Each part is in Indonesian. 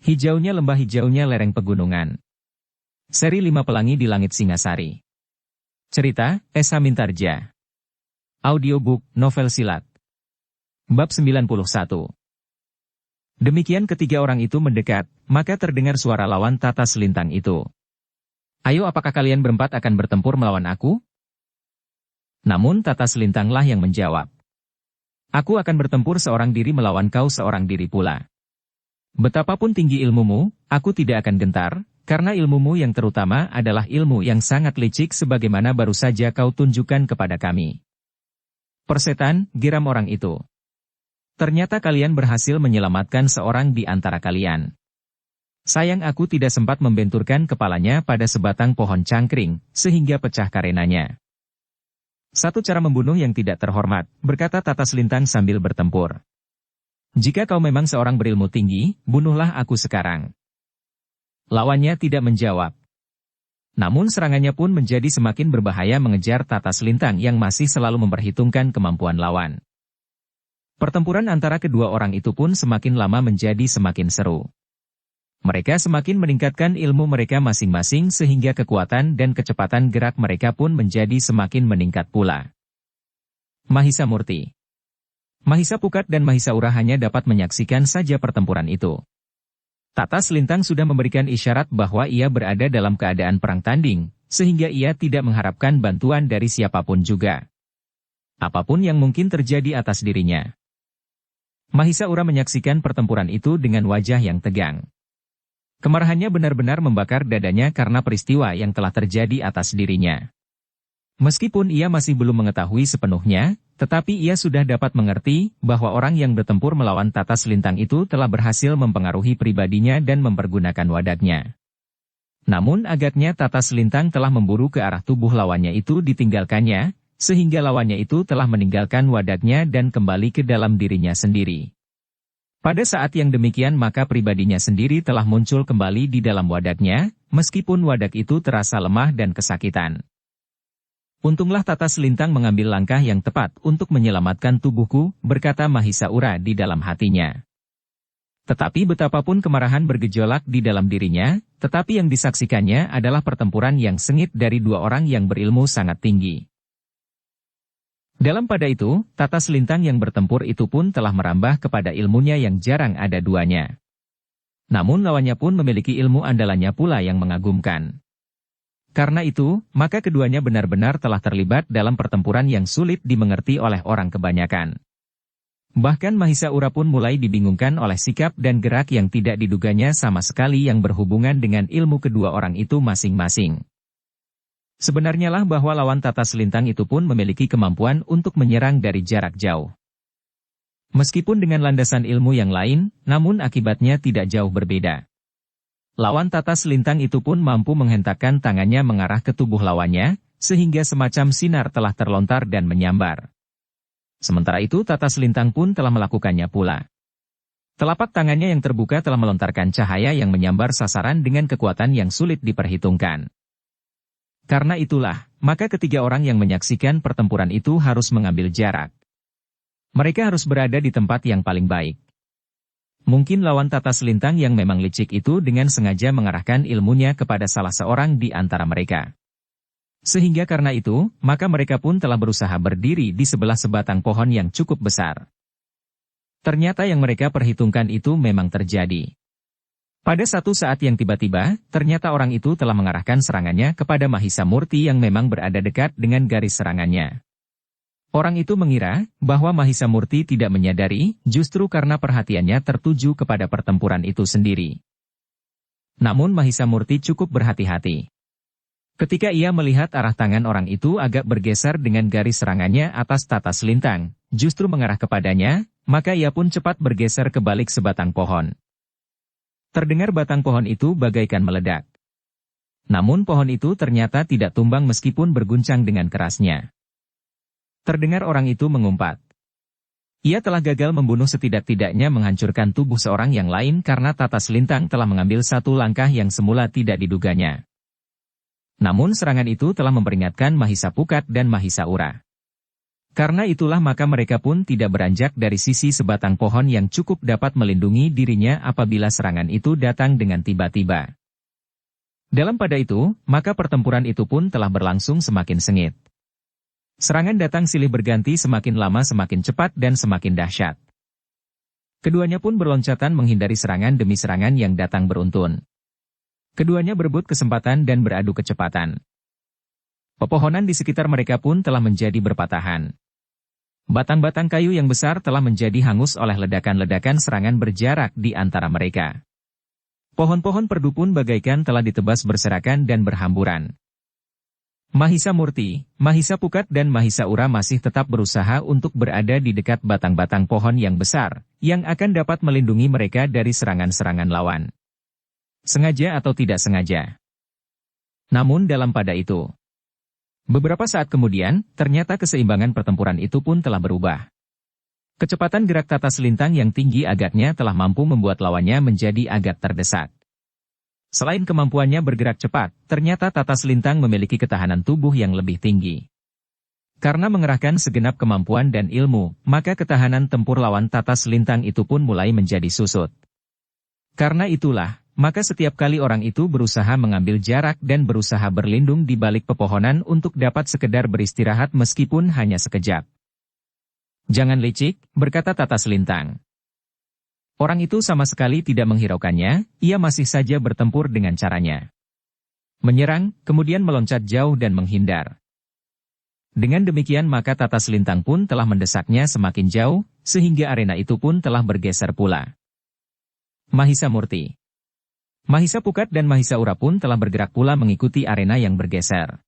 Hijaunya lembah, hijaunya lereng pegunungan. Seri 5 Pelangi di Langit Singasari. Cerita, Esa Mintarja. Audiobook, novel silat. Bab 91. Demikian ketiga orang itu mendekat, maka terdengar suara lawan tata selintang itu. Ayo, apakah kalian berempat akan bertempur melawan aku? Namun tata selintanglah yang menjawab. Aku akan bertempur seorang diri melawan kau seorang diri pula. Betapapun tinggi ilmumu, aku tidak akan gentar, karena ilmumu yang terutama adalah ilmu yang sangat licik sebagaimana baru saja kau tunjukkan kepada kami. Persetan, geram orang itu. Ternyata kalian berhasil menyelamatkan seorang di antara kalian. Sayang aku tidak sempat membenturkan kepalanya pada sebatang pohon cangkring, sehingga pecah karenanya. Satu cara membunuh yang tidak terhormat, berkata tata selintang sambil bertempur. Jika kau memang seorang berilmu tinggi, bunuhlah aku sekarang. Lawannya tidak menjawab. Namun serangannya pun menjadi semakin berbahaya mengejar tata selintang yang masih selalu memperhitungkan kemampuan lawan. Pertempuran antara kedua orang itu pun semakin lama menjadi semakin seru. Mereka semakin meningkatkan ilmu mereka masing-masing sehingga kekuatan dan kecepatan gerak mereka pun menjadi semakin meningkat pula. Mahisa Murti. Mahisa Pukat dan Mahisa Ura hanya dapat menyaksikan saja pertempuran itu. Tata selintang sudah memberikan isyarat bahwa ia berada dalam keadaan perang tanding, sehingga ia tidak mengharapkan bantuan dari siapapun juga. Apapun yang mungkin terjadi atas dirinya. Mahisa Ura menyaksikan pertempuran itu dengan wajah yang tegang. Kemarahannya benar-benar membakar dadanya karena peristiwa yang telah terjadi atas dirinya. Meskipun ia masih belum mengetahui sepenuhnya, tetapi ia sudah dapat mengerti bahwa orang yang bertempur melawan tata selintang itu telah berhasil mempengaruhi pribadinya dan mempergunakan wadaknya. Namun agaknya tata selintang telah memburu ke arah tubuh lawannya itu ditinggalkannya, sehingga lawannya itu telah meninggalkan wadaknya dan kembali ke dalam dirinya sendiri. Pada saat yang demikian maka pribadinya sendiri telah muncul kembali di dalam wadaknya, meskipun wadak itu terasa lemah dan kesakitan. Untunglah tata selintang mengambil langkah yang tepat untuk menyelamatkan tubuhku, berkata Mahisa Ura di dalam hatinya. Tetapi betapapun kemarahan bergejolak di dalam dirinya, tetapi yang disaksikannya adalah pertempuran yang sengit dari dua orang yang berilmu sangat tinggi. Dalam pada itu, tata selintang yang bertempur itu pun telah merambah kepada ilmunya yang jarang ada duanya. Namun lawannya pun memiliki ilmu andalannya pula yang mengagumkan. Karena itu, maka keduanya benar-benar telah terlibat dalam pertempuran yang sulit dimengerti oleh orang kebanyakan. Bahkan Mahisa Ura pun mulai dibingungkan oleh sikap dan gerak yang tidak diduganya sama sekali yang berhubungan dengan ilmu kedua orang itu masing-masing. Sebenarnya lah bahwa lawan tata selintang itu pun memiliki kemampuan untuk menyerang dari jarak jauh. Meskipun dengan landasan ilmu yang lain, namun akibatnya tidak jauh berbeda. Lawan tata selintang itu pun mampu menghentakkan tangannya mengarah ke tubuh lawannya, sehingga semacam sinar telah terlontar dan menyambar. Sementara itu tata selintang pun telah melakukannya pula. Telapak tangannya yang terbuka telah melontarkan cahaya yang menyambar sasaran dengan kekuatan yang sulit diperhitungkan. Karena itulah, maka ketiga orang yang menyaksikan pertempuran itu harus mengambil jarak. Mereka harus berada di tempat yang paling baik. Mungkin lawan tata selintang yang memang licik itu dengan sengaja mengarahkan ilmunya kepada salah seorang di antara mereka. Sehingga karena itu, maka mereka pun telah berusaha berdiri di sebelah sebatang pohon yang cukup besar. Ternyata yang mereka perhitungkan itu memang terjadi. Pada satu saat yang tiba-tiba, ternyata orang itu telah mengarahkan serangannya kepada Mahisa Murti yang memang berada dekat dengan garis serangannya. Orang itu mengira bahwa Mahisa Murti tidak menyadari, justru karena perhatiannya tertuju kepada pertempuran itu sendiri. Namun Mahisa Murti cukup berhati-hati. Ketika ia melihat arah tangan orang itu agak bergeser dengan garis serangannya atas tata selintang, justru mengarah kepadanya, maka ia pun cepat bergeser ke balik sebatang pohon. Terdengar batang pohon itu bagaikan meledak. Namun pohon itu ternyata tidak tumbang meskipun berguncang dengan kerasnya. Terdengar orang itu mengumpat. Ia telah gagal membunuh setidak-tidaknya menghancurkan tubuh seorang yang lain karena tata selintang telah mengambil satu langkah yang semula tidak diduganya. Namun serangan itu telah memperingatkan Mahisa Pukat dan Mahisa Ura. Karena itulah maka mereka pun tidak beranjak dari sisi sebatang pohon yang cukup dapat melindungi dirinya apabila serangan itu datang dengan tiba-tiba. Dalam pada itu, maka pertempuran itu pun telah berlangsung semakin sengit. Serangan datang silih berganti semakin lama semakin cepat dan semakin dahsyat. Keduanya pun berloncatan menghindari serangan demi serangan yang datang beruntun. Keduanya berebut kesempatan dan beradu kecepatan. Pepohonan di sekitar mereka pun telah menjadi berpatahan. Batang-batang kayu yang besar telah menjadi hangus oleh ledakan-ledakan serangan berjarak di antara mereka. Pohon-pohon perdu pun bagaikan telah ditebas berserakan dan berhamburan. Mahisa Murti, Mahisa Pukat dan Mahisa Ura masih tetap berusaha untuk berada di dekat batang-batang pohon yang besar, yang akan dapat melindungi mereka dari serangan-serangan lawan. Sengaja atau tidak sengaja. Namun dalam pada itu, beberapa saat kemudian, ternyata keseimbangan pertempuran itu pun telah berubah. Kecepatan gerak Tata Selintang yang tinggi agaknya telah mampu membuat lawannya menjadi agak terdesak. Selain kemampuannya bergerak cepat, ternyata Tata Selintang memiliki ketahanan tubuh yang lebih tinggi. Karena mengerahkan segenap kemampuan dan ilmu, maka ketahanan tempur lawan Tata Selintang itu pun mulai menjadi susut. Karena itulah, maka setiap kali orang itu berusaha mengambil jarak dan berusaha berlindung di balik pepohonan untuk dapat sekedar beristirahat meskipun hanya sekejap. Jangan licik, berkata Tata Selintang. Orang itu sama sekali tidak menghiraukannya, ia masih saja bertempur dengan caranya. Menyerang, kemudian meloncat jauh dan menghindar. Dengan demikian maka Tata Selintang pun telah mendesaknya semakin jauh, sehingga arena itu pun telah bergeser pula. Mahisa Murti, Mahisa Pukat dan Mahisa Ura pun telah bergerak pula mengikuti arena yang bergeser.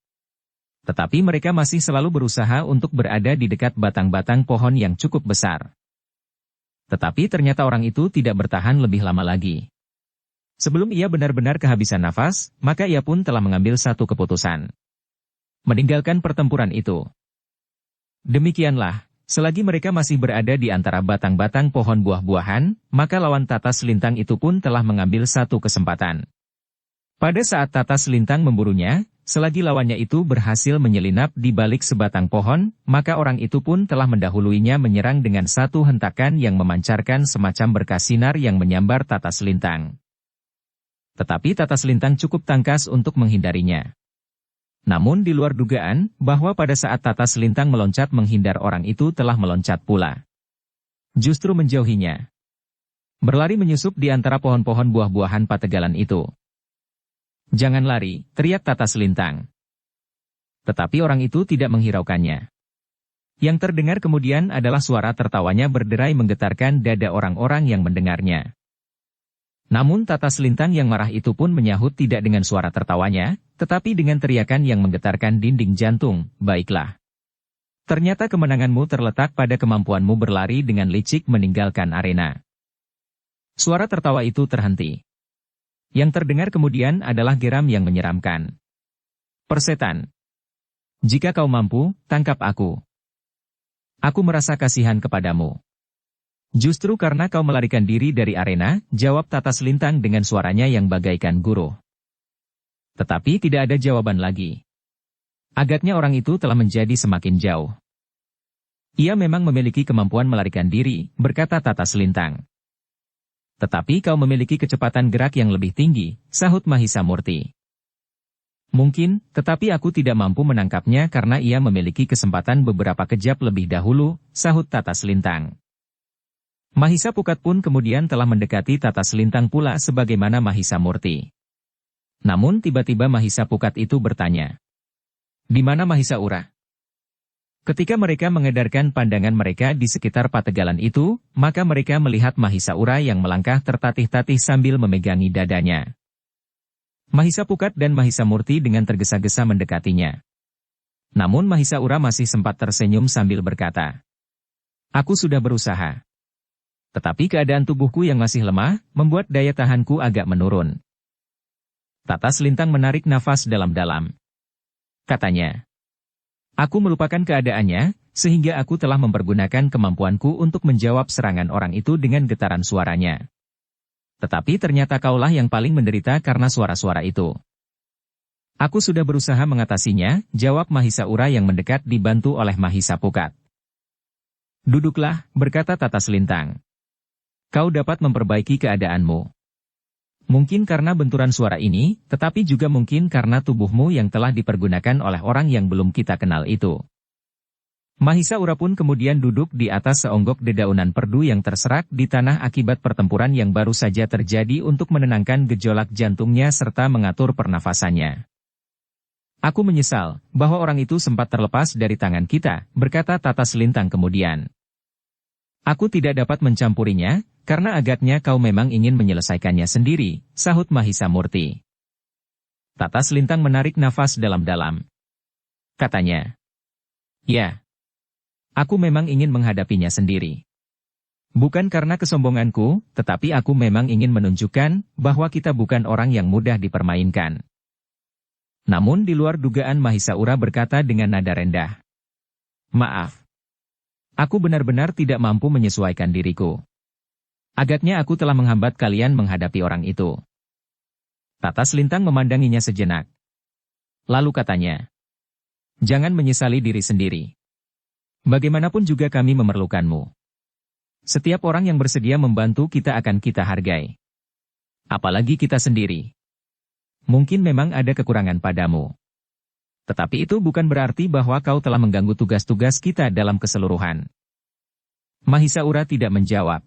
Tetapi mereka masih selalu berusaha untuk berada di dekat batang-batang pohon yang cukup besar. Tetapi ternyata orang itu tidak bertahan lebih lama lagi. Sebelum ia benar-benar kehabisan nafas, maka ia pun telah mengambil satu keputusan. Meninggalkan pertempuran itu. Demikianlah, selagi mereka masih berada di antara batang-batang pohon buah-buahan, maka lawan Tata Selintang itu pun telah mengambil satu kesempatan. Pada saat Tata Selintang memburunya, selagi lawannya itu berhasil menyelinap di balik sebatang pohon, maka orang itu pun telah mendahuluinya menyerang dengan satu hentakan yang memancarkan semacam berkas sinar yang menyambar Tata Selintang. Tetapi Tata Selintang cukup tangkas untuk menghindarinya. Namun di luar dugaan, bahwa pada saat Tata Selintang meloncat menghindar orang itu telah meloncat pula. Justru menjauhinya. Berlari menyusup di antara pohon-pohon buah-buahan pategalan itu. Jangan lari, teriak Tata Selintang. Tetapi orang itu tidak menghiraukannya. Yang terdengar kemudian adalah suara tertawanya berderai menggetarkan dada orang-orang yang mendengarnya. Namun Tata Selintang yang marah itu pun menyahut tidak dengan suara tertawanya, tetapi dengan teriakan yang menggetarkan dinding jantung, baiklah. Ternyata kemenanganmu terletak pada kemampuanmu berlari dengan licik meninggalkan arena. Suara tertawa itu terhenti. Yang terdengar kemudian adalah geram yang menyeramkan. Persetan. Jika kau mampu, tangkap aku. Aku merasa kasihan kepadamu. Justru karena kau melarikan diri dari arena, jawab Tata Selintang dengan suaranya yang bagaikan guruh. Tetapi tidak ada jawaban lagi. Agaknya orang itu telah menjadi semakin jauh. Ia memang memiliki kemampuan melarikan diri, berkata Tata Selintang. Tetapi kau memiliki kecepatan gerak yang lebih tinggi, sahut Mahisa Murti. Mungkin, tetapi aku tidak mampu menangkapnya karena ia memiliki kesempatan beberapa kejap lebih dahulu, sahut Tata Selintang. Mahisa Pukat pun kemudian telah mendekati Tata Selintang pula sebagaimana Mahisa Murti. Namun tiba-tiba Mahisa Pukat itu bertanya. Di mana Mahisa Ura? Ketika mereka mengedarkan pandangan mereka di sekitar pategalan itu, maka mereka melihat Mahisa Ura yang melangkah tertatih-tatih sambil memegangi dadanya. Mahisa Pukat dan Mahisa Murti dengan tergesa-gesa mendekatinya. Namun Mahisa Ura masih sempat tersenyum sambil berkata, "Aku sudah berusaha. Tetapi keadaan tubuhku yang masih lemah, membuat daya tahanku agak menurun." Tata Selintang menarik nafas dalam-dalam. Katanya, "Aku melupakan keadaannya, sehingga aku telah mempergunakan kemampuanku untuk menjawab serangan orang itu dengan getaran suaranya. Tetapi ternyata kaulah yang paling menderita karena suara-suara itu." "Aku sudah berusaha mengatasinya," jawab Mahisa Ura yang mendekat dibantu oleh Mahisa Pukat. Duduklah, berkata Tata Selintang. Kau dapat memperbaiki keadaanmu. Mungkin karena benturan suara ini, tetapi juga mungkin karena tubuhmu yang telah dipergunakan oleh orang yang belum kita kenal itu. Mahisaura pun kemudian duduk di atas seonggok dedaunan perdu yang terserak di tanah akibat pertempuran yang baru saja terjadi untuk menenangkan gejolak jantungnya serta mengatur pernafasannya. Aku menyesal bahwa orang itu sempat terlepas dari tangan kita, berkata Tata Selintang kemudian. Aku tidak dapat mencampurinya, karena agaknya kau memang ingin menyelesaikannya sendiri, sahut Mahisamurti. Tata Selintang menarik nafas dalam-dalam. Katanya, ya, aku memang ingin menghadapinya sendiri. Bukan karena kesombonganku, tetapi aku memang ingin menunjukkan bahwa kita bukan orang yang mudah dipermainkan. Namun di luar dugaan Mahisaura berkata dengan nada rendah. Maaf. Aku benar-benar tidak mampu menyesuaikan diriku. Agaknya aku telah menghambat kalian menghadapi orang itu. Tata Selintang memandanginya sejenak. Lalu katanya, jangan menyesali diri sendiri. Bagaimanapun juga kami memerlukanmu. Setiap orang yang bersedia membantu kita akan kita hargai. Apalagi kita sendiri. Mungkin memang ada kekurangan padamu. Tetapi itu bukan berarti bahwa kau telah mengganggu tugas-tugas kita dalam keseluruhan. Mahisaura tidak menjawab.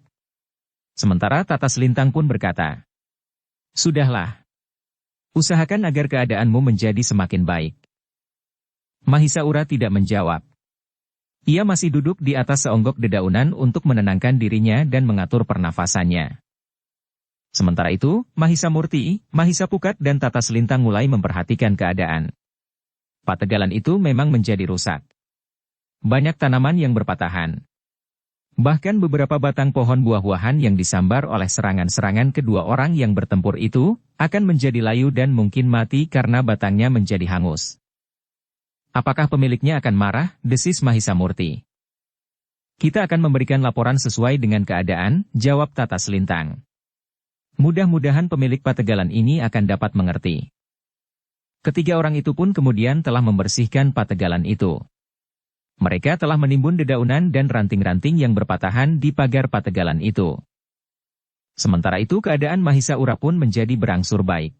Sementara Tata Selintang pun berkata, sudahlah. Usahakan agar keadaanmu menjadi semakin baik. Mahisaura tidak menjawab. Ia masih duduk di atas seonggok dedaunan untuk menenangkan dirinya dan mengatur pernafasannya. Sementara itu, Mahisamurti, Mahisapukat dan Tata Selintang mulai memperhatikan keadaan. Pategalan itu memang menjadi rusak. Banyak tanaman yang berpatahan. Bahkan beberapa batang pohon buah-buahan yang disambar oleh serangan-serangan kedua orang yang bertempur itu, akan menjadi layu dan mungkin mati karena batangnya menjadi hangus. Apakah pemiliknya akan marah? Desis Mahisamurti. Kita akan memberikan laporan sesuai dengan keadaan, jawab Tata Selintang. Mudah-mudahan pemilik pategalan ini akan dapat mengerti. Ketiga orang itu pun kemudian telah membersihkan pategalan itu. Mereka telah menimbun dedaunan dan ranting-ranting yang berpatahan di pagar pategalan itu. Sementara itu keadaan Mahisaura pun menjadi berangsur baik.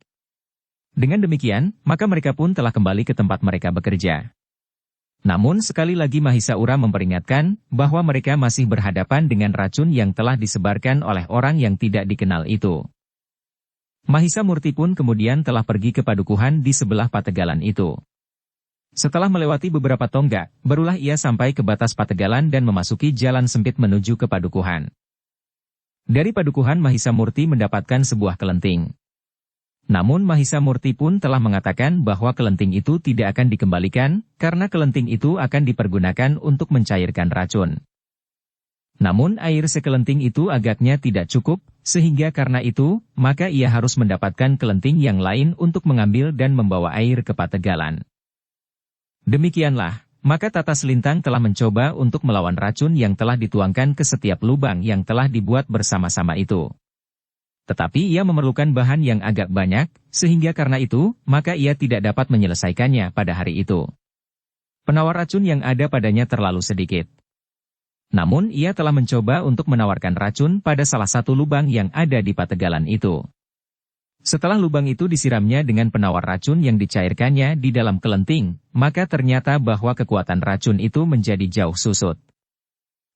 Dengan demikian, maka mereka pun telah kembali ke tempat mereka bekerja. Namun sekali lagi Mahisaura memperingatkan bahwa mereka masih berhadapan dengan racun yang telah disebarkan oleh orang yang tidak dikenal itu. Mahisamurti pun kemudian telah pergi ke padukuhan di sebelah pategalan itu. Setelah melewati beberapa tonggak, barulah ia sampai ke batas pategalan dan memasuki jalan sempit menuju ke padukuhan. Dari padukuhan Mahisamurti mendapatkan sebuah kelenting. Namun Mahisamurti pun telah mengatakan bahwa kelenting itu tidak akan dikembalikan, karena kelenting itu akan dipergunakan untuk mencairkan racun. Namun air sekelenting itu agaknya tidak cukup, sehingga karena itu, maka ia harus mendapatkan kelenting yang lain untuk mengambil dan membawa air ke pategalan. Demikianlah, maka Tata Selintang telah mencoba untuk melawan racun yang telah dituangkan ke setiap lubang yang telah dibuat bersama-sama itu. Tetapi ia memerlukan bahan yang agak banyak, sehingga karena itu, maka ia tidak dapat menyelesaikannya pada hari itu. Penawar racun yang ada padanya terlalu sedikit. Namun ia telah mencoba untuk menawarkan racun pada salah satu lubang yang ada di pategalan itu. Setelah lubang itu disiramnya dengan penawar racun yang dicairkannya di dalam kelenting, maka ternyata bahwa kekuatan racun itu menjadi jauh susut.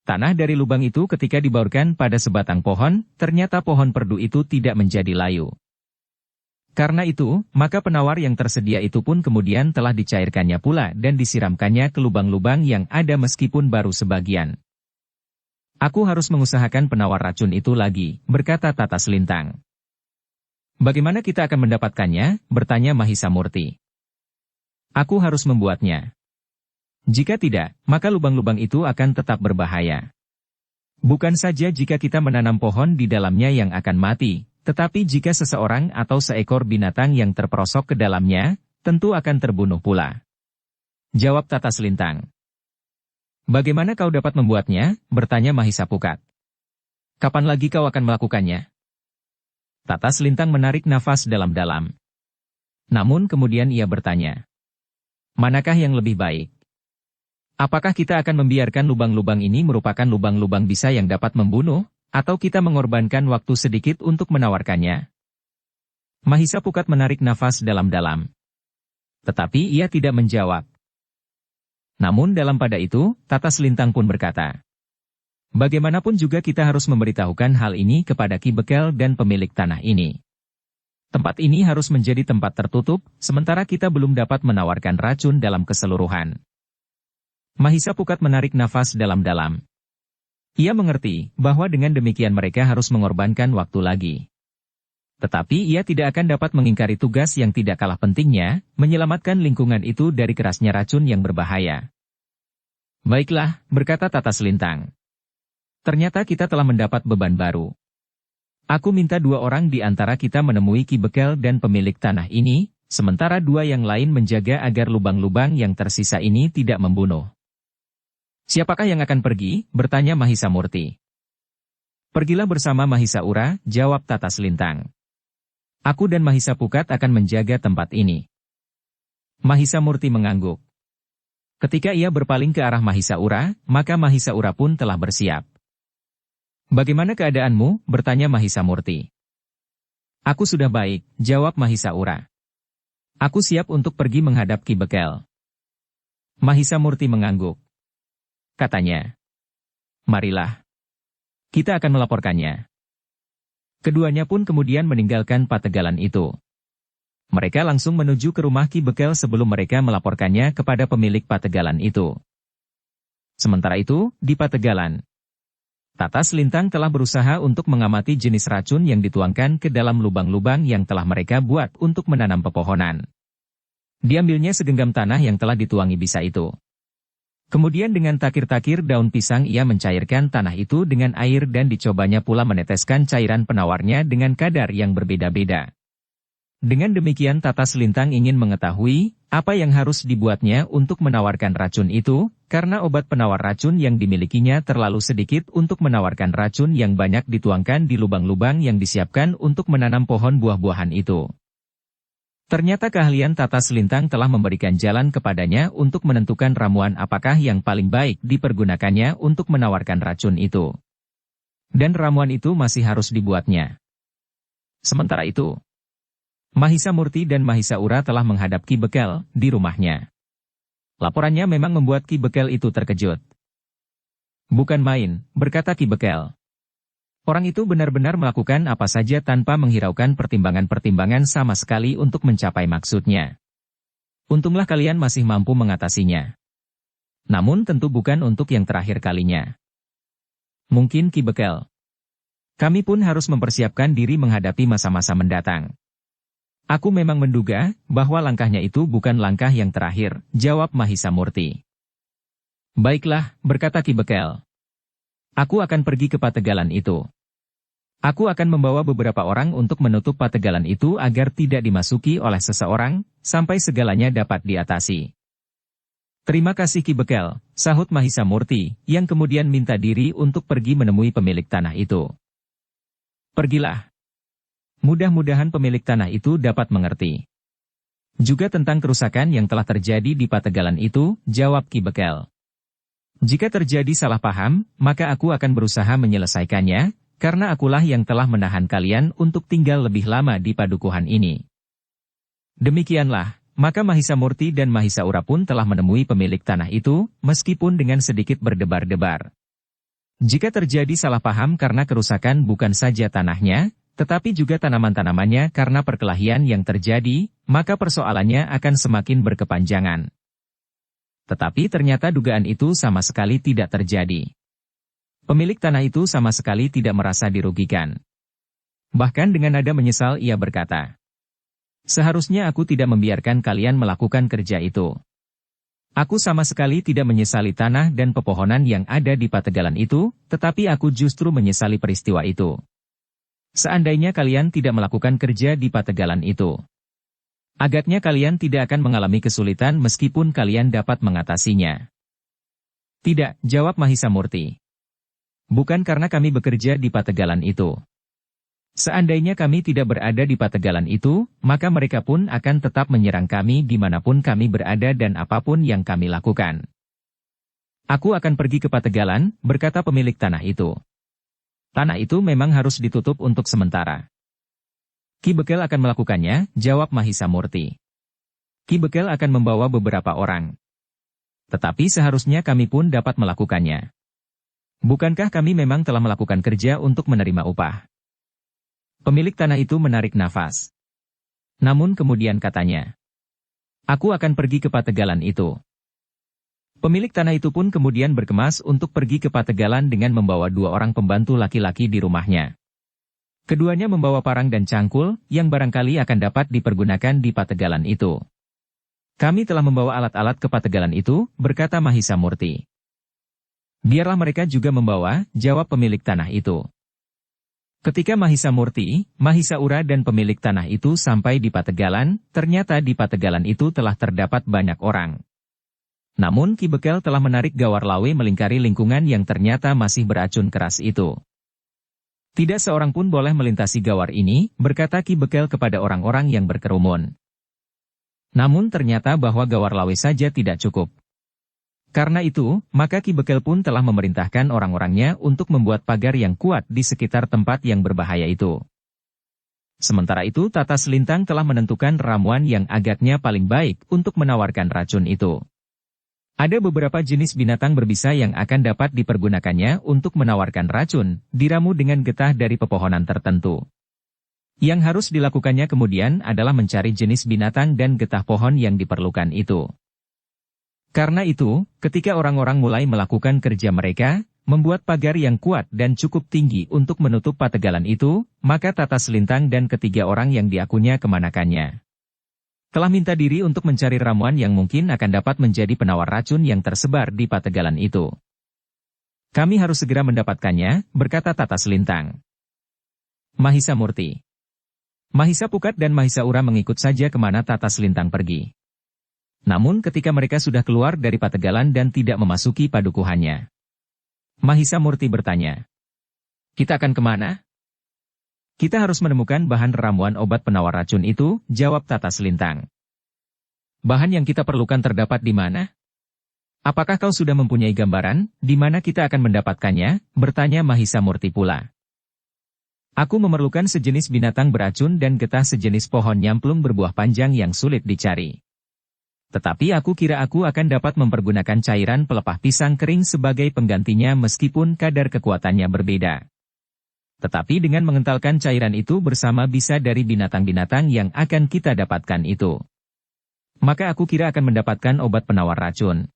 Tanah dari lubang itu ketika dibaurkan pada sebatang pohon, ternyata pohon perdu itu tidak menjadi layu. Karena itu, maka penawar yang tersedia itu pun kemudian telah dicairkannya pula dan disiramkannya ke lubang-lubang yang ada meskipun baru sebagian. Aku harus mengusahakan penawar racun itu lagi, berkata Tata Selintang. Bagaimana kita akan mendapatkannya? Bertanya Mahisamurti. Aku harus membuatnya. Jika tidak, maka lubang-lubang itu akan tetap berbahaya. Bukan saja jika kita menanam pohon di dalamnya yang akan mati, tetapi jika seseorang atau seekor binatang yang terperosok ke dalamnya, tentu akan terbunuh pula. Jawab Tata Selintang. Bagaimana kau dapat membuatnya? Bertanya Mahisapukat. Kapan lagi kau akan melakukannya? Tata Selintang menarik nafas dalam-dalam. Namun kemudian ia bertanya. Manakah yang lebih baik? Apakah kita akan membiarkan lubang-lubang ini merupakan lubang-lubang bisa yang dapat membunuh, atau kita mengorbankan waktu sedikit untuk menawarkannya? Mahisa Pukat menarik nafas dalam-dalam. Tetapi ia tidak menjawab. Namun dalam pada itu, Tata Selintang pun berkata, bagaimanapun juga kita harus memberitahukan hal ini kepada Ki Bekel dan pemilik tanah ini. Tempat ini harus menjadi tempat tertutup, sementara kita belum dapat menawarkan racun dalam keseluruhan. Mahisa Pukat menarik nafas dalam-dalam. Ia mengerti bahwa dengan demikian mereka harus mengorbankan waktu lagi. Tetapi ia tidak akan dapat mengingkari tugas yang tidak kalah pentingnya, menyelamatkan lingkungan itu dari kerasnya racun yang berbahaya. Baiklah, berkata Tata Selintang. Ternyata kita telah mendapat beban baru. Aku minta 2 orang di antara kita menemui Ki Bekel dan pemilik tanah ini, sementara 2 yang lain menjaga agar lubang-lubang yang tersisa ini tidak membunuh. Siapakah yang akan pergi? Bertanya Mahisa Murti. Pergilah bersama Mahisa Ura, jawab Tata Selintang. Aku dan Mahisa Pukat akan menjaga tempat ini. Mahisa Murti mengangguk. Ketika ia berpaling ke arah Mahisa Ura, maka Mahisa Ura pun telah bersiap. Bagaimana keadaanmu? Bertanya Mahisa Murti. Aku sudah baik, jawab Mahisa Ura. Aku siap untuk pergi menghadap Ki Bekel. Mahisa Murti mengangguk. Katanya, marilah. Kita akan melaporkannya. Keduanya pun kemudian meninggalkan pategalan itu. Mereka langsung menuju ke rumah Ki Bekel sebelum mereka melaporkannya kepada pemilik pategalan itu. Sementara itu, di pategalan, Tata Selintang telah berusaha untuk mengamati jenis racun yang dituangkan ke dalam lubang-lubang yang telah mereka buat untuk menanam pepohonan. Diambilnya segenggam tanah yang telah dituangi bisa itu. Kemudian dengan takir-takir daun pisang ia mencairkan tanah itu dengan air dan dicobanya pula meneteskan cairan penawarnya dengan kadar yang berbeda-beda. Dengan demikian Tata Selintang ingin mengetahui apa yang harus dibuatnya untuk menawarkan racun itu, karena obat penawar racun yang dimilikinya terlalu sedikit untuk menawarkan racun yang banyak dituangkan di lubang-lubang yang disiapkan untuk menanam pohon buah-buahan itu. Ternyata keahlian Tata Selintang telah memberikan jalan kepadanya untuk menentukan ramuan apakah yang paling baik dipergunakannya untuk menawarkan racun itu. Dan ramuan itu masih harus dibuatnya. Sementara itu, Mahisa Murti dan Mahisa Ura telah menghadap Ki Bekel di rumahnya. Laporannya memang membuat Ki Bekel itu terkejut. Bukan main, berkata Ki Bekel. Orang itu benar-benar melakukan apa saja tanpa menghiraukan pertimbangan-pertimbangan sama sekali untuk mencapai maksudnya. Untunglah kalian masih mampu mengatasinya. Namun tentu bukan untuk yang terakhir kalinya. Mungkin Ki Bekel. Kami pun harus mempersiapkan diri menghadapi masa-masa mendatang. Aku memang menduga bahwa langkahnya itu bukan langkah yang terakhir, jawab Mahisa Murti. Baiklah, berkata Ki Bekel. Aku akan pergi ke pategalan itu. Aku akan membawa beberapa orang untuk menutup pategalan itu agar tidak dimasuki oleh seseorang, sampai segalanya dapat diatasi. Terima kasih Ki Bekel, sahut Mahisa Murti, yang kemudian minta diri untuk pergi menemui pemilik tanah itu. Pergilah. Mudah-mudahan pemilik tanah itu dapat mengerti. Juga tentang kerusakan yang telah terjadi di pategalan itu, jawab Ki Bekel. Jika terjadi salah paham, maka aku akan berusaha menyelesaikannya, karena akulah yang telah menahan kalian untuk tinggal lebih lama di padukuhan ini. Demikianlah, maka Mahisa Murti dan Mahisa Ura pun telah menemui pemilik tanah itu, meskipun dengan sedikit berdebar-debar. Jika terjadi salah paham karena kerusakan bukan saja tanahnya, tetapi juga tanaman-tanamannya karena perkelahian yang terjadi, maka persoalannya akan semakin berkepanjangan. Tetapi ternyata dugaan itu sama sekali tidak terjadi. Pemilik tanah itu sama sekali tidak merasa dirugikan. Bahkan dengan nada menyesal ia berkata, seharusnya aku tidak membiarkan kalian melakukan kerja itu. Aku sama sekali tidak menyesali tanah dan pepohonan yang ada di pategalan itu, tetapi aku justru menyesali peristiwa itu. Seandainya kalian tidak melakukan kerja di pategalan itu, agaknya kalian tidak akan mengalami kesulitan meskipun kalian dapat mengatasinya. Tidak, jawab Mahisa Murti. Bukan karena kami bekerja di pategalan itu. Seandainya kami tidak berada di pategalan itu, maka mereka pun akan tetap menyerang kami dimanapun kami berada dan apapun yang kami lakukan. Aku akan pergi ke Pategalan, berkata pemilik tanah itu. Tanah itu memang harus ditutup untuk sementara. Ki Bekel akan melakukannya, jawab Mahisa Murti. Ki Bekel akan membawa beberapa orang. Tetapi seharusnya kami pun dapat melakukannya. Bukankah kami memang telah melakukan kerja untuk menerima upah? Pemilik tanah itu menarik nafas. Namun kemudian katanya, aku akan pergi ke Pategalan itu. Pemilik tanah itu pun kemudian berkemas untuk pergi ke Pategalan dengan membawa 2 orang pembantu laki-laki di rumahnya. Keduanya membawa parang dan cangkul, yang barangkali akan dapat dipergunakan di Pategalan itu. Kami telah membawa alat-alat ke Pategalan itu, berkata Mahisa Murti. Biarlah mereka juga membawa, jawab pemilik tanah itu. Ketika Mahisa Murti, Mahisa Ura dan pemilik tanah itu sampai di Pategalan, ternyata di Pategalan itu telah terdapat banyak orang. Namun Ki Bekel telah menarik gawar lawe melingkari lingkungan yang ternyata masih beracun keras itu. Tidak seorang pun boleh melintasi gawar ini, berkata Ki Bekel kepada orang-orang yang berkerumun. Namun ternyata bahwa gawar lawe saja tidak cukup. Karena itu, maka Ki Bekel pun telah memerintahkan orang-orangnya untuk membuat pagar yang kuat di sekitar tempat yang berbahaya itu. Sementara itu Tata Selintang telah menentukan ramuan yang agaknya paling baik untuk menawarkan racun itu. Ada beberapa jenis binatang berbisa yang akan dapat dipergunakannya untuk menawarkan racun, diramu dengan getah dari pepohonan tertentu. Yang harus dilakukannya kemudian adalah mencari jenis binatang dan getah pohon yang diperlukan itu. Karena itu, ketika orang-orang mulai melakukan kerja mereka, membuat pagar yang kuat dan cukup tinggi untuk menutup Pategalan itu, maka Tata Selintang dan ketiga orang yang diakunya kemanakannya telah minta diri untuk mencari ramuan yang mungkin akan dapat menjadi penawar racun yang tersebar di Pategalan itu. Kami harus segera mendapatkannya, berkata Tata Selintang. Mahisa Murti, Mahisa Pukat dan Mahisa Ura mengikut saja kemana Tata Selintang pergi. Namun ketika mereka sudah keluar dari Pategalan dan tidak memasuki padukuhannya, Mahisa Murti bertanya, kita akan kemana? Kita harus menemukan bahan ramuan obat penawar racun itu, jawab Tata Selintang. Bahan yang kita perlukan terdapat di mana? Apakah kau sudah mempunyai gambaran, di mana kita akan mendapatkannya? Bertanya Mahisa Murti pula. Aku memerlukan sejenis binatang beracun dan getah sejenis pohon nyamplung berbuah panjang yang sulit dicari. Tetapi aku kira aku akan dapat mempergunakan cairan pelepah pisang kering sebagai penggantinya meskipun kadar kekuatannya berbeda. Tetapi dengan mengentalkan cairan itu bersama bisa dari binatang-binatang yang akan kita dapatkan itu, maka aku kira akan mendapatkan obat penawar racun.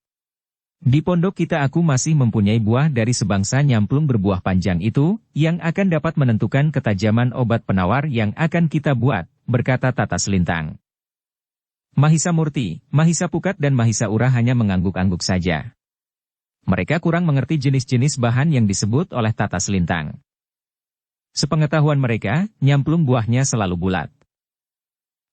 Di pondok kita aku masih mempunyai buah dari sebangsa nyamplung berbuah panjang itu, yang akan dapat menentukan ketajaman obat penawar yang akan kita buat, berkata Tata Selintang. Mahisa Murti, Mahisa Pukat dan Mahisa Ura hanya mengangguk-angguk saja. Mereka kurang mengerti jenis-jenis bahan yang disebut oleh Tata Selintang. Sepengetahuan mereka, nyamplung buahnya selalu bulat.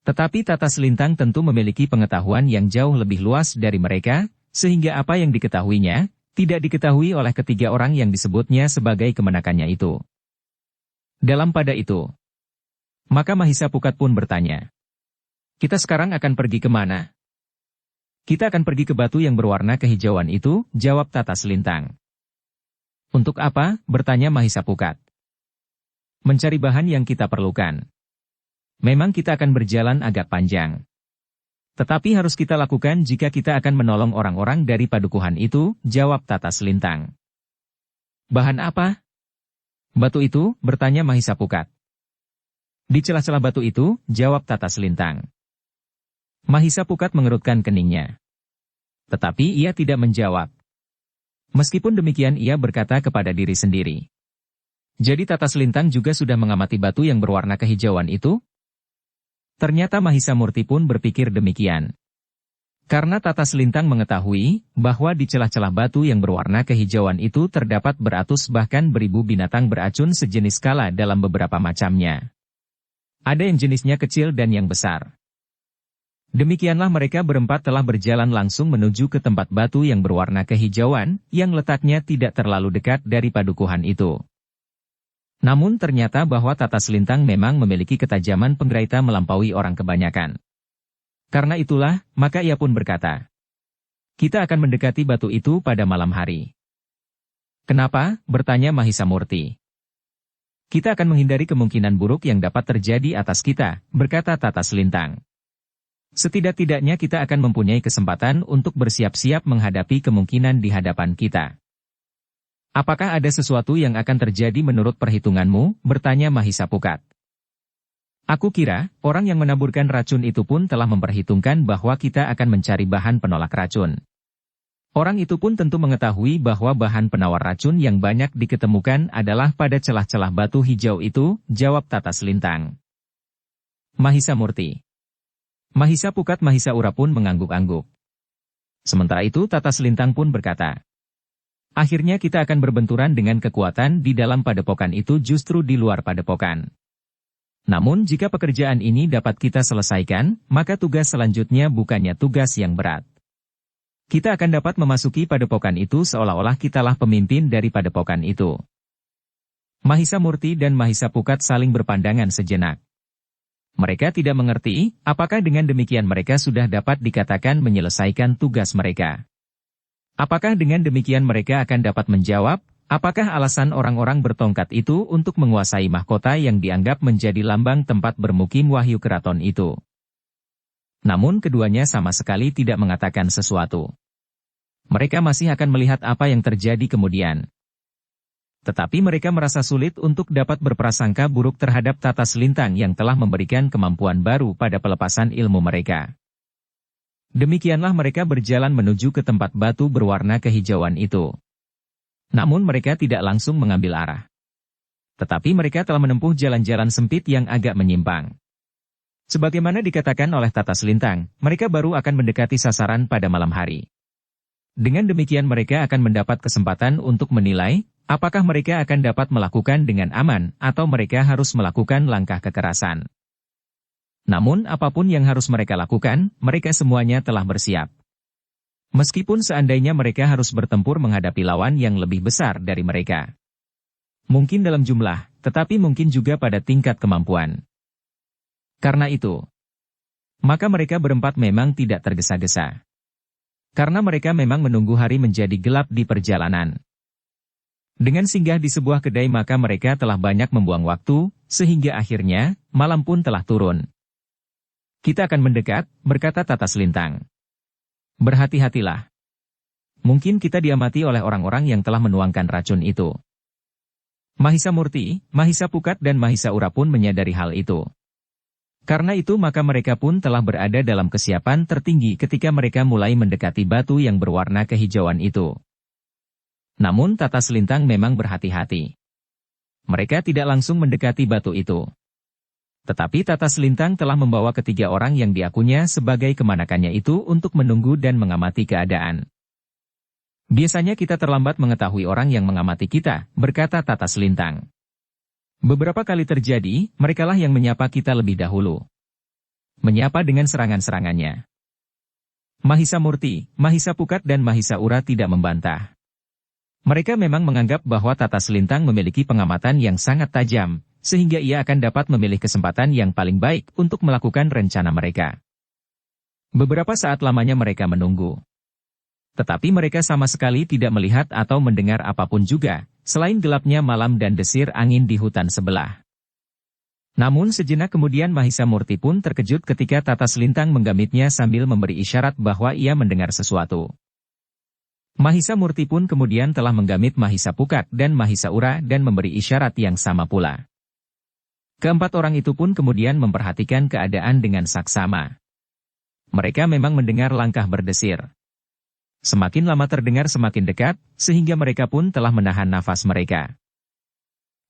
Tetapi Tata Selintang tentu memiliki pengetahuan yang jauh lebih luas dari mereka, sehingga apa yang diketahuinya, tidak diketahui oleh ketiga orang yang disebutnya sebagai kemenakannya itu. Dalam pada itu, maka Mahisa Pukat pun bertanya, kita sekarang akan pergi kemana? Kita akan pergi ke batu yang berwarna kehijauan itu, jawab Tata Selintang. Untuk apa? Bertanya Mahisa Pukat. Mencari bahan yang kita perlukan. Memang kita akan berjalan agak panjang. Tetapi harus kita lakukan jika kita akan menolong orang-orang dari padukuhan itu, jawab Tata Selintang. Bahan apa? Batu itu, bertanya Mahisa Pukat. Di celah-celah batu itu, jawab Tata Selintang. Mahisa Pukat mengerutkan keningnya. Tetapi ia tidak menjawab. Meskipun demikian ia berkata kepada diri sendiri. Jadi Tata Selintang juga sudah mengamati batu yang berwarna kehijauan itu? Ternyata Mahisa Murti pun berpikir demikian. Karena Tata Selintang mengetahui bahwa di celah-celah batu yang berwarna kehijauan itu terdapat beratus bahkan beribu binatang beracun sejenis kala dalam beberapa macamnya. Ada yang jenisnya kecil dan yang besar. Demikianlah mereka berempat telah berjalan langsung menuju ke tempat batu yang berwarna kehijauan, yang letaknya tidak terlalu dekat dari padukuhan itu. Namun ternyata bahwa Tata Selintang memang memiliki ketajaman penggeraita melampaui orang kebanyakan. Karena itulah, maka ia pun berkata, Kita akan mendekati batu itu pada malam hari. Kenapa? Bertanya Mahisa Murti. Kita akan menghindari kemungkinan buruk yang dapat terjadi atas kita, berkata Tata Selintang. Setidak-tidaknya kita akan mempunyai kesempatan untuk bersiap-siap menghadapi kemungkinan di hadapan kita. Apakah ada sesuatu yang akan terjadi menurut perhitunganmu? Bertanya Mahisa Pukat. Aku kira, orang yang menaburkan racun itu pun telah memperhitungkan bahwa kita akan mencari bahan penolak racun. Orang itu pun tentu mengetahui bahwa bahan penawar racun yang banyak diketemukan adalah pada celah-celah batu hijau itu, jawab Tata Selintang. Mahisa Murti. Mahisa Pukat Mahisa Ura pun mengangguk-angguk. Sementara itu Tata Selintang pun berkata, akhirnya kita akan berbenturan dengan kekuatan di dalam padepokan itu justru di luar padepokan. Namun jika pekerjaan ini dapat kita selesaikan, maka tugas selanjutnya bukannya tugas yang berat. Kita akan dapat memasuki padepokan itu seolah-olah kitalah pemimpin dari padepokan itu. Mahisa Murti dan Mahisa Pukat saling berpandangan sejenak. Mereka tidak mengerti, apakah dengan demikian mereka sudah dapat dikatakan menyelesaikan tugas mereka. Apakah dengan demikian mereka akan dapat menjawab, apakah alasan orang-orang bertongkat itu untuk menguasai mahkota yang dianggap menjadi lambang tempat bermukim wahyu keraton itu? Namun keduanya sama sekali tidak mengatakan sesuatu. Mereka masih akan melihat apa yang terjadi kemudian. Tetapi mereka merasa sulit untuk dapat berprasangka buruk terhadap Tata Selintang yang telah memberikan kemampuan baru pada pelepasan ilmu mereka. Demikianlah mereka berjalan menuju ke tempat batu berwarna kehijauan itu. Namun mereka tidak langsung mengambil arah. Tetapi mereka telah menempuh jalan-jalan sempit yang agak menyimpang. Sebagaimana dikatakan oleh Tata Selintang, mereka baru akan mendekati sasaran pada malam hari. Dengan demikian mereka akan mendapat kesempatan untuk menilai, apakah mereka akan dapat melakukan dengan aman, atau mereka harus melakukan langkah kekerasan. Namun apapun yang harus mereka lakukan, mereka semuanya telah bersiap. Meskipun seandainya mereka harus bertempur menghadapi lawan yang lebih besar dari mereka. Mungkin dalam jumlah, tetapi mungkin juga pada tingkat kemampuan. Karena itu, maka mereka berempat memang tidak tergesa-gesa. Karena mereka memang menunggu hari menjadi gelap di perjalanan. Dengan singgah di sebuah kedai maka mereka telah banyak membuang waktu, sehingga akhirnya, malam pun telah turun. Kita akan mendekat, berkata Tata Selintang. Berhati-hatilah. Mungkin kita diamati oleh orang-orang yang telah menuangkan racun itu. Mahisa Murti, Mahisa Pukat dan Mahisa Ura pun menyadari hal itu. Karena itu maka mereka pun telah berada dalam kesiapan tertinggi ketika mereka mulai mendekati batu yang berwarna kehijauan itu. Namun Tata Selintang memang berhati-hati. Mereka tidak langsung mendekati batu itu. Tetapi Tata Selintang telah membawa ketiga orang yang diakunya sebagai kemanakannya itu untuk menunggu dan mengamati keadaan. Biasanya kita terlambat mengetahui orang yang mengamati kita, berkata Tata Selintang. Beberapa kali terjadi, merekalah yang menyapa kita lebih dahulu. Menyapa dengan serangan-serangannya. Mahisa Murti, Mahisa Pukat dan Mahisa Ura tidak membantah. Mereka memang menganggap bahwa Tata Selintang memiliki pengamatan yang sangat tajam, sehingga ia akan dapat memilih kesempatan yang paling baik untuk melakukan rencana mereka. Beberapa saat lamanya mereka menunggu. Tetapi mereka sama sekali tidak melihat atau mendengar apapun juga, selain gelapnya malam dan desir angin di hutan sebelah. Namun sejenak kemudian Mahisa Murti pun terkejut ketika Tata Selintang menggamitnya sambil memberi isyarat bahwa ia mendengar sesuatu. Mahisa Murti pun kemudian telah menggamit Mahisa Pukat dan Mahisa Ura dan memberi isyarat yang sama pula. Keempat orang itu pun kemudian memperhatikan keadaan dengan saksama. Mereka memang mendengar langkah berdesir. Semakin lama terdengar semakin dekat, sehingga mereka pun telah menahan nafas mereka.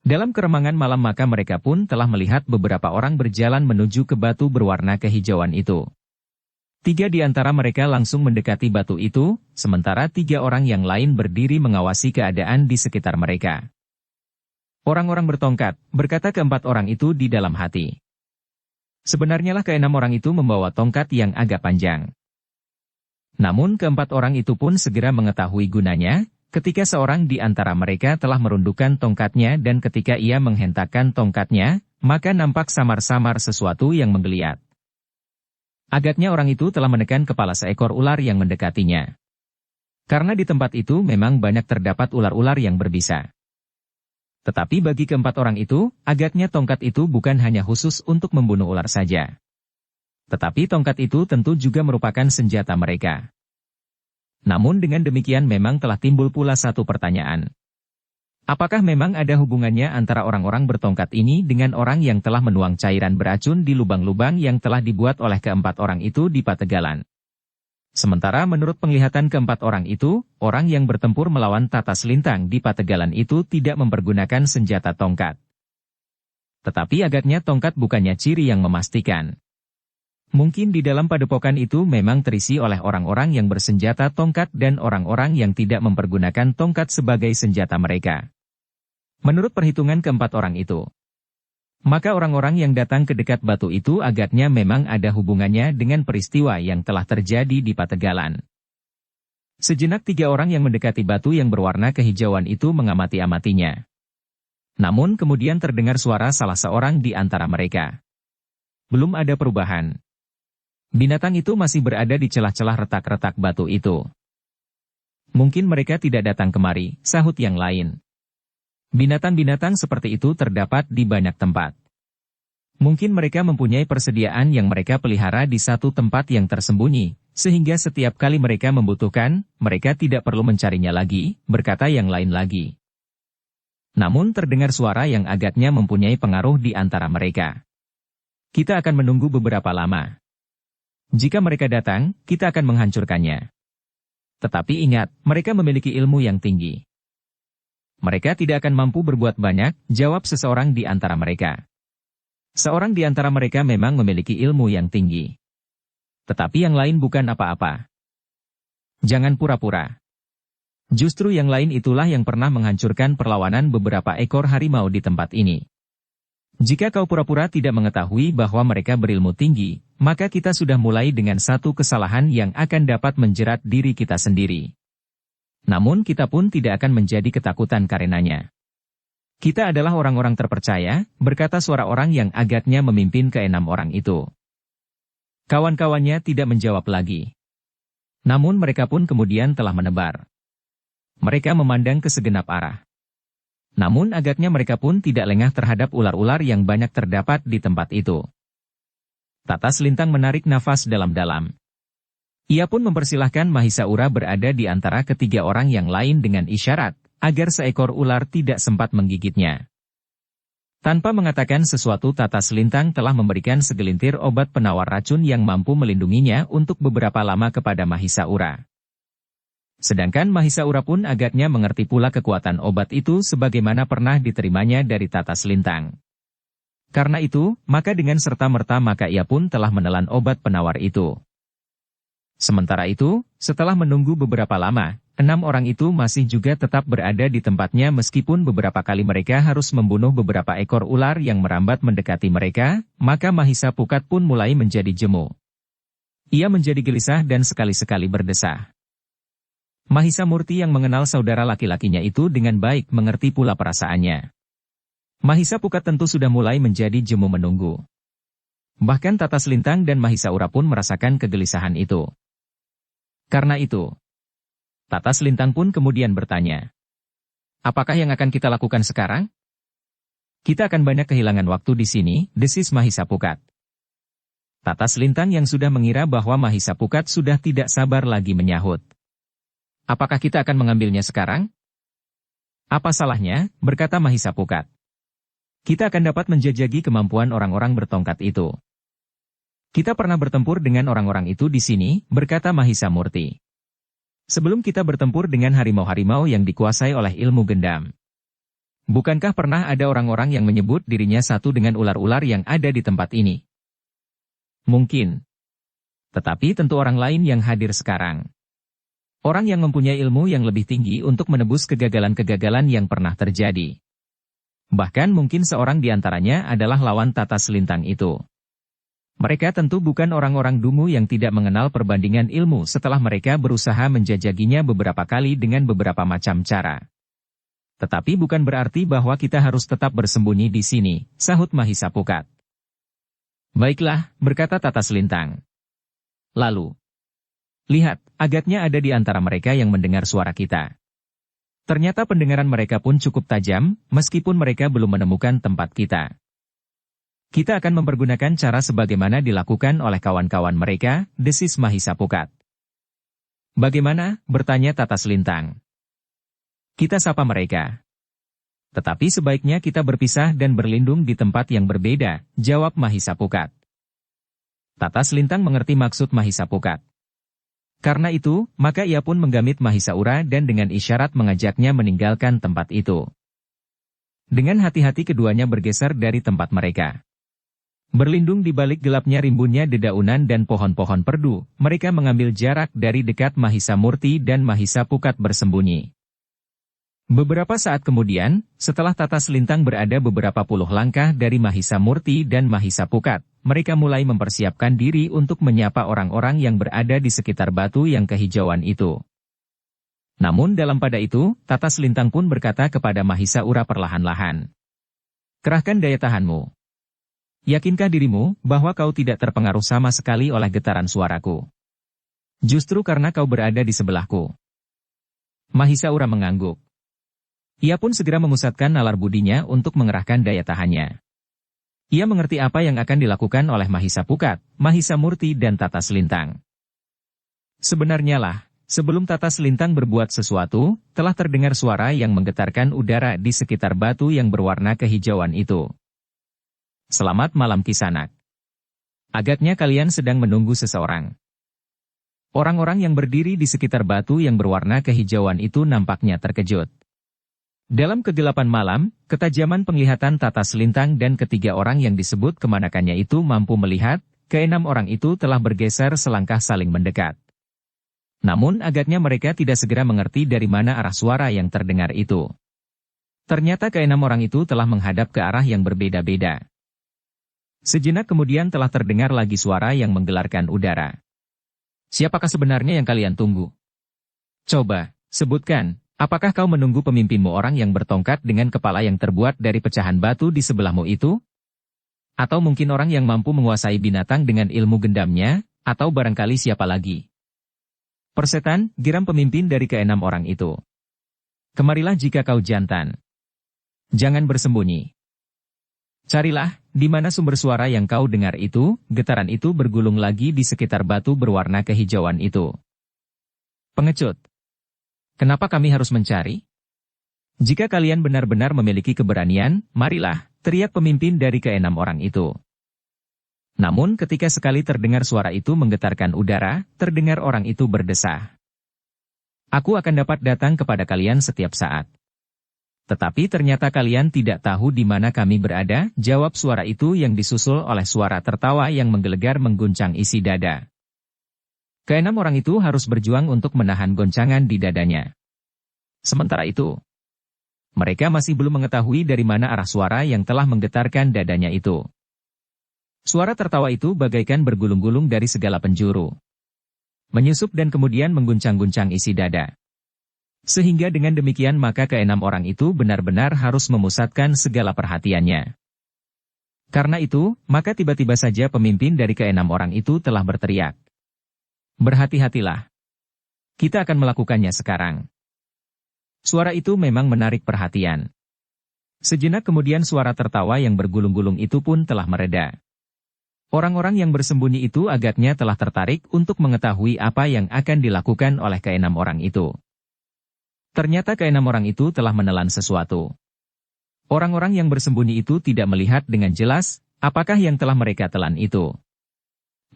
Dalam keremangan malam maka mereka pun telah melihat beberapa orang berjalan menuju ke batu berwarna kehijauan itu. 3 di antara mereka langsung mendekati batu itu, sementara 3 orang yang lain berdiri mengawasi keadaan di sekitar mereka. Orang-orang bertongkat, berkata keempat orang itu di dalam hati. Sebenarnya lah ke-6 orang itu membawa tongkat yang agak panjang. Namun keempat orang itu pun segera mengetahui gunanya, ketika seorang di antara mereka telah merundukkan tongkatnya dan ketika ia menghentakkan tongkatnya, maka nampak samar-samar sesuatu yang menggeliat. Agaknya orang itu telah menekan kepala seekor ular yang mendekatinya. Karena di tempat itu memang banyak terdapat ular-ular yang berbisa. Tetapi bagi keempat orang itu, agaknya tongkat itu bukan hanya khusus untuk membunuh ular saja. Tetapi tongkat itu tentu juga merupakan senjata mereka. Namun dengan demikian memang telah timbul pula satu pertanyaan. Apakah memang ada hubungannya antara orang-orang bertongkat ini dengan orang yang telah menuang cairan beracun di lubang-lubang yang telah dibuat oleh keempat orang itu di Pategalan? Sementara menurut penglihatan keempat orang itu, orang yang bertempur melawan Tata Selintang di Pategalan itu tidak mempergunakan senjata tongkat. Tetapi agaknya tongkat bukannya ciri yang memastikan. Mungkin di dalam padepokan itu memang terisi oleh orang-orang yang bersenjata tongkat dan orang-orang yang tidak mempergunakan tongkat sebagai senjata mereka. Menurut perhitungan keempat orang itu, maka orang-orang yang datang ke dekat batu itu agaknya memang ada hubungannya dengan peristiwa yang telah terjadi di Pategalan. Sejenak tiga orang yang mendekati batu yang berwarna kehijauan itu mengamati-amatinya. Namun kemudian terdengar suara salah seorang di antara mereka. Belum ada perubahan. Binatang itu masih berada di celah-celah retak-retak batu itu. Mungkin mereka tidak datang kemari, sahut yang lain. Binatang-binatang seperti itu terdapat di banyak tempat. Mungkin mereka mempunyai persediaan yang mereka pelihara di satu tempat yang tersembunyi, sehingga setiap kali mereka membutuhkan, mereka tidak perlu mencarinya lagi, berkata yang lain lagi. Namun terdengar suara yang agaknya mempunyai pengaruh di antara mereka. Kita akan menunggu beberapa lama. Jika mereka datang, kita akan menghancurkannya. Tetapi ingat, mereka memiliki ilmu yang tinggi. Mereka tidak akan mampu berbuat banyak, jawab seseorang di antara mereka. Seorang di antara mereka memang memiliki ilmu yang tinggi. Tetapi yang lain bukan apa-apa. Jangan pura-pura. Justru yang lain itulah yang pernah menghancurkan perlawanan beberapa ekor harimau di tempat ini. Jika kau pura-pura tidak mengetahui bahwa mereka berilmu tinggi, maka kita sudah mulai dengan satu kesalahan yang akan dapat menjerat diri kita sendiri. Namun kita pun tidak akan menjadi ketakutan karenanya. Kita adalah orang-orang terpercaya, berkata suara orang yang agaknya memimpin keenam orang itu. Kawan-kawannya tidak menjawab lagi. Namun mereka pun kemudian telah menebar. Mereka memandang ke segenap arah. Namun agaknya mereka pun tidak lengah terhadap ular-ular yang banyak terdapat di tempat itu. Tata Selintang menarik nafas dalam-dalam. Ia pun mempersilahkan Mahisaura berada di antara ketiga orang yang lain dengan isyarat, agar seekor ular tidak sempat menggigitnya. Tanpa mengatakan sesuatu Tata Selintang telah memberikan segelintir obat penawar racun yang mampu melindunginya untuk beberapa lama kepada Mahisaura. Sedangkan Mahisaura pun agaknya mengerti pula kekuatan obat itu sebagaimana pernah diterimanya dari Tata Selintang. Karena itu, maka dengan serta-merta maka ia pun telah menelan obat penawar itu. Sementara itu, setelah menunggu beberapa lama, 6 orang itu masih juga tetap berada di tempatnya meskipun beberapa kali mereka harus membunuh beberapa ekor ular yang merambat mendekati mereka, maka Mahisa Pukat pun mulai menjadi jemu. Ia menjadi gelisah dan sekali-sekali berdesah. Mahisa Murti yang mengenal saudara laki-lakinya itu dengan baik mengerti pula perasaannya. Mahisa Pukat tentu sudah mulai menjadi jemu menunggu. Bahkan Tata Selintang dan Mahisaura pun merasakan kegelisahan itu. Karena itu, Tata Selintang pun kemudian bertanya, apakah yang akan kita lakukan sekarang? Kita akan banyak kehilangan waktu di sini, desis Mahisa Pukat. Tata Selintang yang sudah mengira bahwa Mahisa Pukat sudah tidak sabar lagi menyahut. Apakah kita akan mengambilnya sekarang? Apa salahnya, berkata Mahisa Pukat. Kita akan dapat menjajaki kemampuan orang-orang bertongkat itu. Kita pernah bertempur dengan orang-orang itu di sini, berkata Mahisa Murti. Sebelum kita bertempur dengan harimau-harimau yang dikuasai oleh ilmu gendam. Bukankah pernah ada orang-orang yang menyebut dirinya satu dengan ular-ular yang ada di tempat ini? Mungkin. Tetapi tentu orang lain yang hadir sekarang. Orang yang mempunyai ilmu yang lebih tinggi untuk menebus kegagalan-kegagalan yang pernah terjadi. Bahkan mungkin seorang di antaranya adalah lawan Tata Selintang itu. Mereka tentu bukan orang-orang dungu yang tidak mengenal perbandingan ilmu setelah mereka berusaha menjajaginya beberapa kali dengan beberapa macam cara. Tetapi bukan berarti bahwa kita harus tetap bersembunyi di sini, sahut Mahisa Pukat. Baiklah, berkata Tata Selintang. Lalu, Lihat, agaknya ada di antara mereka yang mendengar suara kita. Ternyata pendengaran mereka pun cukup tajam, meskipun mereka belum menemukan tempat kita. Kita akan mempergunakan cara sebagaimana dilakukan oleh kawan-kawan mereka, desis Mahisapukat. Bagaimana? Bertanya Tatas Lintang. Kita sapa mereka. Tetapi sebaiknya kita berpisah dan berlindung di tempat yang berbeda, jawab Mahisapukat. Tatas Lintang mengerti maksud Mahisapukat. Karena itu, maka ia pun menggamit Mahisaura dan dengan isyarat mengajaknya meninggalkan tempat itu. Dengan hati-hati keduanya bergeser dari tempat mereka. Berlindung di balik gelapnya rimbunnya dedaunan dan pohon-pohon perdu, mereka mengambil jarak dari dekat Mahisamurti dan Mahisapukat bersembunyi. Beberapa saat kemudian, setelah Tatas Lintang berada beberapa puluh langkah dari Mahisamurti dan Mahisapukat, mereka mulai mempersiapkan diri untuk menyapa orang-orang yang berada di sekitar batu yang kehijauan itu. Namun dalam pada itu, Tatas Lintang pun berkata kepada Mahisaura perlahan-lahan. Kerahkan daya tahanmu. Yakinkah dirimu bahwa kau tidak terpengaruh sama sekali oleh getaran suaraku? Justru karena kau berada di sebelahku. Mahisaura mengangguk. Ia pun segera memusatkan nalar budinya untuk mengerahkan daya tahannya. Ia mengerti apa yang akan dilakukan oleh Mahisapukat, Mahisamurti dan Tatas Lintang. Sebenarnya lah, sebelum Tatas Lintang berbuat sesuatu, telah terdengar suara yang menggetarkan udara di sekitar batu yang berwarna kehijauan itu. Selamat malam Kisanak. Agaknya kalian sedang menunggu seseorang. Orang-orang yang berdiri di sekitar batu yang berwarna kehijauan itu nampaknya terkejut. Dalam kegelapan malam, ketajaman penglihatan Tatas Lintang dan ketiga orang yang disebut kemanakannya itu mampu melihat, keenam orang itu telah bergeser selangkah saling mendekat. Namun agaknya mereka tidak segera mengerti dari mana arah suara yang terdengar itu. Ternyata keenam orang itu telah menghadap ke arah yang berbeda-beda. Sejenak kemudian telah terdengar lagi suara yang menggelarkan udara. Siapakah sebenarnya yang kalian tunggu? Coba, sebutkan. Apakah kau menunggu pemimpinmu orang yang bertongkat dengan kepala yang terbuat dari pecahan batu di sebelahmu itu? Atau mungkin orang yang mampu menguasai binatang dengan ilmu gendamnya, atau barangkali siapa lagi? Persetan, geram pemimpin dari keenam orang itu. Kemarilah jika kau jantan. Jangan bersembunyi. Carilah, di mana sumber suara yang kau dengar itu, getaran itu bergulung lagi di sekitar batu berwarna kehijauan itu. Pengecut. Kenapa kami harus mencari? Jika kalian benar-benar memiliki keberanian, marilah, teriak pemimpin dari keenam orang itu. Namun ketika sekali terdengar suara itu menggetarkan udara, terdengar orang itu berdesah. Aku akan dapat datang kepada kalian setiap saat. Tetapi ternyata kalian tidak tahu di mana kami berada, jawab suara itu yang disusul oleh suara tertawa yang menggelegar mengguncang isi dada. Keenam orang itu harus berjuang untuk menahan goncangan di dadanya. Sementara itu, mereka masih belum mengetahui dari mana arah suara yang telah menggetarkan dadanya itu. Suara tertawa itu bagaikan bergulung-gulung dari segala penjuru. Menyusup dan kemudian mengguncang-guncang isi dada. Sehingga dengan demikian maka keenam orang itu benar-benar harus memusatkan segala perhatiannya. Karena itu, maka tiba-tiba saja pemimpin dari keenam orang itu telah berteriak. Berhati-hatilah. Kita akan melakukannya sekarang. Suara itu memang menarik perhatian. Sejenak kemudian suara tertawa yang bergulung-gulung itu pun telah mereda. Orang-orang yang bersembunyi itu agaknya telah tertarik untuk mengetahui apa yang akan dilakukan oleh keenam orang itu. Ternyata keenam orang itu telah menelan sesuatu. Orang-orang yang bersembunyi itu tidak melihat dengan jelas apakah yang telah mereka telan itu.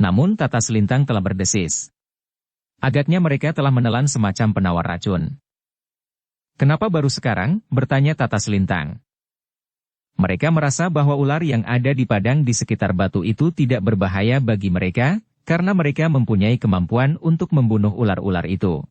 Namun Tatas Lintang telah berdesis. Agaknya mereka telah menelan semacam penawar racun. Kenapa baru sekarang? Bertanya Tatas Lintang. Mereka merasa bahwa ular yang ada di padang di sekitar batu itu tidak berbahaya bagi mereka, karena mereka mempunyai kemampuan untuk membunuh ular-ular itu.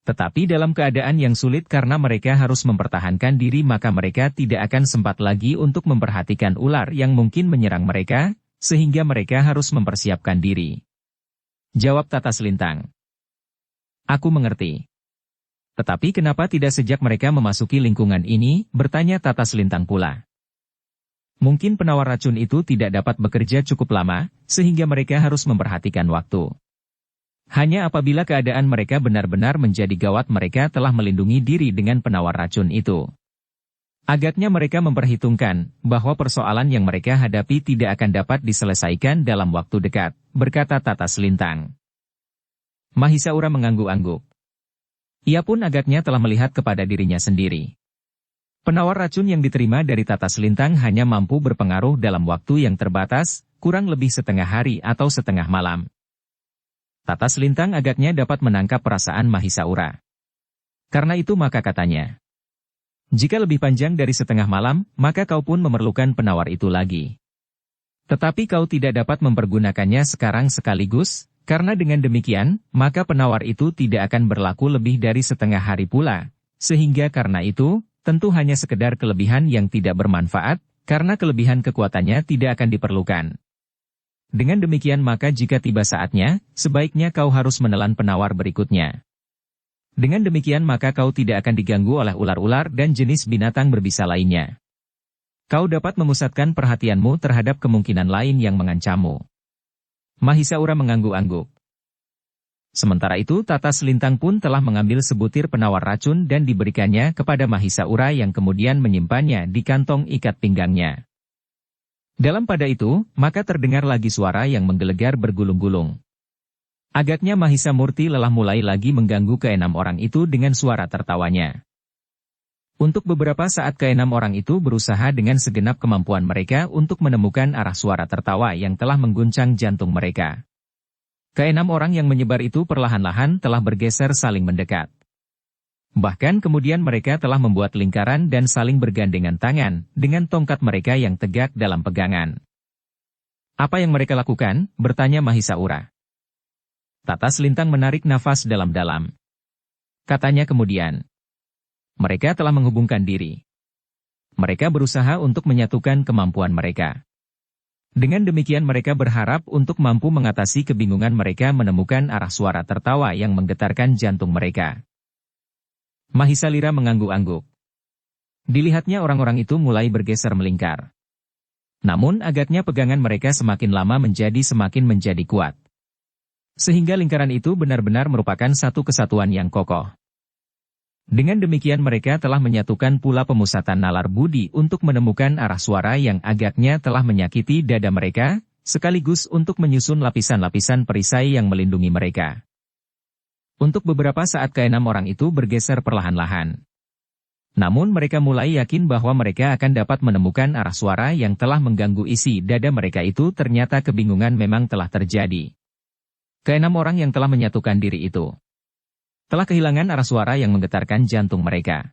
Tetapi dalam keadaan yang sulit karena mereka harus mempertahankan diri maka mereka tidak akan sempat lagi untuk memperhatikan ular yang mungkin menyerang mereka, sehingga mereka harus mempersiapkan diri. Jawab Tatas Lintang. Aku mengerti. Tetapi kenapa tidak sejak mereka memasuki lingkungan ini, bertanya Tatas Lintang pula. Mungkin penawar racun itu tidak dapat bekerja cukup lama, sehingga mereka harus memperhatikan waktu. Hanya apabila keadaan mereka benar-benar menjadi gawat mereka telah melindungi diri dengan penawar racun itu. Agaknya mereka memperhitungkan bahwa persoalan yang mereka hadapi tidak akan dapat diselesaikan dalam waktu dekat, berkata Tata Selintang. Mahisaura mengangguk-angguk. Ia pun agaknya telah melihat kepada dirinya sendiri. Penawar racun yang diterima dari Tata Selintang hanya mampu berpengaruh dalam waktu yang terbatas, kurang lebih setengah hari atau setengah malam. Tata Selintang agaknya dapat menangkap perasaan Mahisaura. Karena itu maka katanya, jika lebih panjang dari setengah malam, maka kau pun memerlukan penawar itu lagi. Tetapi kau tidak dapat mempergunakannya sekarang sekaligus, karena dengan demikian, maka penawar itu tidak akan berlaku lebih dari setengah hari pula. Sehingga karena itu, tentu hanya sekedar kelebihan yang tidak bermanfaat, karena kelebihan kekuatannya tidak akan diperlukan. Dengan demikian maka jika tiba saatnya, sebaiknya kau harus menelan penawar berikutnya. Dengan demikian maka kau tidak akan diganggu oleh ular-ular dan jenis binatang berbisa lainnya. Kau dapat memusatkan perhatianmu terhadap kemungkinan lain yang mengancammu. Mahisaura mengangguk-angguk. Sementara itu Tata Selintang pun telah mengambil sebutir penawar racun dan diberikannya kepada Mahisaura yang kemudian menyimpannya di kantong ikat pinggangnya. Dalam pada itu, maka terdengar lagi suara yang menggelegar bergulung-gulung. Agaknya Mahisa Murti lelah mulai lagi mengganggu keenam orang itu dengan suara tertawanya. Untuk beberapa saat keenam orang itu berusaha dengan segenap kemampuan mereka untuk menemukan arah suara tertawa yang telah mengguncang jantung mereka. Keenam orang yang menyebar itu perlahan-lahan telah bergeser saling mendekat. Bahkan kemudian mereka telah membuat lingkaran dan saling bergandengan tangan dengan tongkat mereka yang tegak dalam pegangan. Apa yang mereka lakukan? Bertanya Mahisaura. Tata Selintang menarik nafas dalam-dalam. Katanya kemudian, mereka telah menghubungkan diri. Mereka berusaha untuk menyatukan kemampuan mereka. Dengan demikian mereka berharap untuk mampu mengatasi kebingungan mereka menemukan arah suara tertawa yang menggetarkan jantung mereka. Mahisalira mengangguk-angguk. Dilihatnya orang-orang itu mulai bergeser melingkar. Namun agaknya pegangan mereka semakin lama semakin menjadi kuat. Sehingga lingkaran itu benar-benar merupakan satu kesatuan yang kokoh. Dengan demikian mereka telah menyatukan pula pemusatan nalar budi untuk menemukan arah suara yang agaknya telah menyakiti dada mereka, sekaligus untuk menyusun lapisan-lapisan perisai yang melindungi mereka. Untuk beberapa saat keenam orang itu bergeser perlahan-lahan. Namun mereka mulai yakin bahwa mereka akan dapat menemukan arah suara yang telah mengganggu isi dada mereka itu. Ternyata kebingungan memang telah terjadi. Keenam orang yang telah menyatukan diri itu telah kehilangan arah suara yang menggetarkan jantung mereka.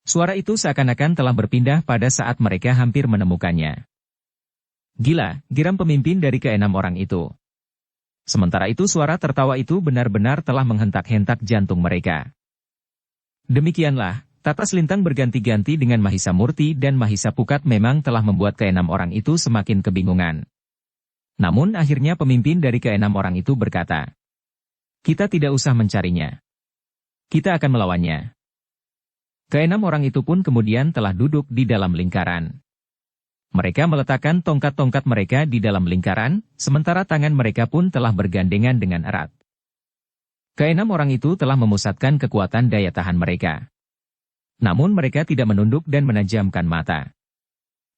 Suara itu seakan-akan telah berpindah pada saat mereka hampir menemukannya. Gila, geram pemimpin dari keenam orang itu. Sementara itu suara tertawa itu benar-benar telah menghentak-hentak jantung mereka. Demikianlah, Tata Selintang berganti-ganti dengan Mahisa Murti dan Mahisa Pukat memang telah membuat keenam orang itu semakin kebingungan. Namun akhirnya pemimpin dari keenam orang itu berkata, kita tidak usah mencarinya. Kita akan melawannya. Keenam orang itu pun kemudian telah duduk di dalam lingkaran. Mereka meletakkan tongkat-tongkat mereka di dalam lingkaran, sementara tangan mereka pun telah bergandengan dengan erat. Keenam orang itu telah memusatkan kekuatan daya tahan mereka. Namun mereka tidak menunduk dan menajamkan mata.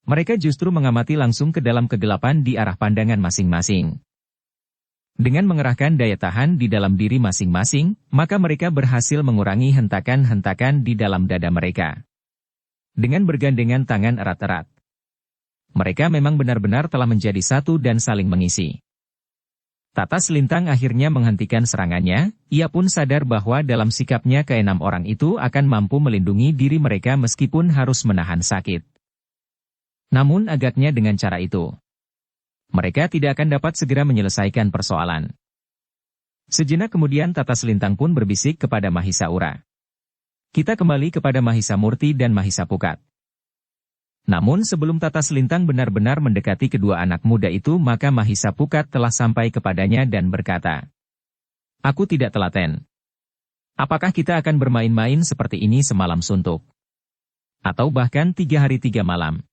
Mereka justru mengamati langsung ke dalam kegelapan di arah pandangan masing-masing. Dengan mengerahkan daya tahan di dalam diri masing-masing, maka mereka berhasil mengurangi hentakan-hentakan di dalam dada mereka. Dengan bergandengan tangan erat-erat. Mereka memang benar-benar telah menjadi satu dan saling mengisi. Tata Selintang akhirnya menghentikan serangannya, ia pun sadar bahwa dalam sikapnya keenam orang itu akan mampu melindungi diri mereka meskipun harus menahan sakit. Namun agaknya dengan cara itu, mereka tidak akan dapat segera menyelesaikan persoalan. Sejenak kemudian Tata Selintang pun berbisik kepada Mahisaura. Kita kembali kepada Mahisa Murti dan Mahisa Pukat. Namun sebelum Tata Selintang benar-benar mendekati kedua anak muda itu maka Mahisa Pukat telah sampai kepadanya dan berkata, aku tidak telaten. Apakah kita akan bermain-main seperti ini semalam suntuk? Atau bahkan 3 hari 3 malam?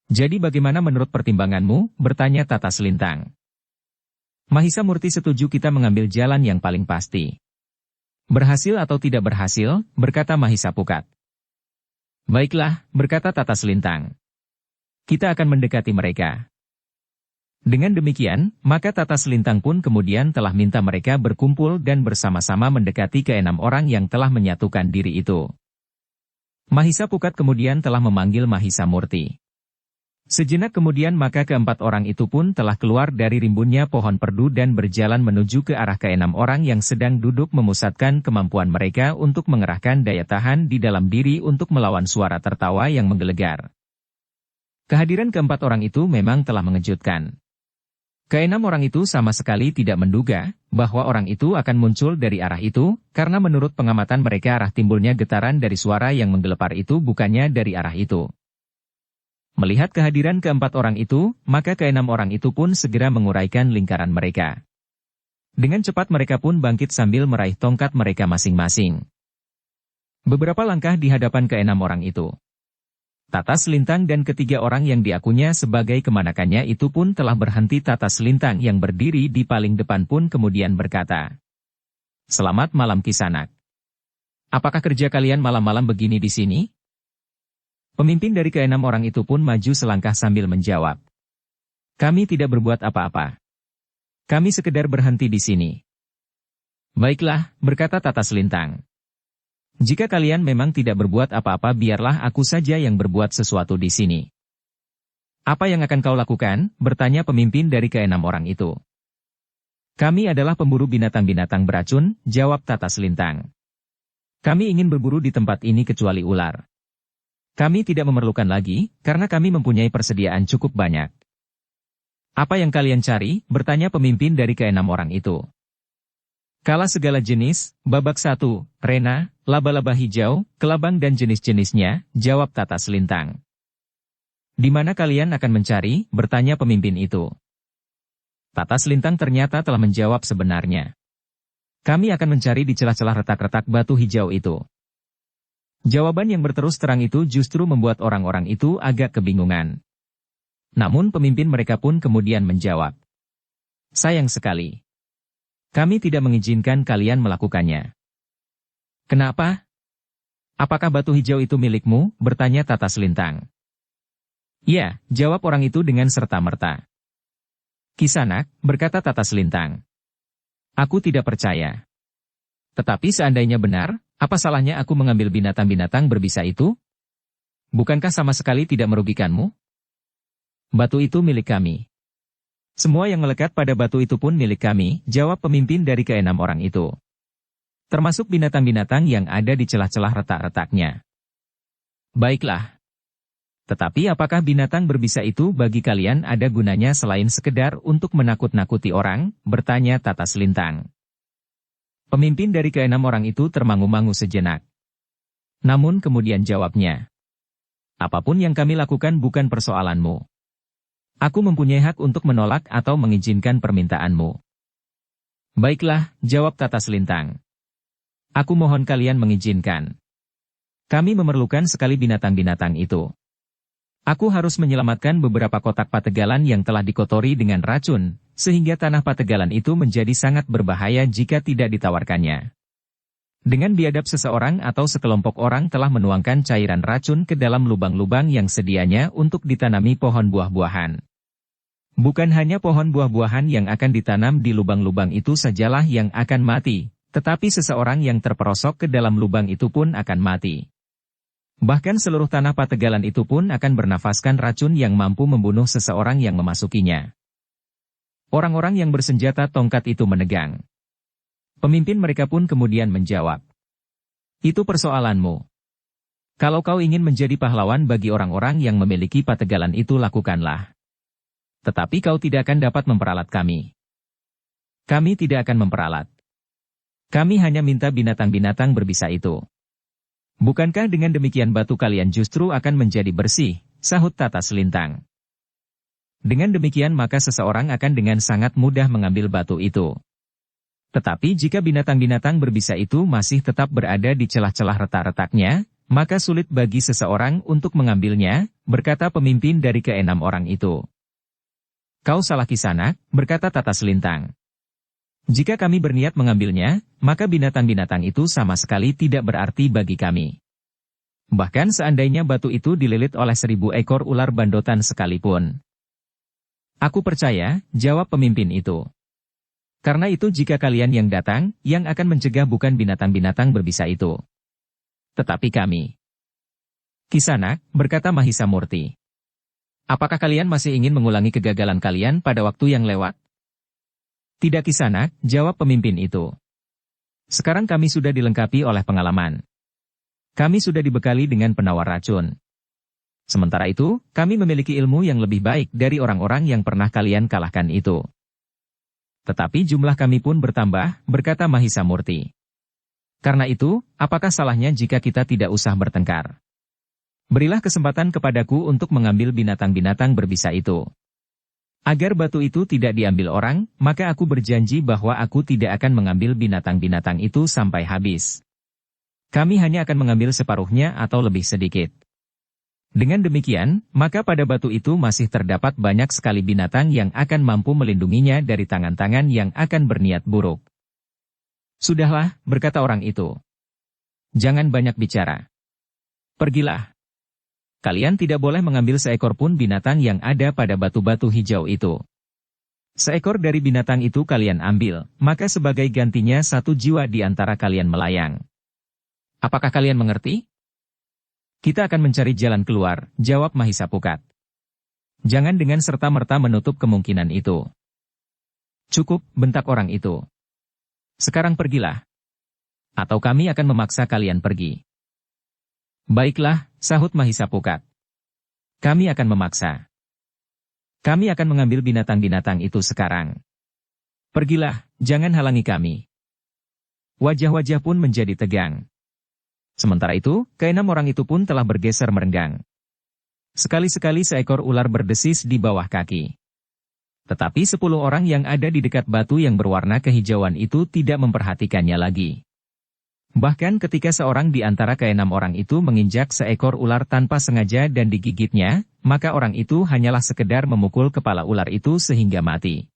Jadi bagaimana menurut pertimbanganmu? Bertanya Tata Selintang. Mahisa Murti setuju kita mengambil jalan yang paling pasti. Berhasil atau tidak berhasil, berkata Mahisa Pukat. Baiklah, berkata Tata Selintang. Kita akan mendekati mereka. Dengan demikian, maka Tata Selintang pun kemudian telah minta mereka berkumpul dan bersama-sama mendekati keenam orang yang telah menyatukan diri itu. Mahisa Pukat kemudian telah memanggil Mahisa Murti. Sejenak kemudian maka keempat orang itu pun telah keluar dari rimbunnya pohon perdu dan berjalan menuju ke arah keenam orang yang sedang duduk memusatkan kemampuan mereka untuk mengerahkan daya tahan di dalam diri untuk melawan suara tertawa yang menggelegar. Kehadiran keempat orang itu memang telah mengejutkan. Keenam orang itu sama sekali tidak menduga bahwa orang itu akan muncul dari arah itu, karena menurut pengamatan mereka arah timbulnya getaran dari suara yang menggelepar itu bukannya dari arah itu. Melihat kehadiran keempat orang itu, maka keenam orang itu pun segera menguraikan lingkaran mereka. Dengan cepat mereka pun bangkit sambil meraih tongkat mereka masing-masing. Beberapa langkah di hadapan keenam orang itu, Tata Selintang dan ketiga orang yang diakunya sebagai kemanakannya itu pun telah berhenti. Tata Selintang yang berdiri di paling depan pun kemudian berkata, "Selamat malam Kisanak. Apakah kerja kalian malam-malam begini di sini?" Pemimpin dari keenam orang itu pun maju selangkah sambil menjawab, "Kami tidak berbuat apa-apa. Kami sekedar berhenti di sini." "Baiklah," berkata Tata Selintang. "Jika kalian memang tidak berbuat apa-apa, biarlah aku saja yang berbuat sesuatu di sini." "Apa yang akan kau lakukan?" bertanya pemimpin dari keenam orang itu. "Kami adalah pemburu binatang-binatang beracun," jawab Tata Selintang. "Kami ingin berburu di tempat ini kecuali ular. Kami tidak memerlukan lagi, karena kami mempunyai persediaan cukup banyak." "Apa yang kalian cari?" bertanya pemimpin dari keenam orang itu. "Kala segala jenis, babak satu, rena, laba-laba hijau, kelabang dan jenis-jenisnya," jawab Tata Selintang. "Di mana kalian akan mencari?" bertanya pemimpin itu. Tata Selintang ternyata telah menjawab sebenarnya. "Kami akan mencari di celah-celah retak-retak batu hijau itu." Jawaban yang berterus terang itu justru membuat orang-orang itu agak kebingungan. Namun pemimpin mereka pun kemudian menjawab, "Sayang sekali. Kami tidak mengizinkan kalian melakukannya." "Kenapa? Apakah batu hijau itu milikmu?" bertanya Tata Selintang. "Ya," jawab orang itu dengan serta-merta. "Kisanak," berkata Tata Selintang, "aku tidak percaya. Tetapi seandainya benar, apa salahnya aku mengambil binatang-binatang berbisa itu? Bukankah sama sekali tidak merugikanmu? Batu itu milik kami. Semua yang melekat pada batu itu pun milik kami," jawab pemimpin dari keenam orang itu. "Termasuk binatang-binatang yang ada di celah-celah retak-retaknya." "Baiklah. Tetapi apakah binatang berbisa itu bagi kalian ada gunanya selain sekedar untuk menakut-nakuti orang?" bertanya Tata Selintang. Pemimpin dari keenam orang itu termangu-mangu sejenak. Namun kemudian jawabnya, "Apapun yang kami lakukan bukan persoalanmu. Aku mempunyai hak untuk menolak atau mengizinkan permintaanmu." "Baiklah," jawab Tata Selintang. "Aku mohon kalian mengizinkan. Kami memerlukan sekali binatang-binatang itu. Aku harus menyelamatkan beberapa kotak pategalan yang telah dikotori dengan racun, sehingga tanah pategalan itu menjadi sangat berbahaya jika tidak ditawarkannya. Dengan biadab seseorang atau sekelompok orang telah menuangkan cairan racun ke dalam lubang-lubang yang sedianya untuk ditanami pohon buah-buahan. Bukan hanya pohon buah-buahan yang akan ditanam di lubang-lubang itu sajalah yang akan mati, tetapi seseorang yang terperosok ke dalam lubang itu pun akan mati. Bahkan seluruh tanah pategalan itu pun akan bernafaskan racun yang mampu membunuh seseorang yang memasukinya." Orang-orang yang bersenjata tongkat itu menegang. Pemimpin mereka pun kemudian menjawab, "Itu persoalanmu. Kalau kau ingin menjadi pahlawan bagi orang-orang yang memiliki pategalan itu, lakukanlah. Tetapi kau tidak akan dapat memperalat kami. Kami tidak akan memperalat. Kami hanya minta binatang-binatang berbisa itu." "Bukankah dengan demikian batu kalian justru akan menjadi bersih?" sahut Tata Selintang. "Dengan demikian maka seseorang akan dengan sangat mudah mengambil batu itu. Tetapi jika binatang-binatang berbisa itu masih tetap berada di celah-celah retak-retaknya, maka sulit bagi seseorang untuk mengambilnya," berkata pemimpin dari keenam orang itu. Kau salah Kisanak, berkata Tata Selintang. Jika kami berniat mengambilnya, maka binatang-binatang itu sama sekali tidak berarti bagi kami. Bahkan seandainya batu itu dililit oleh 1000 ekor ular bandotan sekalipun. Aku percaya, jawab pemimpin itu. Karena itu jika kalian yang datang, yang akan mencegah bukan binatang-binatang berbisa itu, tetapi kami. Kisanak, berkata Mahisa Murti. Apakah kalian masih ingin mengulangi kegagalan kalian pada waktu yang lewat? Tidak Kisanak, jawab pemimpin itu. Sekarang kami sudah dilengkapi oleh pengalaman. Kami sudah dibekali dengan penawar racun. Sementara itu, kami memiliki ilmu yang lebih baik dari orang-orang yang pernah kalian kalahkan itu. Tetapi jumlah kami pun bertambah, berkata Mahisa Murti. Karena itu, apakah salahnya jika kita tidak usah bertengkar? Berilah kesempatan kepadaku untuk mengambil binatang-binatang berbisa itu. Agar batu itu tidak diambil orang, maka aku berjanji bahwa aku tidak akan mengambil binatang-binatang itu sampai habis. Kami hanya akan mengambil separuhnya atau lebih sedikit. Dengan demikian, maka pada batu itu masih terdapat banyak sekali binatang yang akan mampu melindunginya dari tangan-tangan yang akan berniat buruk. Sudahlah, berkata orang itu. Jangan banyak bicara. Pergilah. Kalian tidak boleh mengambil seekor pun binatang yang ada pada batu-batu hijau itu. Seekor dari binatang itu kalian ambil, maka sebagai gantinya 1 jiwa di antara kalian melayang. Apakah kalian mengerti? Kita akan mencari jalan keluar, jawab Mahisa Pukat. Jangan dengan serta-merta menutup kemungkinan itu. Cukup, bentak orang itu. Sekarang pergilah. Atau kami akan memaksa kalian pergi. Baiklah, sahut Mahisa Pukat. Kami akan memaksa. Kami akan mengambil binatang-binatang itu sekarang. Pergilah, jangan halangi kami. Wajah-wajah pun menjadi tegang. Sementara itu, keenam orang itu pun telah bergeser merenggang. Sekali-sekali seekor ular berdesis di bawah kaki. Tetapi 10 orang yang ada di dekat batu yang berwarna kehijauan itu tidak memperhatikannya lagi. Bahkan ketika seorang di antara keenam orang itu menginjak seekor ular tanpa sengaja dan digigitnya, maka orang itu hanyalah sekedar memukul kepala ular itu sehingga mati.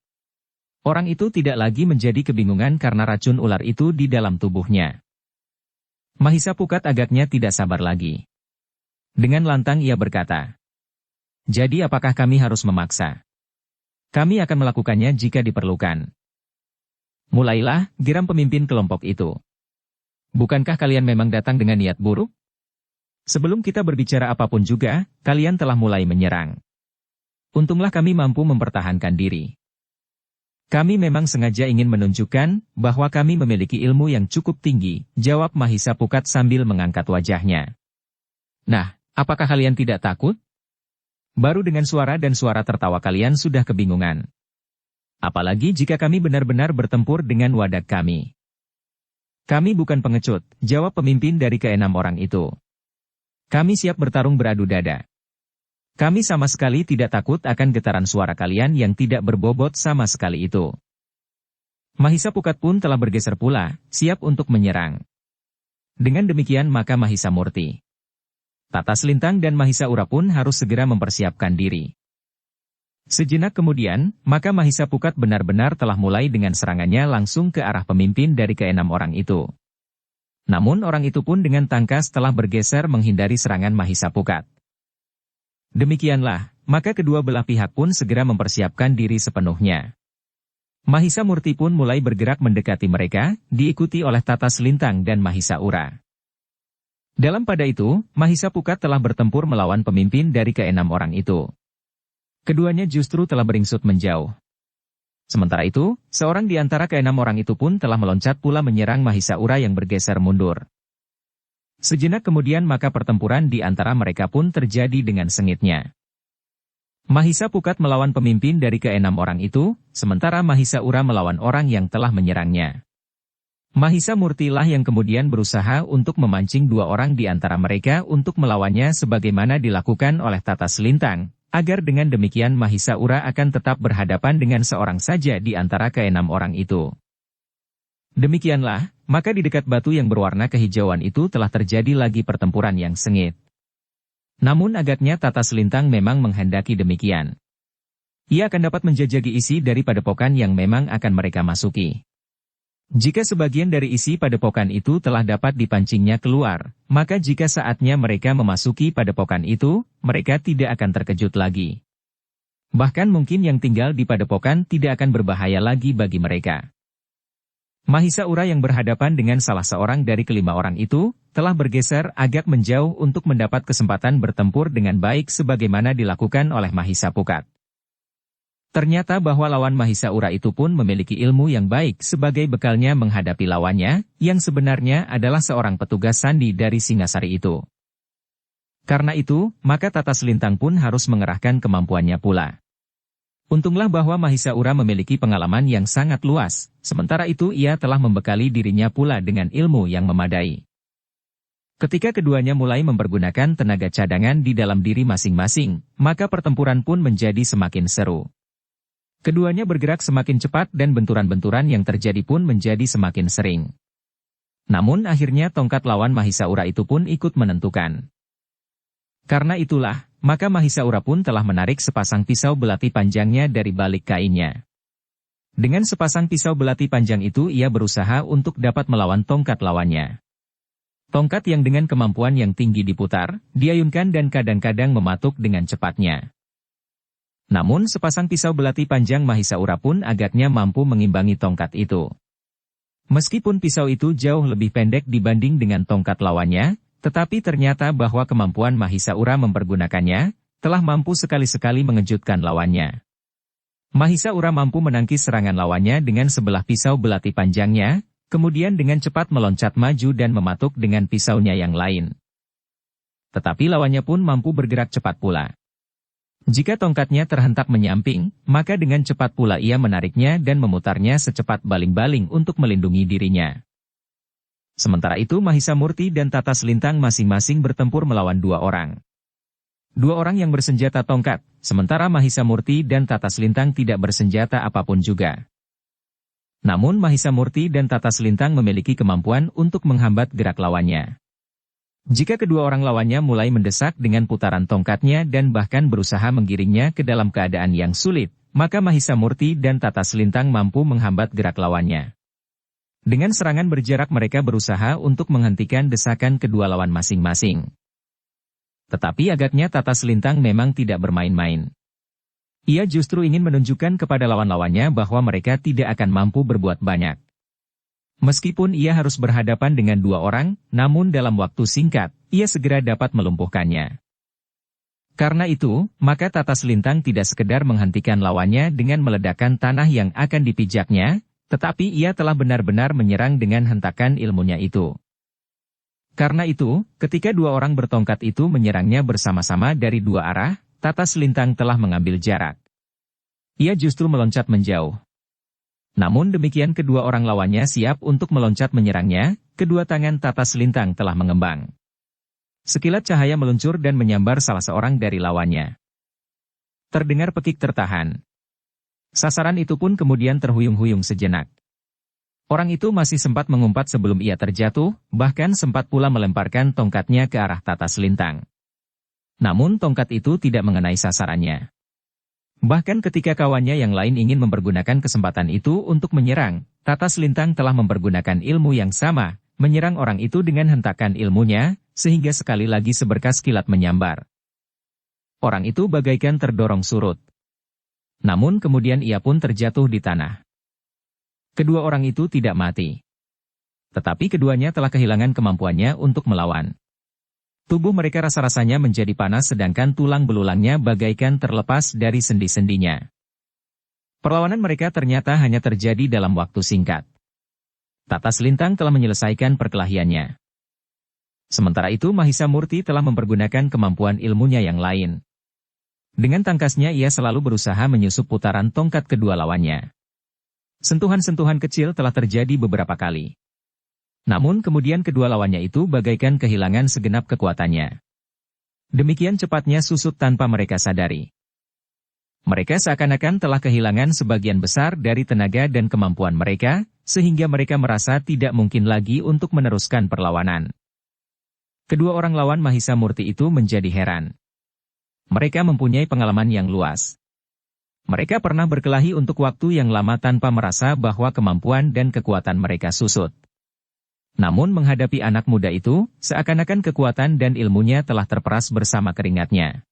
Orang itu tidak lagi menjadi kebingungan karena racun ular itu di dalam tubuhnya. Mahisa Pukat agaknya tidak sabar lagi. Dengan lantang ia berkata, "Jadi apakah kami harus memaksa? Kami akan melakukannya jika diperlukan." Mulailah, geram pemimpin kelompok itu. Bukankah kalian memang datang dengan niat buruk? Sebelum kita berbicara apapun juga, kalian telah mulai menyerang. Untunglah kami mampu mempertahankan diri. Kami memang sengaja ingin menunjukkan bahwa kami memiliki ilmu yang cukup tinggi, jawab Mahisa Pukat sambil mengangkat wajahnya. Nah, apakah kalian tidak takut? Baru dengan suara dan suara tertawa kalian sudah kebingungan. Apalagi jika kami benar-benar bertempur dengan wadak kami. Kami bukan pengecut, jawab pemimpin dari keenam orang itu. Kami siap bertarung beradu dada. Kami sama sekali tidak takut akan getaran suara kalian yang tidak berbobot sama sekali itu. Mahisa Pukat pun telah bergeser pula, siap untuk menyerang. Dengan demikian maka Mahisa Murti, Tata Selintang dan Mahisa Ura pun harus segera mempersiapkan diri. Sejenak kemudian, maka Mahisa Pukat benar-benar telah mulai dengan serangannya langsung ke arah pemimpin dari keenam orang itu. Namun orang itu pun dengan tangkas telah bergeser menghindari serangan Mahisa Pukat. Demikianlah, maka kedua belah pihak pun segera mempersiapkan diri sepenuhnya. Mahisa Murti pun mulai bergerak mendekati mereka, diikuti oleh Tata Selintang dan Mahisa Ura. Dalam pada itu, Mahisa Pukat telah bertempur melawan pemimpin dari keenam orang itu. Keduanya justru telah beringsut menjauh. Sementara itu, seorang di antara keenam orang itu pun telah meloncat pula menyerang Mahisa Ura yang bergeser mundur. Sejenak kemudian maka pertempuran di antara mereka pun terjadi dengan sengitnya. Mahisa Pukat melawan pemimpin dari keenam orang itu, sementara Mahisa Ura melawan orang yang telah menyerangnya. Mahisa Murti lah yang kemudian berusaha untuk memancing 2 orang di antara mereka untuk melawannya sebagaimana dilakukan oleh Tata Selintang. Agar dengan demikian Mahisa Ura akan tetap berhadapan dengan seorang saja di antara keenam orang itu. Demikianlah, maka di dekat batu yang berwarna kehijauan itu telah terjadi lagi pertempuran yang sengit. Namun agaknya Tata Selintang memang menghendaki demikian. Ia akan dapat menjajaki isi dari padepokan yang memang akan mereka masuki. Jika sebagian dari isi padepokan itu telah dapat dipancingnya keluar, maka jika saatnya mereka memasuki padepokan itu, mereka tidak akan terkejut lagi. Bahkan mungkin yang tinggal di padepokan tidak akan berbahaya lagi bagi mereka. Mahisaura yang berhadapan dengan salah seorang dari kelima orang itu, telah bergeser agak menjauh untuk mendapat kesempatan bertempur dengan baik sebagaimana dilakukan oleh Mahisa Pukat. Ternyata bahwa lawan Mahisaura itu pun memiliki ilmu yang baik sebagai bekalnya menghadapi lawannya, yang sebenarnya adalah seorang petugas sandi dari Singasari itu. Karena itu, maka Tata Selintang pun harus mengerahkan kemampuannya pula. Untunglah bahwa Mahisaura memiliki pengalaman yang sangat luas, sementara itu ia telah membekali dirinya pula dengan ilmu yang memadai. Ketika keduanya mulai mempergunakan tenaga cadangan di dalam diri masing-masing, maka pertempuran pun menjadi semakin seru. Keduanya bergerak semakin cepat dan benturan-benturan yang terjadi pun menjadi semakin sering. Namun akhirnya tongkat lawan Mahisaura itu pun ikut menentukan. Karena itulah, maka Mahisaura pun telah menarik sepasang pisau belati panjangnya dari balik kainnya. Dengan sepasang pisau belati panjang itu ia berusaha untuk dapat melawan tongkat lawannya. Tongkat yang dengan kemampuan yang tinggi diputar, diayunkan dan kadang-kadang mematuk dengan cepatnya. Namun sepasang pisau belati panjang Mahisaura pun agaknya mampu mengimbangi tongkat itu. Meskipun pisau itu jauh lebih pendek dibanding dengan tongkat lawannya, tetapi ternyata bahwa kemampuan Mahisaura mempergunakannya, telah mampu sekali-sekali mengejutkan lawannya. Mahisaura mampu menangkis serangan lawannya dengan sebelah pisau belati panjangnya, kemudian dengan cepat meloncat maju dan mematuk dengan pisaunya yang lain. Tetapi lawannya pun mampu bergerak cepat pula. Jika tongkatnya terhentak menyamping, maka dengan cepat pula ia menariknya dan memutarnya secepat baling-baling untuk melindungi dirinya. Sementara itu Mahisa Murti dan Tata Selintang masing-masing bertempur melawan dua orang. Dua orang yang bersenjata tongkat, sementara Mahisa Murti dan Tata Selintang tidak bersenjata apapun juga. Namun Mahisa Murti dan Tata Selintang memiliki kemampuan untuk menghambat gerak lawannya. Jika kedua orang lawannya mulai mendesak dengan putaran tongkatnya dan bahkan berusaha menggiringnya ke dalam keadaan yang sulit, maka Mahisa Murti dan Tata Selintang mampu menghambat gerak lawannya. Dengan serangan berjarak mereka berusaha untuk menghentikan desakan kedua lawan masing-masing. Tetapi agaknya Tata Selintang memang tidak bermain-main. Ia justru ingin menunjukkan kepada lawan-lawannya bahwa mereka tidak akan mampu berbuat banyak. Meskipun ia harus berhadapan dengan dua orang, namun dalam waktu singkat, ia segera dapat melumpuhkannya. Karena itu, maka Tata Selintang tidak sekedar menghentikan lawannya dengan meledakkan tanah yang akan dipijaknya, tetapi ia telah benar-benar menyerang dengan hentakan ilmunya itu. Karena itu, ketika dua orang bertongkat itu menyerangnya bersama-sama dari dua arah, Tata Selintang telah mengambil jarak. Ia justru meloncat menjauh. Namun demikian kedua orang lawannya siap untuk meloncat menyerangnya, kedua tangan Tata Selintang telah mengembang. Sekilat cahaya meluncur dan menyambar salah seorang dari lawannya. Terdengar pekik tertahan. Sasaran itu pun kemudian terhuyung-huyung sejenak. Orang itu masih sempat mengumpat sebelum ia terjatuh, bahkan sempat pula melemparkan tongkatnya ke arah Tata Selintang. Namun tongkat itu tidak mengenai sasarannya. Bahkan ketika kawannya yang lain ingin mempergunakan kesempatan itu untuk menyerang, Tata Selintang telah mempergunakan ilmu yang sama, menyerang orang itu dengan hentakan ilmunya, sehingga sekali lagi seberkas kilat menyambar. Orang itu bagaikan terdorong surut. Namun kemudian ia pun terjatuh di tanah. Kedua orang itu tidak mati. Tetapi keduanya telah kehilangan kemampuannya untuk melawan. Tubuh mereka rasa-rasanya menjadi panas sedangkan tulang belulangnya bagaikan terlepas dari sendi-sendinya. Perlawanan mereka ternyata hanya terjadi dalam waktu singkat. Tata Selintang telah menyelesaikan perkelahiannya. Sementara itu Mahisa Murti telah mempergunakan kemampuan ilmunya yang lain. Dengan tangkasnya ia selalu berusaha menyusup putaran tongkat kedua lawannya. Sentuhan-sentuhan kecil telah terjadi beberapa kali. Namun kemudian kedua lawannya itu bagaikan kehilangan segenap kekuatannya. Demikian cepatnya susut tanpa mereka sadari. Mereka seakan-akan telah kehilangan sebagian besar dari tenaga dan kemampuan mereka, sehingga mereka merasa tidak mungkin lagi untuk meneruskan perlawanan. Kedua orang lawan Mahisa Murti itu menjadi heran. Mereka mempunyai pengalaman yang luas. Mereka pernah berkelahi untuk waktu yang lama tanpa merasa bahwa kemampuan dan kekuatan mereka susut. Namun menghadapi anak muda itu, seakan-akan kekuatan dan ilmunya telah terperas bersama keringatnya.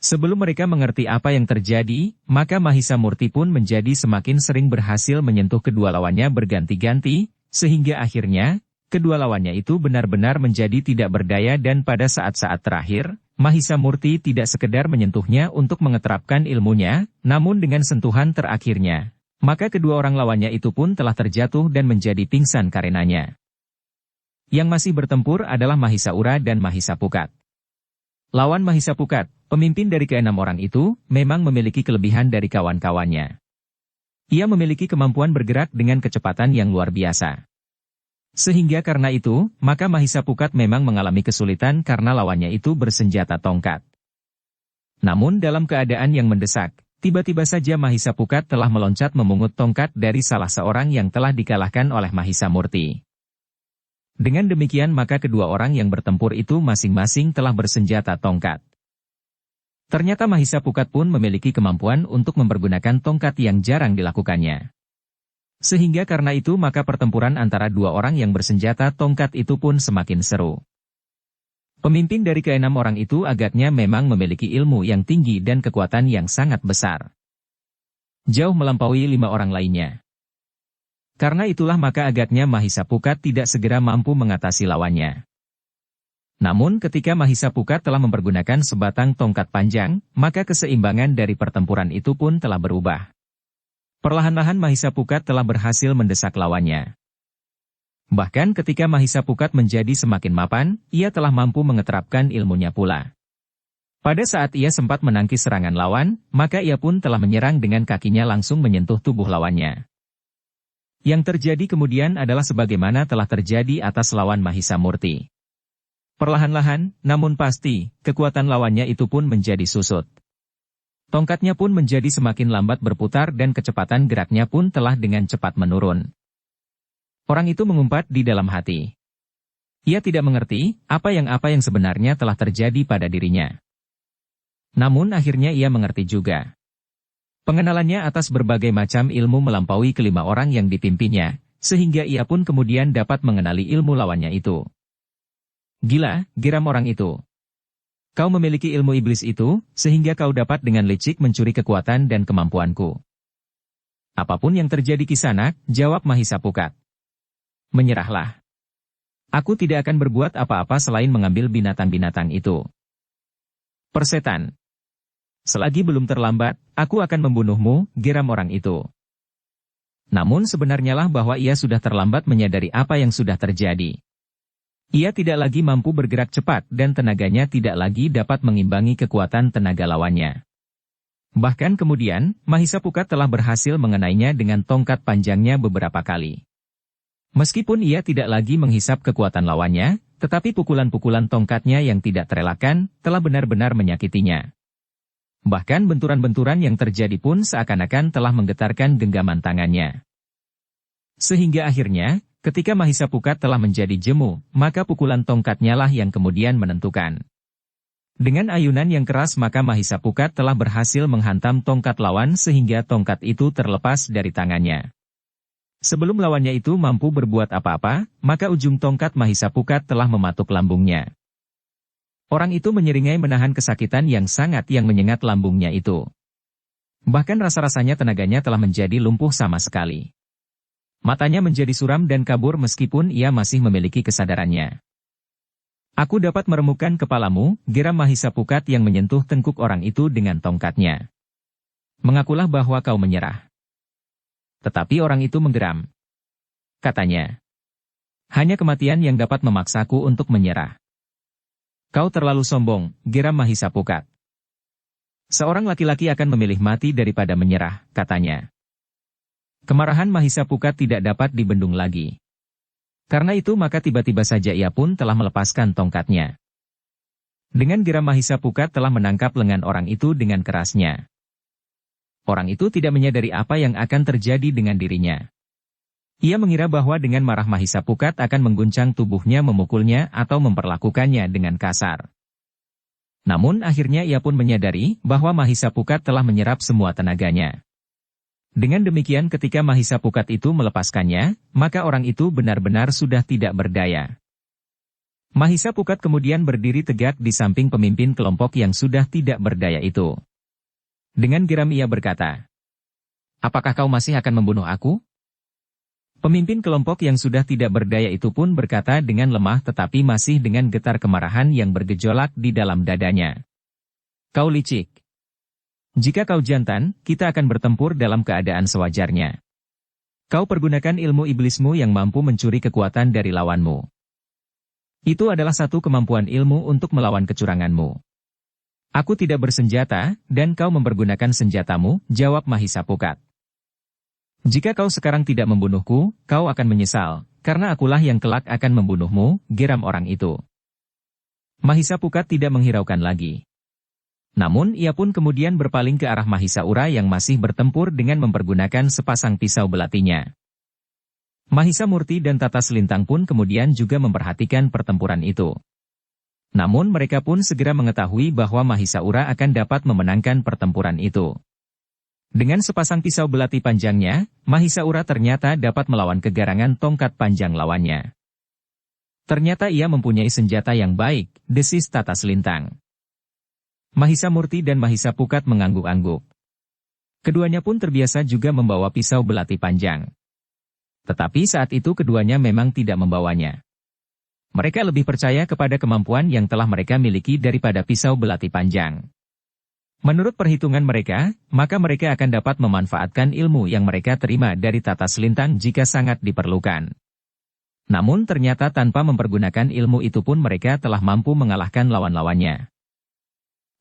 Sebelum mereka mengerti apa yang terjadi, maka Mahisa Murti pun menjadi semakin sering berhasil menyentuh kedua lawannya berganti-ganti, sehingga akhirnya, kedua lawannya itu benar-benar menjadi tidak berdaya dan pada saat-saat terakhir, Mahisa Murti tidak sekedar menyentuhnya untuk mengeterapkan ilmunya, namun dengan sentuhan terakhirnya, maka kedua orang lawannya itu pun telah terjatuh dan menjadi pingsan karenanya. Yang masih bertempur adalah Mahisa Ura dan Mahisa Pukat. Lawan Mahisa Pukat, pemimpin dari keenam orang itu, memang memiliki kelebihan dari kawan-kawannya. Ia memiliki kemampuan bergerak dengan kecepatan yang luar biasa. Sehingga karena itu, maka Mahisa Pukat memang mengalami kesulitan karena lawannya itu bersenjata tongkat. Namun dalam keadaan yang mendesak, tiba-tiba saja Mahisa Pukat telah meloncat memungut tongkat dari salah seorang yang telah dikalahkan oleh Mahisa Murti. Dengan demikian maka kedua orang yang bertempur itu masing-masing telah bersenjata tongkat. Ternyata Mahisa Pukat pun memiliki kemampuan untuk mempergunakan tongkat yang jarang dilakukannya. Sehingga karena itu maka pertempuran antara dua orang yang bersenjata tongkat itu pun semakin seru. Pemimpin dari keenam orang itu agaknya memang memiliki ilmu yang tinggi dan kekuatan yang sangat besar. Jauh melampaui 5 orang lainnya. Karena itulah maka agaknya Mahisa Pukat tidak segera mampu mengatasi lawannya. Namun ketika Mahisa Pukat telah mempergunakan sebatang tongkat panjang, maka keseimbangan dari pertempuran itu pun telah berubah. Perlahan-lahan Mahisa Pukat telah berhasil mendesak lawannya. Bahkan ketika Mahisa Pukat menjadi semakin mapan, ia telah mampu mengeterapkan ilmunya pula. Pada saat ia sempat menangkis serangan lawan, maka ia pun telah menyerang dengan kakinya langsung menyentuh tubuh lawannya. Yang terjadi kemudian adalah sebagaimana telah terjadi atas lawan Mahisa Murti. Perlahan-lahan, namun pasti, kekuatan lawannya itu pun menjadi susut. Tongkatnya pun menjadi semakin lambat berputar dan kecepatan geraknya pun telah dengan cepat menurun. Orang itu mengumpat di dalam hati. Ia tidak mengerti apa yang sebenarnya telah terjadi pada dirinya. Namun akhirnya ia mengerti juga. Pengenalannya atas berbagai macam ilmu melampaui kelima orang yang dipimpinnya, sehingga ia pun kemudian dapat mengenali ilmu lawannya itu. Gila, geram orang itu. Kau memiliki ilmu iblis itu, sehingga kau dapat dengan licik mencuri kekuatan dan kemampuanku. Apapun yang terjadi Kisanak, jawab Mahisa Pukat. Menyerahlah. Aku tidak akan berbuat apa-apa selain mengambil binatang-binatang itu. Persetan. Selagi belum terlambat, aku akan membunuhmu, geram orang itu. Namun sebenarnya lah bahwa ia sudah terlambat menyadari apa yang sudah terjadi. Ia tidak lagi mampu bergerak cepat dan tenaganya tidak lagi dapat mengimbangi kekuatan tenaga lawannya. Bahkan kemudian, Mahisa Pukat telah berhasil mengenainya dengan tongkat panjangnya beberapa kali. Meskipun ia tidak lagi menghisap kekuatan lawannya, tetapi pukulan-pukulan tongkatnya yang tidak terelakkan, telah benar-benar menyakitinya. Bahkan benturan-benturan yang terjadi pun seakan-akan telah menggetarkan genggaman tangannya. Sehingga akhirnya, ketika Mahisa Pukat telah menjadi jemu, maka pukulan tongkatnya lah yang kemudian menentukan. Dengan ayunan yang keras maka Mahisa Pukat telah berhasil menghantam tongkat lawan sehingga tongkat itu terlepas dari tangannya. Sebelum lawannya itu mampu berbuat apa-apa, maka ujung tongkat Mahisa Pukat telah mematuk lambungnya. Orang itu menyeringai menahan kesakitan yang sangat yang menyengat lambungnya itu. Bahkan rasa-rasanya tenaganya telah menjadi lumpuh sama sekali. Matanya menjadi suram dan kabur meskipun ia masih memiliki kesadarannya. Aku dapat meremukkan kepalamu, geram Mahisa Pukat yang menyentuh tengkuk orang itu dengan tongkatnya. Mengakulah bahwa kau menyerah. Tetapi orang itu menggeram. Katanya. Hanya kematian yang dapat memaksaku untuk menyerah. Kau terlalu sombong, geram Mahisa Pukat. Seorang laki-laki akan memilih mati daripada menyerah, katanya. Kemarahan Mahisa Pukat tidak dapat dibendung lagi. Karena itu maka tiba-tiba saja ia pun telah melepaskan tongkatnya. Dengan geram Mahisa Pukat telah menangkap lengan orang itu dengan kerasnya. Orang itu tidak menyadari apa yang akan terjadi dengan dirinya. Ia mengira bahwa dengan marah Mahisa Pukat akan mengguncang tubuhnya memukulnya atau memperlakukannya dengan kasar. Namun akhirnya ia pun menyadari bahwa Mahisa Pukat telah menyerap semua tenaganya. Dengan demikian ketika Mahisa Pukat itu melepaskannya, maka orang itu benar-benar sudah tidak berdaya. Mahisa Pukat kemudian berdiri tegak di samping pemimpin kelompok yang sudah tidak berdaya itu. Dengan geram ia berkata, "Apakah kau masih akan membunuh aku?" Pemimpin kelompok yang sudah tidak berdaya itu pun berkata dengan lemah tetapi masih dengan getar kemarahan yang bergejolak di dalam dadanya. "Kau licik. Jika kau jantan, kita akan bertempur dalam keadaan sewajarnya. Kau pergunakan ilmu iblismu yang mampu mencuri kekuatan dari lawanmu. Itu adalah satu kemampuan ilmu untuk melawan kecuranganmu. Aku tidak bersenjata, dan kau mempergunakan senjatamu," jawab Mahisa Pukat. "Jika kau sekarang tidak membunuhku, kau akan menyesal, karena akulah yang kelak akan membunuhmu," geram orang itu. Mahisa Pukat tidak menghiraukan lagi. Namun ia pun kemudian berpaling ke arah Mahisaura yang masih bertempur dengan mempergunakan sepasang pisau belatinya. Mahisa Murti dan Tata Selintang pun kemudian juga memperhatikan pertempuran itu. Namun mereka pun segera mengetahui bahwa Mahisaura akan dapat memenangkan pertempuran itu. Dengan sepasang pisau belati panjangnya, Mahisaura ternyata dapat melawan kegarangan tongkat panjang lawannya. "Ternyata ia mempunyai senjata yang baik," desis Tata Selintang. Mahisa Murti dan Mahisa Pukat mengangguk-angguk. Keduanya pun terbiasa juga membawa pisau belati panjang. Tetapi saat itu keduanya memang tidak membawanya. Mereka lebih percaya kepada kemampuan yang telah mereka miliki daripada pisau belati panjang. Menurut perhitungan mereka, maka mereka akan dapat memanfaatkan ilmu yang mereka terima dari Tata Selintang jika sangat diperlukan. Namun ternyata tanpa mempergunakan ilmu itu pun mereka telah mampu mengalahkan lawan-lawannya.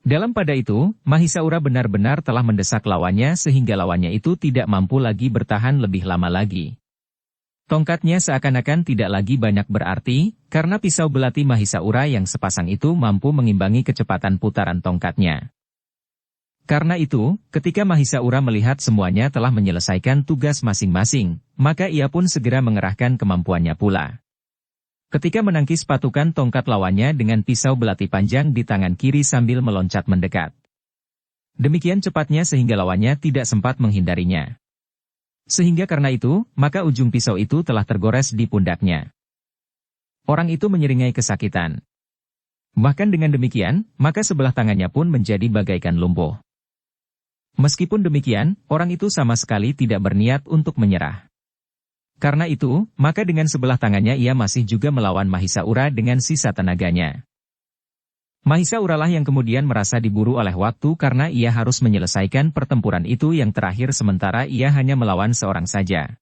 Dalam pada itu, Mahisaura benar-benar telah mendesak lawannya sehingga lawannya itu tidak mampu lagi bertahan lebih lama lagi. Tongkatnya seakan-akan tidak lagi banyak berarti, karena pisau belati Mahisaura yang sepasang itu mampu mengimbangi kecepatan putaran tongkatnya. Karena itu, ketika Mahisaura melihat semuanya telah menyelesaikan tugas masing-masing, maka ia pun segera mengerahkan kemampuannya pula. Ketika menangkis patukan tongkat lawannya dengan pisau belati panjang di tangan kiri sambil meloncat mendekat. Demikian cepatnya sehingga lawannya tidak sempat menghindarinya. Sehingga karena itu, maka ujung pisau itu telah tergores di pundaknya. Orang itu menyeringai kesakitan. Bahkan dengan demikian, maka sebelah tangannya pun menjadi bagaikan lumpuh. Meskipun demikian, orang itu sama sekali tidak berniat untuk menyerah. Karena itu, maka dengan sebelah tangannya ia masih juga melawan Mahisaura dengan sisa tenaganya. Mahisauralah yang kemudian merasa diburu oleh waktu karena ia harus menyelesaikan pertempuran itu yang terakhir sementara ia hanya melawan seorang saja.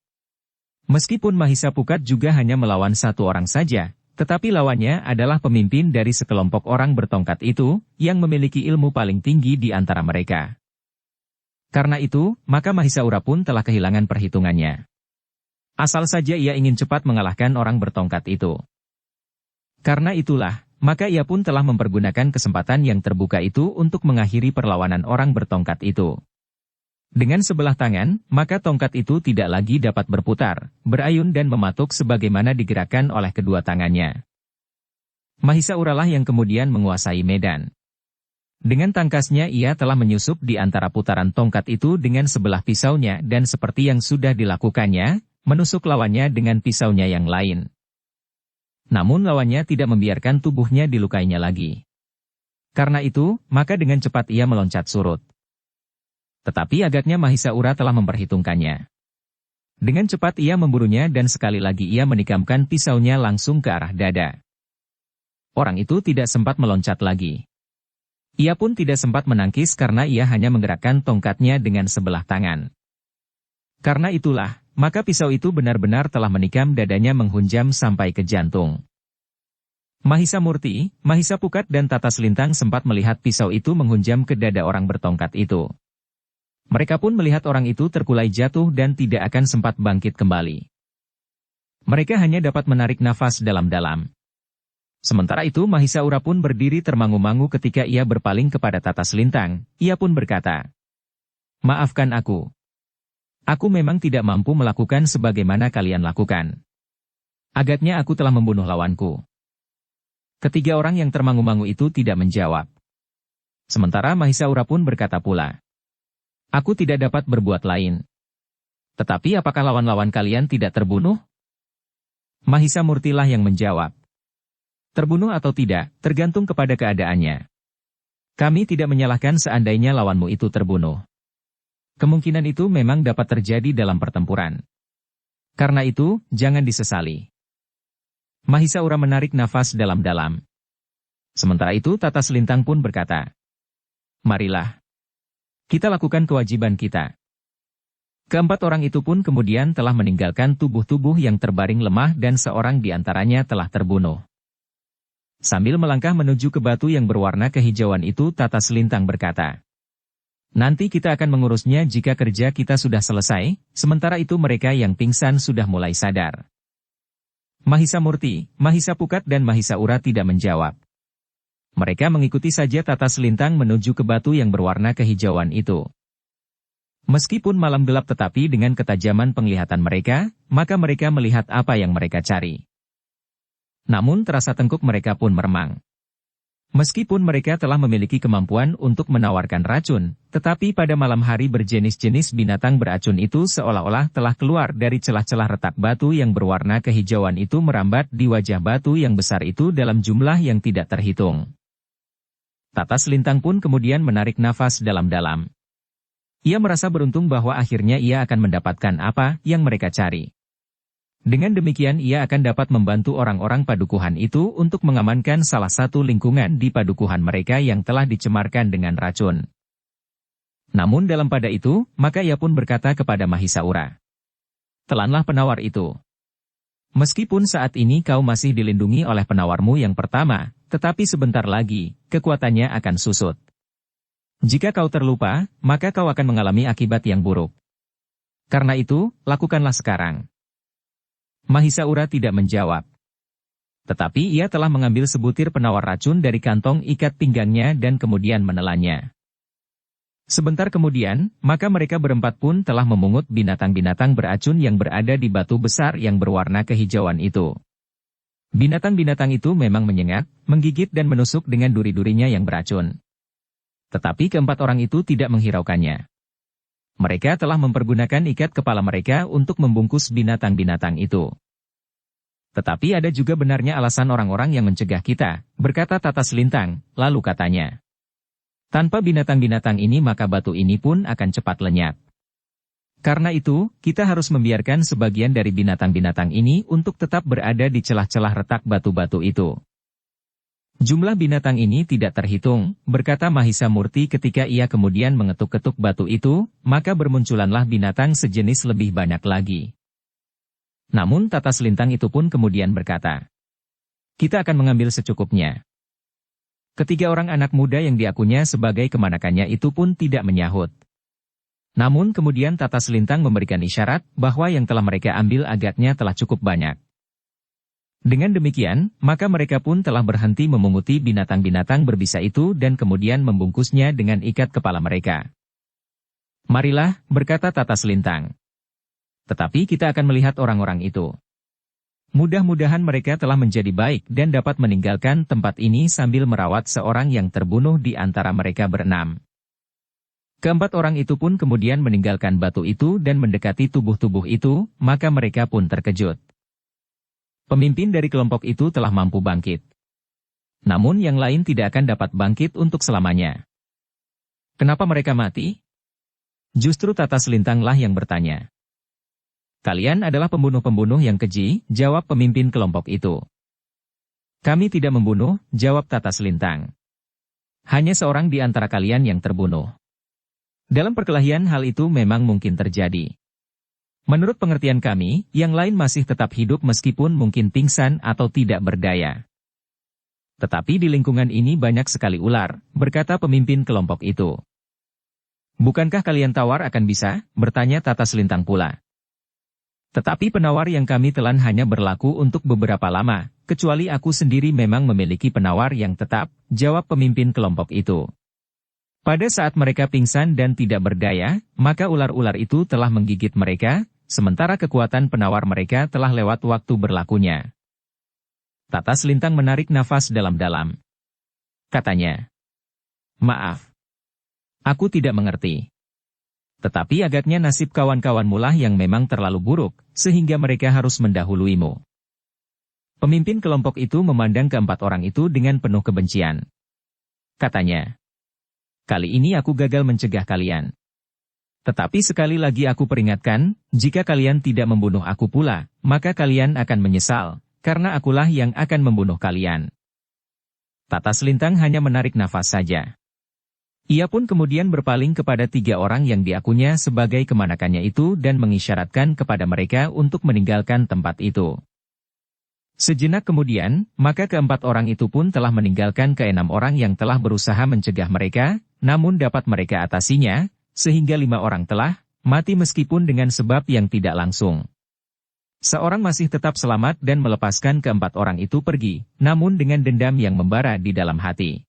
Meskipun Mahisa Pukat juga hanya melawan satu orang saja, tetapi lawannya adalah pemimpin dari sekelompok orang bertongkat itu, yang memiliki ilmu paling tinggi di antara mereka. Karena itu, maka Mahisaura pun telah kehilangan perhitungannya. Asal saja ia ingin cepat mengalahkan orang bertongkat itu. Karena itulah, maka ia pun telah mempergunakan kesempatan yang terbuka itu untuk mengakhiri perlawanan orang bertongkat itu. Dengan sebelah tangan, maka tongkat itu tidak lagi dapat berputar, berayun dan mematuk sebagaimana digerakkan oleh kedua tangannya. Mahisauralah yang kemudian menguasai medan. Dengan tangkasnya ia telah menyusup di antara putaran tongkat itu dengan sebelah pisaunya dan seperti yang sudah dilakukannya, menusuk lawannya dengan pisaunya yang lain. Namun lawannya tidak membiarkan tubuhnya dilukainya lagi. Karena itu, maka dengan cepat ia meloncat surut. Tetapi agaknya Mahisaura telah memperhitungkannya. Dengan cepat ia memburunya dan sekali lagi ia menikamkan pisaunya langsung ke arah dada. Orang itu tidak sempat meloncat lagi. Ia pun tidak sempat menangkis karena ia hanya menggerakkan tongkatnya dengan sebelah tangan. Karena itulah, maka pisau itu benar-benar telah menikam dadanya menghunjam sampai ke jantung. Mahisa Murti, Mahisa Pukat dan Tata Selintang sempat melihat pisau itu menghunjam ke dada orang bertongkat itu. Mereka pun melihat orang itu terkulai jatuh dan tidak akan sempat bangkit kembali. Mereka hanya dapat menarik nafas dalam-dalam. Sementara itu Mahisaura pun berdiri termangu-mangu ketika ia berpaling kepada Tata Selintang, ia pun berkata, "Maafkan aku. Aku memang tidak mampu melakukan sebagaimana kalian lakukan. Agaknya aku telah membunuh lawanku." Ketiga orang yang termangu-mangu itu tidak menjawab. Sementara Mahisaura pun berkata pula, aku tidak dapat berbuat lain. Tetapi apakah lawan-lawan kalian tidak terbunuh? Mahisa Murtilah yang menjawab, terbunuh atau tidak, tergantung kepada keadaannya. Kami tidak menyalahkan seandainya lawanmu itu terbunuh. Kemungkinan itu memang dapat terjadi dalam pertempuran. Karena itu, jangan disesali. Mahisaura menarik nafas dalam-dalam. Sementara itu Tata Selintang pun berkata, marilah. Kita lakukan kewajiban kita. Keempat orang itu pun kemudian telah meninggalkan tubuh-tubuh yang terbaring lemah dan seorang di antaranya telah terbunuh. Sambil melangkah menuju ke batu yang berwarna kehijauan itu Tata Selintang berkata, nanti kita akan mengurusnya jika kerja kita sudah selesai, sementara itu mereka yang pingsan sudah mulai sadar. Mahisa Murti, Mahisa Pukat dan Mahisaura tidak menjawab. Mereka mengikuti saja Tata Selintang menuju ke batu yang berwarna kehijauan itu. Meskipun malam gelap tetapi dengan ketajaman penglihatan mereka, maka mereka melihat apa yang mereka cari. Namun terasa tengkuk mereka pun meremang. Meskipun mereka telah memiliki kemampuan untuk menawarkan racun, tetapi pada malam hari berjenis-jenis binatang beracun itu seolah-olah telah keluar dari celah-celah retak batu yang berwarna kehijauan itu merambat di wajah batu yang besar itu dalam jumlah yang tidak terhitung. Tata Selintang pun kemudian menarik nafas dalam-dalam. Ia merasa beruntung bahwa akhirnya ia akan mendapatkan apa yang mereka cari. Dengan demikian ia akan dapat membantu orang-orang padukuhan itu untuk mengamankan salah satu lingkungan di padukuhan mereka yang telah dicemarkan dengan racun. Namun dalam pada itu, maka ia pun berkata kepada Mahisaura, telanlah penawar itu. Meskipun saat ini kau masih dilindungi oleh penawarmu yang pertama, tetapi sebentar lagi, kekuatannya akan susut. Jika kau terlupa, maka kau akan mengalami akibat yang buruk. Karena itu, lakukanlah sekarang. Mahisaura tidak menjawab. Tetapi ia telah mengambil sebutir penawar racun dari kantong ikat pinggangnya dan kemudian menelannya. Sebentar kemudian, maka mereka berempat pun telah memungut binatang-binatang beracun yang berada di batu besar yang berwarna kehijauan itu. Binatang-binatang itu memang menyengat, menggigit dan menusuk dengan duri-durinya yang beracun. Tetapi keempat orang itu tidak menghiraukannya. Mereka telah mempergunakan ikat kepala mereka untuk membungkus binatang-binatang itu. Tetapi ada juga benarnya alasan orang-orang yang mencegah kita, berkata Tata Selintang, lalu katanya. Tanpa binatang-binatang ini maka batu ini pun akan cepat lenyap. Karena itu, kita harus membiarkan sebagian dari binatang-binatang ini untuk tetap berada di celah-celah retak batu-batu itu. Jumlah binatang ini tidak terhitung, berkata Mahisa Murti ketika ia kemudian mengetuk-ketuk batu itu, maka bermunculanlah binatang sejenis lebih banyak lagi. Namun Tata Selintang itu pun kemudian berkata, kita akan mengambil secukupnya. Ketiga orang anak muda yang diakunya sebagai kemanakannya itu pun tidak menyahut. Namun kemudian Tata Selintang memberikan isyarat bahwa yang telah mereka ambil agaknya telah cukup banyak. Dengan demikian, maka mereka pun telah berhenti memunguti binatang-binatang berbisa itu dan kemudian membungkusnya dengan ikat kepala mereka. Marilah, berkata Tata Selintang. Tetapi kita akan melihat orang-orang itu. Mudah-mudahan mereka telah menjadi baik dan dapat meninggalkan tempat ini sambil merawat seorang yang terbunuh di antara mereka berenam. Keempat orang itu pun kemudian meninggalkan batu itu dan mendekati tubuh-tubuh itu, maka mereka pun terkejut. Pemimpin dari kelompok itu telah mampu bangkit. Namun yang lain tidak akan dapat bangkit untuk selamanya. Kenapa mereka mati? Justru Tata Selintanglah yang bertanya. Kalian adalah pembunuh-pembunuh yang keji, jawab pemimpin kelompok itu. Kami tidak membunuh, jawab Tata Selintang. Hanya seorang di antara kalian yang terbunuh. Dalam perkelahian hal itu memang mungkin terjadi. Menurut pengertian kami, yang lain masih tetap hidup meskipun mungkin pingsan atau tidak berdaya. Tetapi di lingkungan ini banyak sekali ular, berkata pemimpin kelompok itu. Bukankah kalian tawar akan bisa? Bertanya Tata Selintang pula. Tetapi penawar yang kami telan hanya berlaku untuk beberapa lama, kecuali aku sendiri memang memiliki penawar yang tetap, jawab pemimpin kelompok itu. Pada saat mereka pingsan dan tidak berdaya, maka ular-ular itu telah menggigit mereka, sementara kekuatan penawar mereka telah lewat waktu berlakunya. Tata Selintang menarik nafas dalam-dalam. Katanya, Maaf. Aku tidak mengerti. Tetapi agaknya nasib kawan-kawanmu lah yang memang terlalu buruk, sehingga mereka harus mendahuluimu. Pemimpin kelompok itu memandang keempat orang itu dengan penuh kebencian. Katanya, kali ini aku gagal mencegah kalian. Tetapi sekali lagi aku peringatkan, jika kalian tidak membunuh aku pula, maka kalian akan menyesal, karena akulah yang akan membunuh kalian. Tata Selintang hanya menarik nafas saja. Ia pun kemudian berpaling kepada 3 orang yang diakunya sebagai kemanakannya itu dan mengisyaratkan kepada mereka untuk meninggalkan tempat itu. Sejenak kemudian, maka keempat orang itu pun telah meninggalkan ke-6 orang yang telah berusaha mencegah mereka, namun dapat mereka atasinya, sehingga 5 orang telah mati meskipun dengan sebab yang tidak langsung. Seorang masih tetap selamat dan melepaskan keempat orang itu pergi, namun dengan dendam yang membara di dalam hati.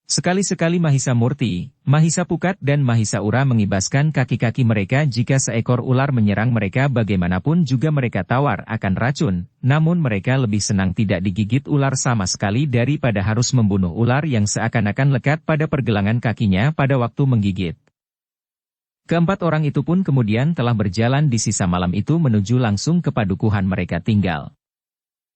Sekali-sekali Mahisa Murti, Mahisa Pukat dan Mahisa Ura mengibaskan kaki-kaki mereka jika seekor ular menyerang mereka bagaimanapun juga mereka tawar akan racun, namun mereka lebih senang tidak digigit ular sama sekali daripada harus membunuh ular yang seakan-akan lekat pada pergelangan kakinya pada waktu menggigit. Keempat orang itu pun kemudian telah berjalan di sisa malam itu menuju langsung ke padukuhan mereka tinggal.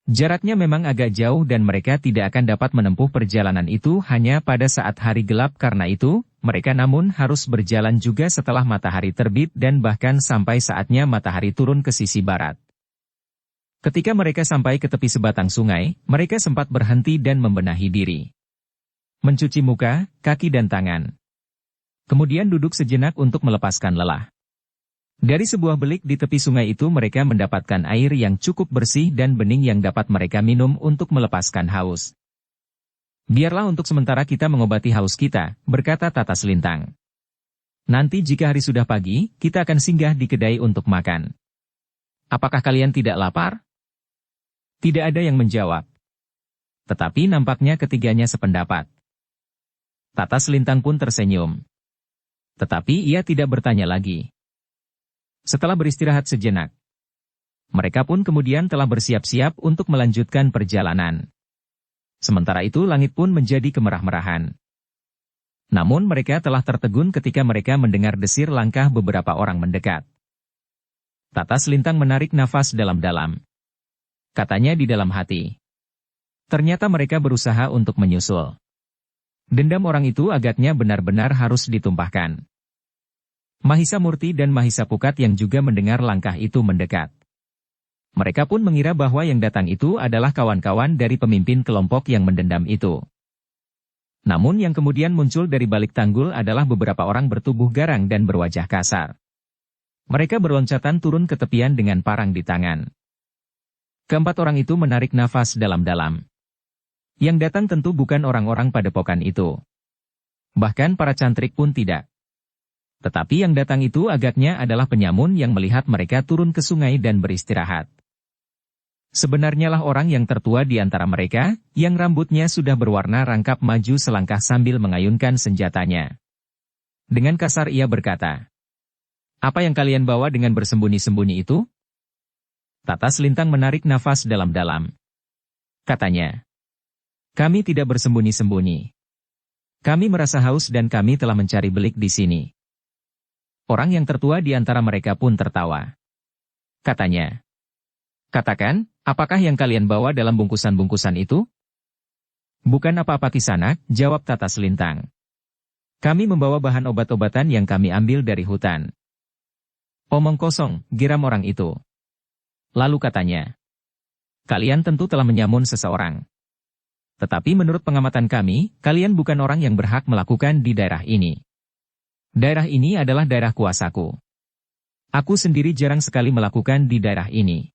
Jaraknya memang agak jauh dan mereka tidak akan dapat menempuh perjalanan itu hanya pada saat hari gelap karena itu, mereka namun harus berjalan juga setelah matahari terbit dan bahkan sampai saatnya matahari turun ke sisi barat. Ketika mereka sampai ke tepi sebatang sungai, mereka sempat berhenti dan membenahi diri. Mencuci muka, kaki dan tangan. Kemudian duduk sejenak untuk melepaskan lelah. Dari sebuah belik di tepi sungai itu mereka mendapatkan air yang cukup bersih dan bening yang dapat mereka minum untuk melepaskan haus. Biarlah untuk sementara kita mengobati haus kita, berkata Tata Selintang. Nanti jika hari sudah pagi, kita akan singgah di kedai untuk makan. Apakah kalian tidak lapar? Tidak ada yang menjawab. Tetapi nampaknya ketiganya sependapat. Tata Selintang pun tersenyum. Tetapi ia tidak bertanya lagi. Setelah beristirahat sejenak, mereka pun kemudian telah bersiap-siap untuk melanjutkan perjalanan. Sementara itu langit pun menjadi kemerah-merahan. Namun mereka telah tertegun ketika mereka mendengar desir langkah beberapa orang mendekat. Tata Selintang menarik nafas dalam-dalam. Katanya di dalam hati. Ternyata mereka berusaha untuk menyusul. Dendam orang itu agaknya benar-benar harus ditumpahkan. Mahisa Murti dan Mahisa Pukat yang juga mendengar langkah itu mendekat. Mereka pun mengira bahwa yang datang itu adalah kawan-kawan dari pemimpin kelompok yang mendendam itu. Namun yang kemudian muncul dari balik tanggul adalah beberapa orang bertubuh garang dan berwajah kasar. Mereka berloncatan turun ke tepian dengan parang di tangan. Keempat orang itu menarik nafas dalam-dalam. Yang datang tentu bukan orang-orang padepokan itu. Bahkan para cantrik pun tidak. Tetapi yang datang itu agaknya adalah penyamun yang melihat mereka turun ke sungai dan beristirahat. Sebenarnya lah orang yang tertua di antara mereka, yang rambutnya sudah berwarna rangkap maju selangkah sambil mengayunkan senjatanya. Dengan kasar ia berkata, "Apa yang kalian bawa dengan bersembunyi-sembunyi itu?" Tata Selintang menarik nafas dalam-dalam. Katanya, "Kami tidak bersembunyi-sembunyi. Kami merasa haus dan kami telah mencari belik di sini." Orang yang tertua di antara mereka pun tertawa. Katanya, "Katakan, apakah yang kalian bawa dalam bungkusan-bungkusan itu?" "Bukan apa-apa Kisanak," jawab Tata Selintang. "Kami membawa bahan obat-obatan yang kami ambil dari hutan." "Omong kosong," geram orang itu. Lalu katanya, "Kalian tentu telah menyamun seseorang. Tetapi menurut pengamatan kami, kalian bukan orang yang berhak melakukan di daerah ini. Daerah ini adalah daerah kuasaku. Aku sendiri jarang sekali melakukan di daerah ini.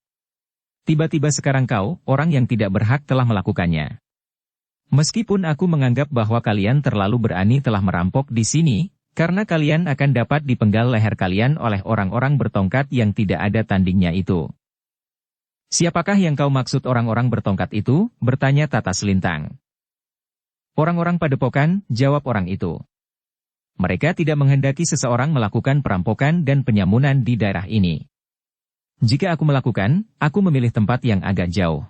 Tiba-tiba sekarang kau, orang yang tidak berhak telah melakukannya. Meskipun aku menganggap bahwa kalian terlalu berani telah merampok di sini, karena kalian akan dapat dipenggal leher kalian oleh orang-orang bertongkat yang tidak ada tandingnya itu." "Siapakah yang kau maksud orang-orang bertongkat itu?" bertanya Tata Selintang. "Orang-orang padepokan," jawab orang itu. "Mereka tidak menghendaki seseorang melakukan perampokan dan penyamunan di daerah ini. Jika aku melakukan, aku memilih tempat yang agak jauh.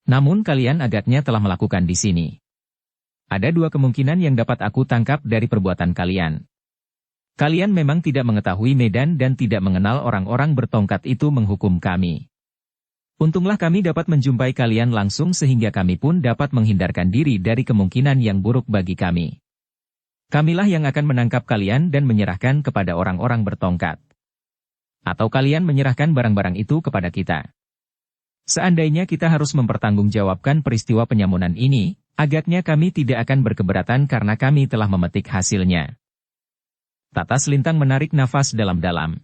Namun kalian agaknya telah melakukan di sini. Ada dua kemungkinan yang dapat aku tangkap dari perbuatan kalian. Kalian memang tidak mengetahui medan dan tidak mengenal orang-orang bertongkat itu menghukum kami. Untunglah kami dapat menjumpai kalian langsung sehingga kami pun dapat menghindarkan diri dari kemungkinan yang buruk bagi kami. Kamilah yang akan menangkap kalian dan menyerahkan kepada orang-orang bertongkat. Atau kalian menyerahkan barang-barang itu kepada kita. Seandainya kita harus mempertanggungjawabkan peristiwa penyamunan ini, agaknya kami tidak akan berkeberatan karena kami telah memetik hasilnya. Tata Selintang menarik nafas dalam-dalam.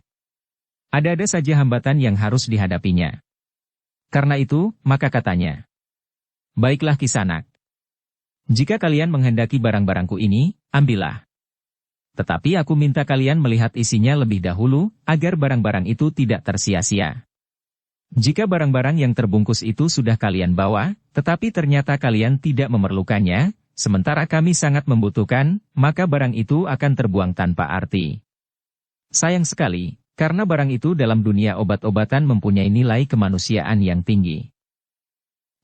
Ada-ada saja hambatan yang harus dihadapinya. Karena itu, maka katanya, "Baiklah Kisanak. Jika kalian menghendaki barang-barangku ini, ambillah. Tetapi aku minta kalian melihat isinya lebih dahulu, agar barang-barang itu tidak tersia-sia. Jika barang-barang yang terbungkus itu sudah kalian bawa, tetapi ternyata kalian tidak memerlukannya, sementara kami sangat membutuhkan, maka barang itu akan terbuang tanpa arti. Sayang sekali, karena barang itu dalam dunia obat-obatan mempunyai nilai kemanusiaan yang tinggi."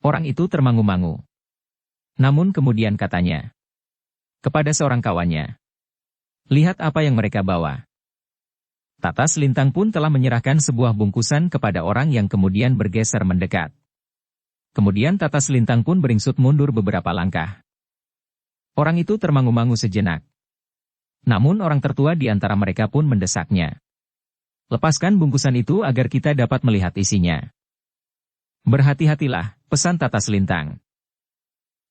Orang itu termangu-mangu. Namun kemudian katanya kepada seorang kawannya, "Lihat apa yang mereka bawa." Tata Selintang pun telah menyerahkan sebuah bungkusan kepada orang yang kemudian bergeser mendekat. Kemudian Tata Selintang pun beringsut mundur beberapa langkah. Orang itu termangu-mangu sejenak. Namun orang tertua di antara mereka pun mendesaknya. "Lepaskan bungkusan itu agar kita dapat melihat isinya." "Berhati-hatilah," pesan Tata Selintang.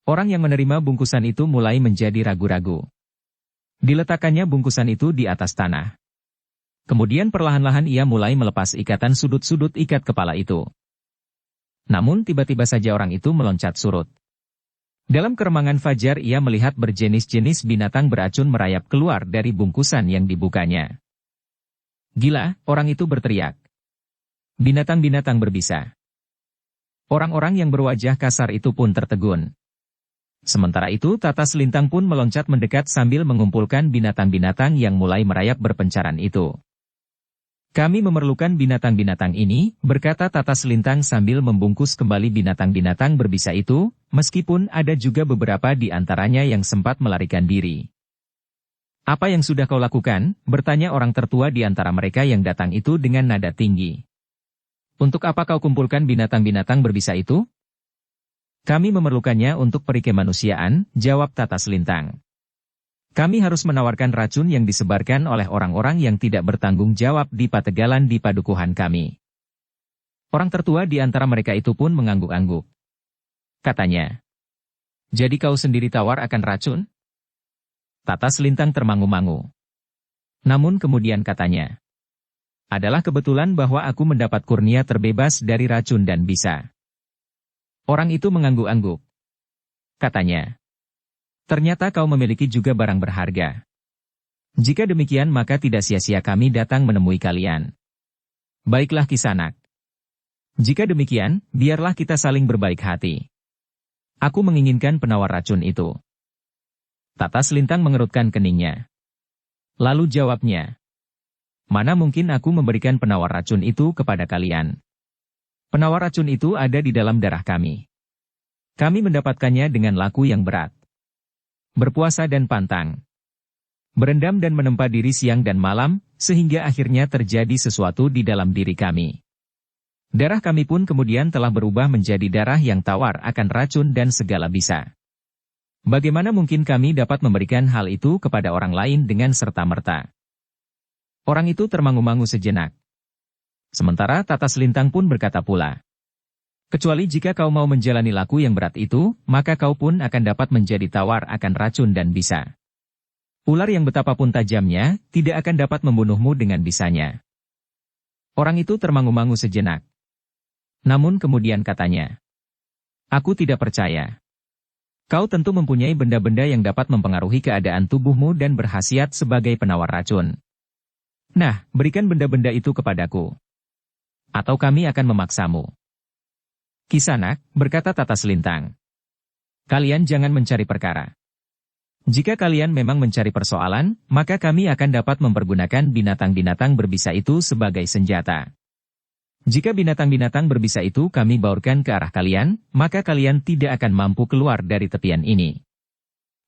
Orang yang menerima bungkusan itu mulai menjadi ragu-ragu. Diletakkannya bungkusan itu di atas tanah. Kemudian perlahan-lahan ia mulai melepas ikatan sudut-sudut ikat kepala itu. Namun tiba-tiba saja orang itu meloncat surut. Dalam keremangan fajar ia melihat berjenis-jenis binatang beracun merayap keluar dari bungkusan yang dibukanya. "Gila," orang itu berteriak. "Binatang-binatang berbisa." Orang-orang yang berwajah kasar itu pun tertegun. Sementara itu Tata Selintang pun meloncat mendekat sambil mengumpulkan binatang-binatang yang mulai merayap berpencaran itu. "Kami memerlukan binatang-binatang ini," berkata Tata Selintang sambil membungkus kembali binatang-binatang berbisa itu, meskipun ada juga beberapa di antaranya yang sempat melarikan diri. "Apa yang sudah kau lakukan?" bertanya orang tertua di antara mereka yang datang itu dengan nada tinggi. "Untuk apa kau kumpulkan binatang-binatang berbisa itu?" "Kami memerlukannya untuk peri kemanusiaan," jawab Tata Selintang. "Kami harus menawarkan racun yang disebarkan oleh orang-orang yang tidak bertanggung jawab di Pategalan di padukuhan kami." Orang tertua di antara mereka itu pun mengangguk-angguk. Katanya, "Jadi kau sendiri tawar akan racun?" Tata Selintang termangu-mangu. Namun kemudian katanya, "Adalah kebetulan bahwa aku mendapat kurnia terbebas dari racun dan bisa." Orang itu mengangguk-angguk. Katanya, "Ternyata kau memiliki juga barang berharga. Jika demikian maka tidak sia-sia kami datang menemui kalian. Baiklah Kisanak. Jika demikian, biarlah kita saling berbaik hati. Aku menginginkan penawar racun itu." Tata Selintang mengerutkan keningnya. Lalu jawabnya, "Mana mungkin aku memberikan penawar racun itu kepada kalian. Penawar racun itu ada di dalam darah kami. Kami mendapatkannya dengan laku yang berat. Berpuasa dan pantang. Berendam dan menempa diri siang dan malam, sehingga akhirnya terjadi sesuatu di dalam diri kami. Darah kami pun kemudian telah berubah menjadi darah yang tawar akan racun dan segala bisa. Bagaimana mungkin kami dapat memberikan hal itu kepada orang lain dengan serta-merta?" Orang itu termangu-mangu sejenak. Sementara Tata Selintang pun berkata pula, "Kecuali jika kau mau menjalani laku yang berat itu, maka kau pun akan dapat menjadi tawar akan racun dan bisa. Ular yang betapapun tajamnya, tidak akan dapat membunuhmu dengan bisanya." Orang itu termangu-mangu sejenak. Namun kemudian katanya, "Aku tidak percaya. Kau tentu mempunyai benda-benda yang dapat mempengaruhi keadaan tubuhmu dan berkhasiat sebagai penawar racun. Nah, berikan benda-benda itu kepadaku. Atau kami akan memaksamu." "Kisanak," berkata Tata Selintang, "kalian jangan mencari perkara. Jika kalian memang mencari persoalan, maka kami akan dapat mempergunakan binatang-binatang berbisa itu sebagai senjata. Jika binatang-binatang berbisa itu kami baurkan ke arah kalian, maka kalian tidak akan mampu keluar dari tepian ini.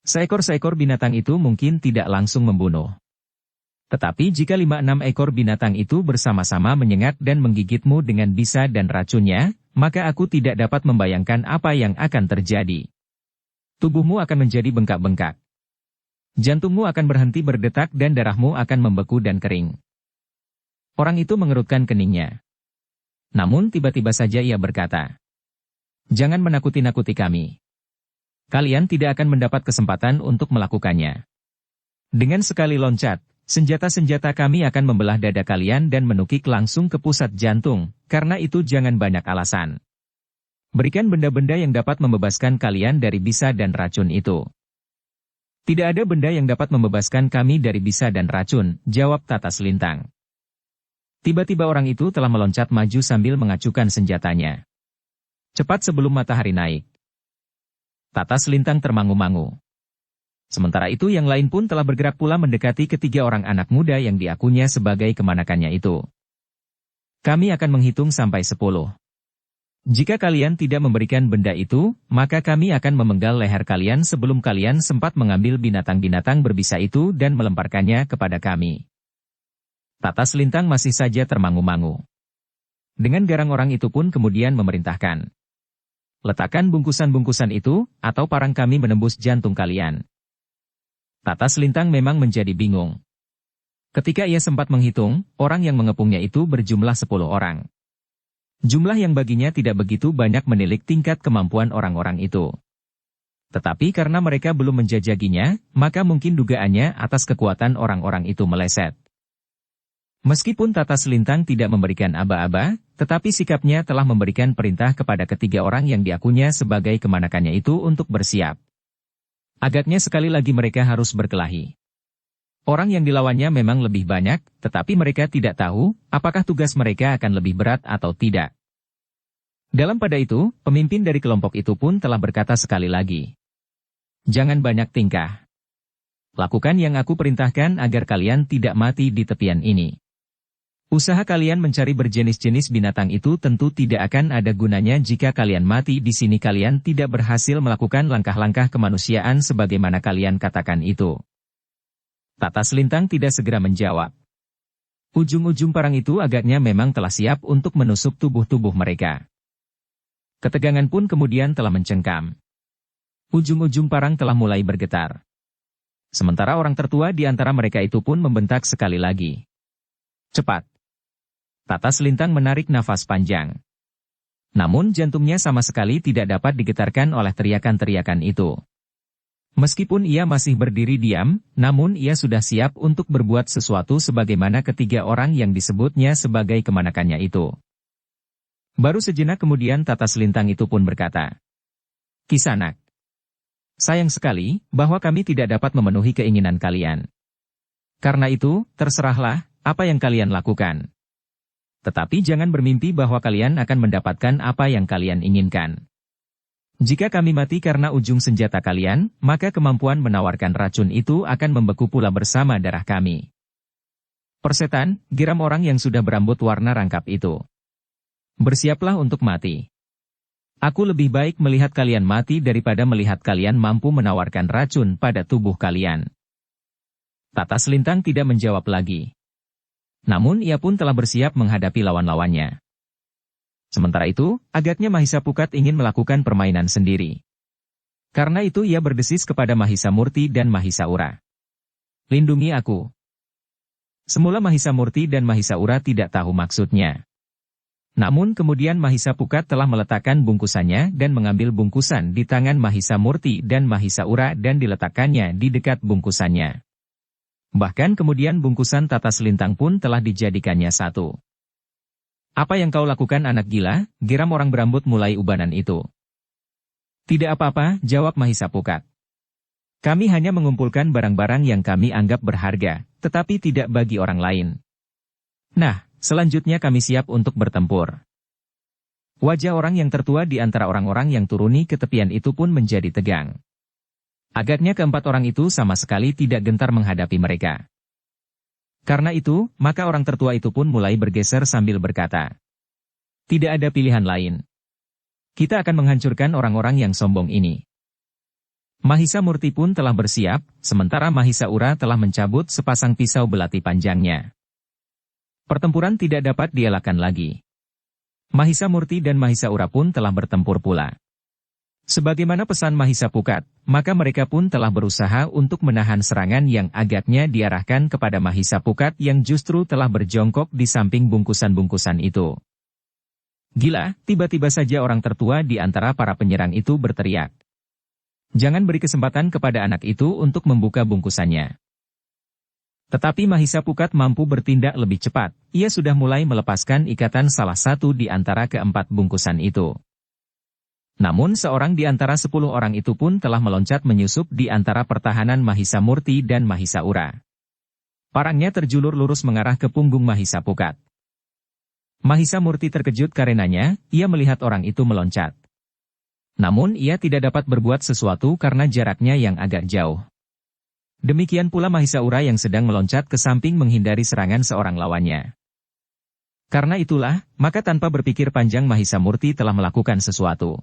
Seekor-seekor binatang itu mungkin tidak langsung membunuh. Tetapi jika 5-6 ekor binatang itu bersama-sama menyengat dan menggigitmu dengan bisa dan racunnya, maka aku tidak dapat membayangkan apa yang akan terjadi. Tubuhmu akan menjadi bengkak-bengkak. Jantungmu akan berhenti berdetak dan darahmu akan membeku dan kering. Orang itu mengerutkan keningnya. Namun tiba-tiba saja ia berkata, "Jangan menakuti-nakuti kami. Kalian tidak akan mendapat kesempatan untuk melakukannya. Dengan sekali loncat, senjata-senjata kami akan membelah dada kalian dan menukik langsung ke pusat jantung, karena itu jangan banyak alasan. Berikan benda-benda yang dapat membebaskan kalian dari bisa dan racun itu." "Tidak ada benda yang dapat membebaskan kami dari bisa dan racun," jawab Tata Selintang. Tiba-tiba orang itu telah meloncat maju sambil mengacukan senjatanya. Cepat sebelum matahari naik. Tata Selintang termangu-mangu. Sementara itu yang lain pun telah bergerak pula mendekati ketiga orang anak muda yang diakunya sebagai kemanakannya itu. "Kami akan menghitung sampai 10. Jika kalian tidak memberikan benda itu, maka kami akan memenggal leher kalian sebelum kalian sempat mengambil binatang-binatang berbisa itu dan melemparkannya kepada kami." Tata Selintang masih saja termangu-mangu. Dengan garang orang itu pun kemudian memerintahkan, "Letakkan bungkusan-bungkusan itu, atau parang kami menembus jantung kalian." Tata Selintang memang menjadi bingung. Ketika ia sempat menghitung, orang yang mengepungnya itu berjumlah 10 orang. Jumlah yang baginya tidak begitu banyak menilik tingkat kemampuan orang-orang itu. Tetapi karena mereka belum menjajaginya, maka mungkin dugaannya atas kekuatan orang-orang itu meleset. Meskipun Tata Selintang tidak memberikan aba-aba, tetapi sikapnya telah memberikan perintah kepada ketiga orang yang diakunya sebagai kemanakannya itu untuk bersiap. Agaknya sekali lagi mereka harus berkelahi. Orang yang dilawannya memang lebih banyak, tetapi mereka tidak tahu apakah tugas mereka akan lebih berat atau tidak. Dalam pada itu, pemimpin dari kelompok itu pun telah berkata sekali lagi, "Jangan banyak tingkah. Lakukan yang aku perintahkan agar kalian tidak mati di tepian ini. Usaha kalian mencari berjenis-jenis binatang itu tentu tidak akan ada gunanya jika kalian mati di sini. Kalian tidak berhasil melakukan langkah-langkah kemanusiaan sebagaimana kalian katakan itu." Tata Selintang tidak segera menjawab. Ujung-ujung parang itu agaknya memang telah siap untuk menusuk tubuh-tubuh mereka. Ketegangan pun kemudian telah mencengkam. Ujung-ujung parang telah mulai bergetar. Sementara orang tertua di antara mereka itu pun membentak sekali lagi, "Cepat!" Tata Selintang menarik nafas panjang. Namun jantungnya sama sekali tidak dapat digetarkan oleh teriakan-teriakan itu. Meskipun ia masih berdiri diam, namun ia sudah siap untuk berbuat sesuatu sebagaimana ketiga orang yang disebutnya sebagai kemanakannya itu. Baru sejenak kemudian Tata Selintang itu pun berkata, "Kisanak, sayang sekali bahwa kami tidak dapat memenuhi keinginan kalian. Karena itu, terserahlah apa yang kalian lakukan. Tetapi jangan bermimpi bahwa kalian akan mendapatkan apa yang kalian inginkan. Jika kami mati karena ujung senjata kalian, maka kemampuan menawarkan racun itu akan membeku pula bersama darah kami." "Persetan," geram orang yang sudah berambut warna rangkap itu. "Bersiaplah untuk mati. Aku lebih baik melihat kalian mati daripada melihat kalian mampu menawarkan racun pada tubuh kalian." Tata Selintang tidak menjawab lagi. Namun ia pun telah bersiap menghadapi lawan-lawannya. Sementara itu, agaknya Mahisa Pukat ingin melakukan permainan sendiri. Karena itu ia berdesis kepada Mahisa Murti dan Mahisa Ura. "Lindungi aku." Semula Mahisa Murti dan Mahisa Ura tidak tahu maksudnya. Namun kemudian Mahisa Pukat telah meletakkan bungkusannya dan mengambil bungkusan di tangan Mahisa Murti dan Mahisa Ura dan diletakkannya di dekat bungkusannya. Bahkan kemudian bungkusan Tata Selintang pun telah dijadikannya satu. "Apa yang kau lakukan, anak gila?" geram orang berambut mulai ubanan itu. "Tidak apa-apa," jawab Mahisa Pukat. "Kami hanya mengumpulkan barang-barang yang kami anggap berharga, tetapi tidak bagi orang lain. Nah, selanjutnya kami siap untuk bertempur." Wajah orang yang tertua di antara orang-orang yang turuni ke tepian itu pun menjadi tegang. Agaknya keempat orang itu sama sekali tidak gentar menghadapi mereka. Karena itu, maka orang tertua itu pun mulai bergeser sambil berkata, "Tidak ada pilihan lain. Kita akan menghancurkan orang-orang yang sombong ini." Mahisa Murti pun telah bersiap, sementara Mahisa Ura telah mencabut sepasang pisau belati panjangnya. Pertempuran tidak dapat dielakkan lagi. Mahisa Murti dan Mahisa Ura pun telah bertempur pula. Sebagaimana pesan Mahisa Pukat, maka mereka pun telah berusaha untuk menahan serangan yang agaknya diarahkan kepada Mahisa Pukat yang justru telah berjongkok di samping bungkusan-bungkusan itu. Gila, tiba-tiba saja orang tertua di antara para penyerang itu berteriak. Jangan beri kesempatan kepada anak itu untuk membuka bungkusannya. Tetapi Mahisa Pukat mampu bertindak lebih cepat, ia sudah mulai melepaskan ikatan salah satu di antara keempat bungkusan itu. Namun seorang di antara 10 orang itu pun telah meloncat menyusup di antara pertahanan Mahisa Murti dan Mahisa Ura. Parangnya terjulur lurus mengarah ke punggung Mahisa Pukat. Mahisa Murti terkejut karenanya, ia melihat orang itu meloncat. Namun ia tidak dapat berbuat sesuatu karena jaraknya yang agak jauh. Demikian pula Mahisa Ura yang sedang meloncat ke samping menghindari serangan seorang lawannya. Karena itulah, maka tanpa berpikir panjang Mahisa Murti telah melakukan sesuatu.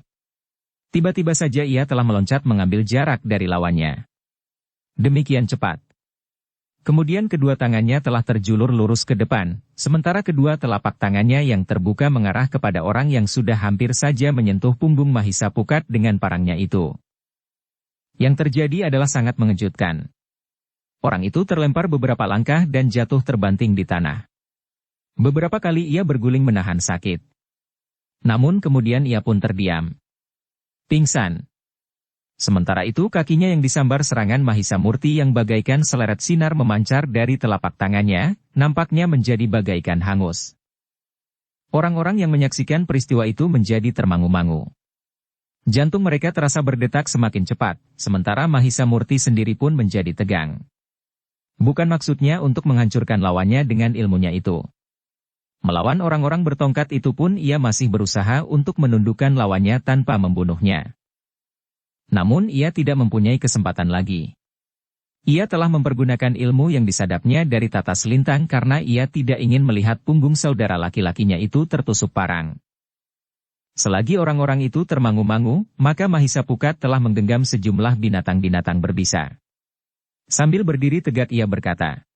Tiba-tiba saja ia telah meloncat mengambil jarak dari lawannya. Demikian cepat. Kemudian kedua tangannya telah terjulur lurus ke depan, sementara kedua telapak tangannya yang terbuka mengarah kepada orang yang sudah hampir saja menyentuh punggung Mahisa Pukat dengan parangnya itu. Yang terjadi adalah sangat mengejutkan. Orang itu terlempar beberapa langkah dan jatuh terbanting di tanah. Beberapa kali ia berguling menahan sakit. Namun kemudian ia pun terdiam. Pingsan. Sementara itu kakinya yang disambar serangan Mahisa Murti yang bagaikan seleret sinar memancar dari telapak tangannya, nampaknya menjadi bagaikan hangus. Orang-orang yang menyaksikan peristiwa itu menjadi termangu-mangu. Jantung mereka terasa berdetak semakin cepat, sementara Mahisa Murti sendiri pun menjadi tegang. Bukan maksudnya untuk menghancurkan lawannya dengan ilmunya itu. Melawan orang-orang bertongkat itu pun ia masih berusaha untuk menundukkan lawannya tanpa membunuhnya. Namun ia tidak mempunyai kesempatan lagi. Ia telah mempergunakan ilmu yang disadapnya dari tata selintang karena ia tidak ingin melihat punggung saudara laki-lakinya itu tertusuk parang. Selagi orang-orang itu termangu-mangu, maka Mahisa Pukat telah menggenggam sejumlah binatang-binatang berbisa. Sambil berdiri tegak ia berkata,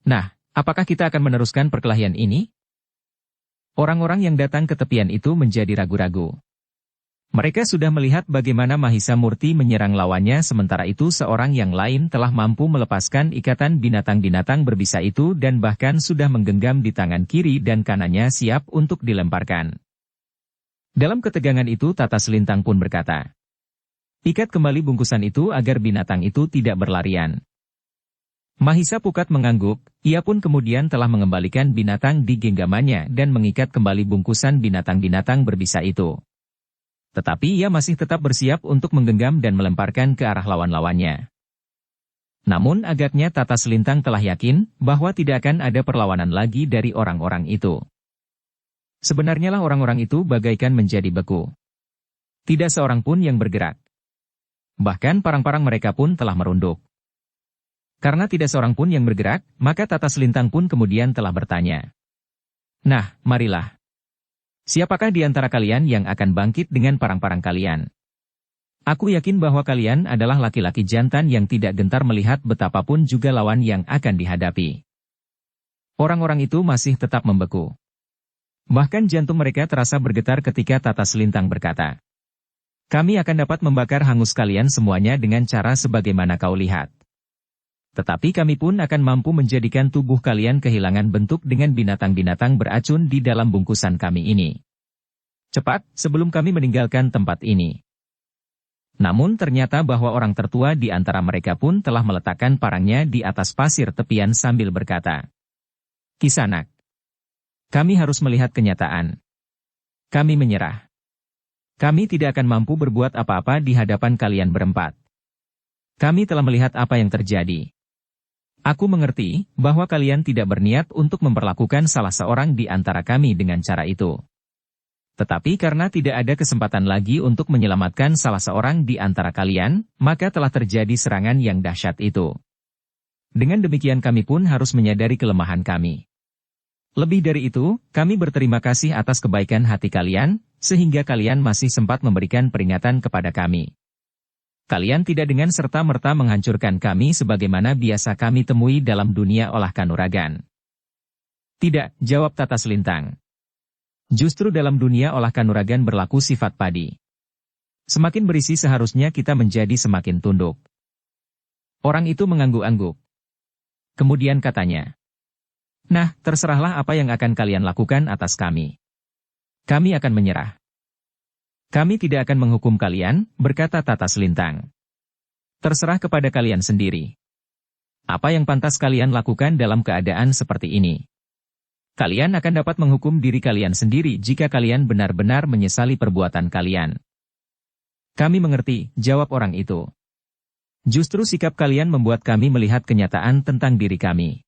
"Nah, apakah kita akan meneruskan perkelahian ini?" Orang-orang yang datang ke tepian itu menjadi ragu-ragu. Mereka sudah melihat bagaimana Mahisa Murti menyerang lawannya sementara itu seorang yang lain telah mampu melepaskan ikatan binatang-binatang berbisa itu dan bahkan sudah menggenggam di tangan kiri dan kanannya siap untuk dilemparkan. Dalam ketegangan itu Tata Selintang pun berkata, "Ikat kembali bungkusan itu agar binatang itu tidak berlarian." Mahisa Pukat mengangguk, ia pun kemudian telah mengembalikan binatang di genggamannya dan mengikat kembali bungkusan binatang-binatang berbisa itu. Tetapi ia masih tetap bersiap untuk menggenggam dan melemparkan ke arah lawan-lawannya. Namun agaknya Tata Selintang telah yakin bahwa tidak akan ada perlawanan lagi dari orang-orang itu. Sebenarnya lah orang-orang itu bagaikan menjadi beku. Tidak seorang pun yang bergerak. Bahkan parang-parang mereka pun telah merunduk. Karena tidak seorang pun yang bergerak, maka Tata Selintang pun kemudian telah bertanya. "Nah, marilah. Siapakah di antara kalian yang akan bangkit dengan parang-parang kalian? Aku yakin bahwa kalian adalah laki-laki jantan yang tidak gentar melihat betapapun juga lawan yang akan dihadapi." Orang-orang itu masih tetap membeku. Bahkan jantung mereka terasa bergetar ketika Tata Selintang berkata, "Kami akan dapat membakar hangus kalian semuanya dengan cara sebagaimana kau lihat. Tetapi kami pun akan mampu menjadikan tubuh kalian kehilangan bentuk dengan binatang-binatang beracun di dalam bungkusan kami ini. Cepat, sebelum kami meninggalkan tempat ini." Namun ternyata bahwa orang tertua di antara mereka pun telah meletakkan parangnya di atas pasir tepian sambil berkata, "Kisanak, kami harus melihat kenyataan. Kami menyerah. Kami tidak akan mampu berbuat apa-apa di hadapan kalian berempat. Kami telah melihat apa yang terjadi. Aku mengerti bahwa kalian tidak berniat untuk memperlakukan salah seorang di antara kami dengan cara itu. Tetapi karena tidak ada kesempatan lagi untuk menyelamatkan salah seorang di antara kalian, maka telah terjadi serangan yang dahsyat itu. Dengan demikian kami pun harus menyadari kelemahan kami. Lebih dari itu, kami berterima kasih atas kebaikan hati kalian, sehingga kalian masih sempat memberikan peringatan kepada kami. Kalian tidak dengan serta-merta menghancurkan kami sebagaimana biasa kami temui dalam dunia olah kanuragan. Tidak, jawab Tata Selintang. Justru dalam dunia olah kanuragan berlaku sifat padi. Semakin berisi seharusnya kita menjadi semakin tunduk. Orang itu mengangguk-angguk. Kemudian katanya, "Nah, terserahlah apa yang akan kalian lakukan atas kami. Kami akan menyerah." "Kami tidak akan menghukum kalian," berkata Tata Selintang. "Terserah kepada kalian sendiri. Apa yang pantas kalian lakukan dalam keadaan seperti ini? Kalian akan dapat menghukum diri kalian sendiri jika kalian benar-benar menyesali perbuatan kalian." "Kami mengerti," jawab orang itu. "Justru sikap kalian membuat kami melihat kenyataan tentang diri kami.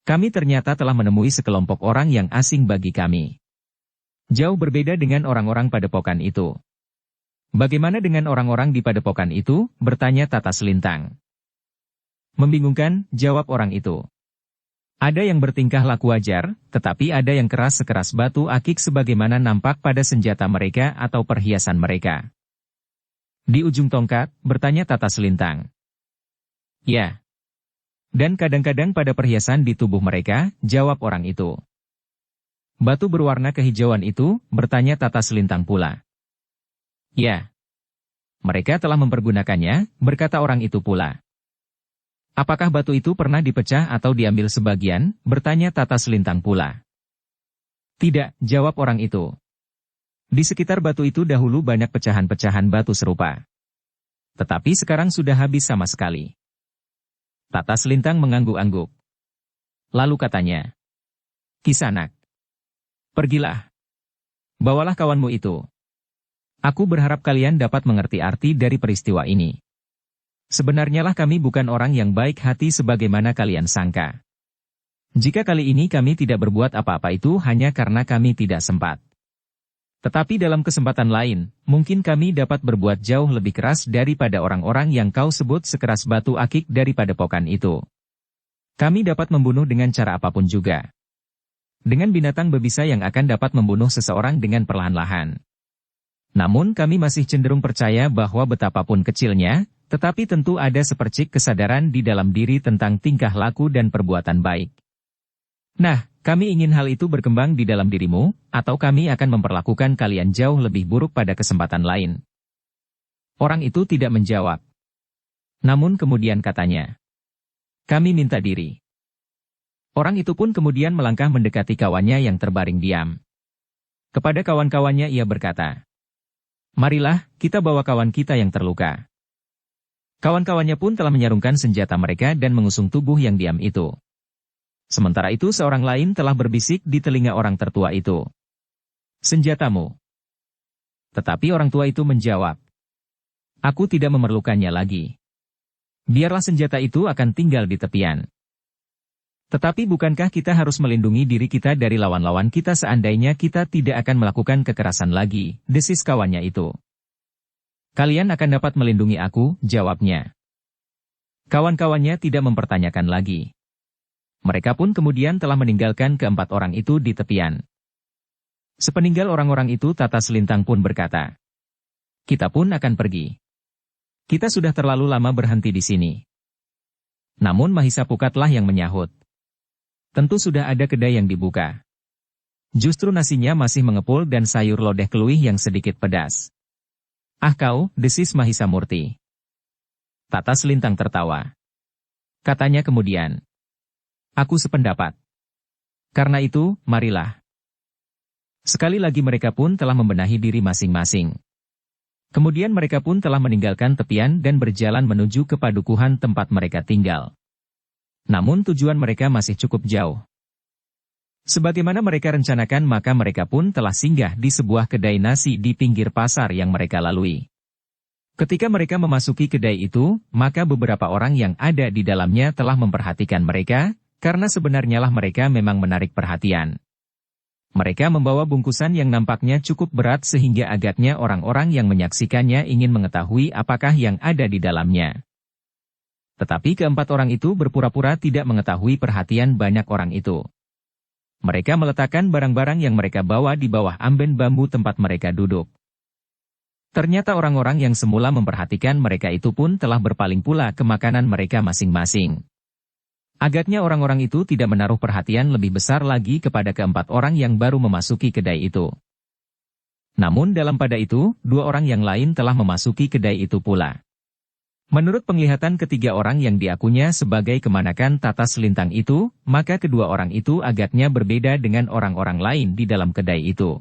Kami ternyata telah menemui sekelompok orang yang asing bagi kami. Jauh berbeda dengan orang-orang padepokan itu." "Bagaimana dengan orang-orang di padepokan itu?" bertanya Tata Selintang. "Membingungkan," jawab orang itu. "Ada yang bertingkah laku wajar, tetapi ada yang keras sekeras batu akik sebagaimana nampak pada senjata mereka atau perhiasan mereka." "Di ujung tongkat?" bertanya Tata Selintang. "Ya. Dan kadang-kadang pada perhiasan di tubuh mereka," jawab orang itu. "Batu berwarna kehijauan itu?" bertanya Tata Selintang pula. "Ya. Mereka telah mempergunakannya," berkata orang itu pula. "Apakah batu itu pernah dipecah atau diambil sebagian?" bertanya Tata Selintang pula. "Tidak," jawab orang itu. "Di sekitar batu itu dahulu banyak pecahan-pecahan batu serupa. Tetapi sekarang sudah habis sama sekali." Tata Selintang mengangguk-angguk. Lalu katanya, "Kisanak, pergilah. Bawalah kawanmu itu. Aku berharap kalian dapat mengerti arti dari peristiwa ini. Sebenarnya lah kami bukan orang yang baik hati sebagaimana kalian sangka. Jika kali ini kami tidak berbuat apa-apa itu hanya karena kami tidak sempat. Tetapi dalam kesempatan lain, mungkin kami dapat berbuat jauh lebih keras daripada orang-orang yang kau sebut sekeras batu akik dari padepokan itu. Kami dapat membunuh dengan cara apapun juga. Dengan binatang berbisa yang akan dapat membunuh seseorang dengan perlahan-lahan. Namun kami masih cenderung percaya bahwa betapapun kecilnya, tetapi tentu ada sepercik kesadaran di dalam diri tentang tingkah laku dan perbuatan baik. Nah, kami ingin hal itu berkembang di dalam dirimu, atau kami akan memperlakukan kalian jauh lebih buruk pada kesempatan lain." Orang itu tidak menjawab. Namun kemudian katanya, "Kami minta diri." Orang itu pun kemudian melangkah mendekati kawannya yang terbaring diam. Kepada kawan-kawannya ia berkata, "Marilah, kita bawa kawan kita yang terluka." Kawan-kawannya pun telah menyarungkan senjata mereka dan mengusung tubuh yang diam itu. Sementara itu seorang lain telah berbisik di telinga orang tertua itu, "Senjatamu." Tetapi orang tua itu menjawab, "Aku tidak memerlukannya lagi. Biarlah senjata itu akan tinggal di tepian." "Tetapi bukankah kita harus melindungi diri kita dari lawan-lawan kita seandainya kita tidak akan melakukan kekerasan lagi?" desis kawannya itu. "Kalian akan dapat melindungi aku," jawabnya. Kawan-kawannya tidak mempertanyakan lagi. Mereka pun kemudian telah meninggalkan keempat orang itu di tepian. Sepeninggal orang-orang itu Tata Selintang pun berkata, "Kita pun akan pergi. Kita sudah terlalu lama berhenti di sini." Namun Mahisa Pukatlah yang menyahut, "Tentu sudah ada kedai yang dibuka. Justru nasinya masih mengepul dan sayur lodeh keluih yang sedikit pedas." "Ah kau," desis Mahisa Murti. Tata Selintang tertawa. Katanya kemudian, "Aku sependapat. Karena itu, marilah." Sekali lagi mereka pun telah membenahi diri masing-masing. Kemudian mereka pun telah meninggalkan tepian dan berjalan menuju ke padukuhan tempat mereka tinggal. Namun tujuan mereka masih cukup jauh. Sebagaimana mereka rencanakan maka mereka pun telah singgah di sebuah kedai nasi di pinggir pasar yang mereka lalui. Ketika mereka memasuki kedai itu, maka beberapa orang yang ada di dalamnya telah memperhatikan mereka, karena sebenarnya lah mereka memang menarik perhatian. Mereka membawa bungkusan yang nampaknya cukup berat sehingga agaknya orang-orang yang menyaksikannya ingin mengetahui apakah yang ada di dalamnya. Tetapi keempat orang itu berpura-pura tidak mengetahui perhatian banyak orang itu. Mereka meletakkan barang-barang yang mereka bawa di bawah amben bambu tempat mereka duduk. Ternyata orang-orang yang semula memperhatikan mereka itu pun telah berpaling pula ke makanan mereka masing-masing. Agaknya orang-orang itu tidak menaruh perhatian lebih besar lagi kepada keempat orang yang baru memasuki kedai itu. Namun dalam pada itu, dua orang yang lain telah memasuki kedai itu pula. Menurut penglihatan ketiga orang yang diakunya sebagai kemanakan Tata Selintang itu, maka kedua orang itu agaknya berbeda dengan orang-orang lain di dalam kedai itu.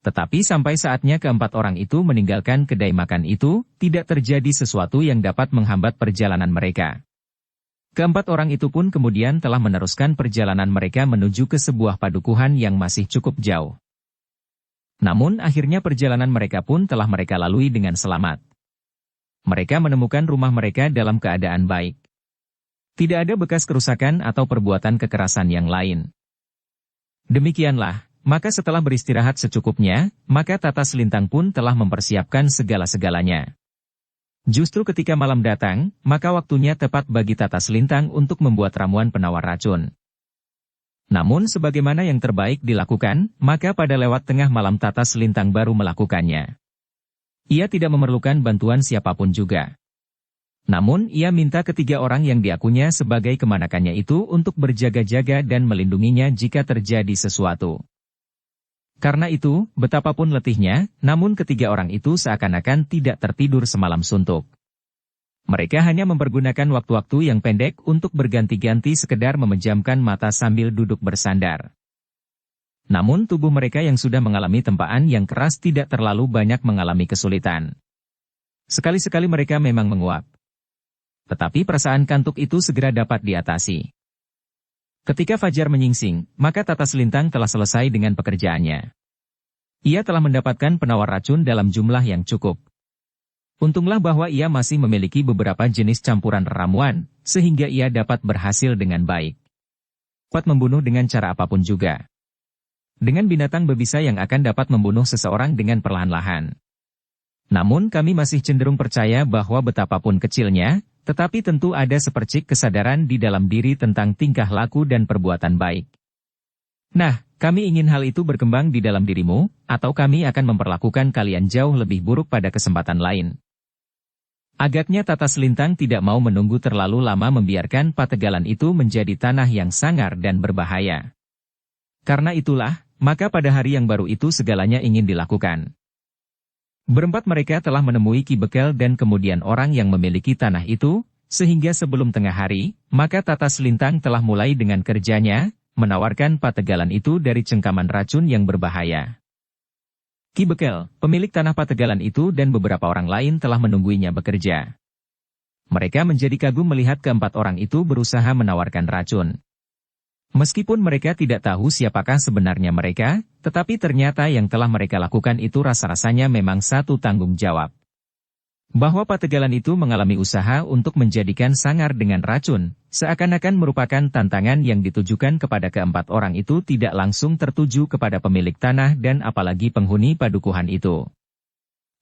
Tetapi sampai saatnya keempat orang itu meninggalkan kedai makan itu, tidak terjadi sesuatu yang dapat menghambat perjalanan mereka. Keempat orang itu pun kemudian telah meneruskan perjalanan mereka menuju ke sebuah padukuhan yang masih cukup jauh. Namun akhirnya perjalanan mereka pun telah mereka lalui dengan selamat. Mereka menemukan rumah mereka dalam keadaan baik. Tidak ada bekas kerusakan atau perbuatan kekerasan yang lain. Demikianlah. Maka setelah beristirahat secukupnya, maka Tata Selintang pun telah mempersiapkan segala-segalanya. Justru ketika malam datang, maka waktunya tepat bagi Tata Selintang untuk membuat ramuan penawar racun. Namun sebagaimana yang terbaik dilakukan, maka pada lewat tengah malam Tata Selintang baru melakukannya. Ia tidak memerlukan bantuan siapapun juga. Namun ia minta ketiga orang yang diakunya sebagai kemanakannya itu untuk berjaga-jaga dan melindunginya jika terjadi sesuatu. Karena itu, betapapun letihnya, namun ketiga orang itu seakan-akan tidak tertidur semalam suntuk. Mereka hanya mempergunakan waktu-waktu yang pendek untuk berganti-ganti sekedar memejamkan mata sambil duduk bersandar. Namun tubuh mereka yang sudah mengalami tempaan yang keras tidak terlalu banyak mengalami kesulitan. Sekali-sekali mereka memang menguap. Tetapi perasaan kantuk itu segera dapat diatasi. Ketika fajar menyingsing, maka Tata Selintang telah selesai dengan pekerjaannya. Ia telah mendapatkan penawar racun dalam jumlah yang cukup. Untunglah bahwa ia masih memiliki beberapa jenis campuran ramuan, sehingga ia dapat berhasil dengan baik. Dapat membunuh dengan cara apapun juga. Dengan binatang berbisa yang akan dapat membunuh seseorang dengan perlahan-lahan. Namun kami masih cenderung percaya bahwa betapapun kecilnya, tetapi tentu ada sepercik kesadaran di dalam diri tentang tingkah laku dan perbuatan baik. Nah, kami ingin hal itu berkembang di dalam dirimu, atau kami akan memperlakukan kalian jauh lebih buruk pada kesempatan lain. Agaknya Tata Selintang tidak mau menunggu terlalu lama membiarkan Pategalan itu menjadi tanah yang sangar dan berbahaya. Karena itulah, maka pada hari yang baru itu segalanya ingin dilakukan. Berempat mereka telah menemui Ki Bekel dan kemudian orang yang memiliki tanah itu, sehingga sebelum tengah hari, maka Tata Selintang telah mulai dengan kerjanya, menawarkan Pategalan itu dari cengkaman racun yang berbahaya. Ki Bekel, pemilik tanah Pategalan itu dan beberapa orang lain telah menungguinya bekerja. Mereka menjadi kagum melihat keempat orang itu berusaha menawarkan racun. Meskipun mereka tidak tahu siapakah sebenarnya mereka, tetapi ternyata yang telah mereka lakukan itu rasa-rasanya memang satu tanggung jawab. Bahwa Pategalan itu mengalami usaha untuk menjadikan sangar dengan racun, seakan-akan merupakan tantangan yang ditujukan kepada keempat orang itu tidak langsung tertuju kepada pemilik tanah dan apalagi penghuni padukuhan itu.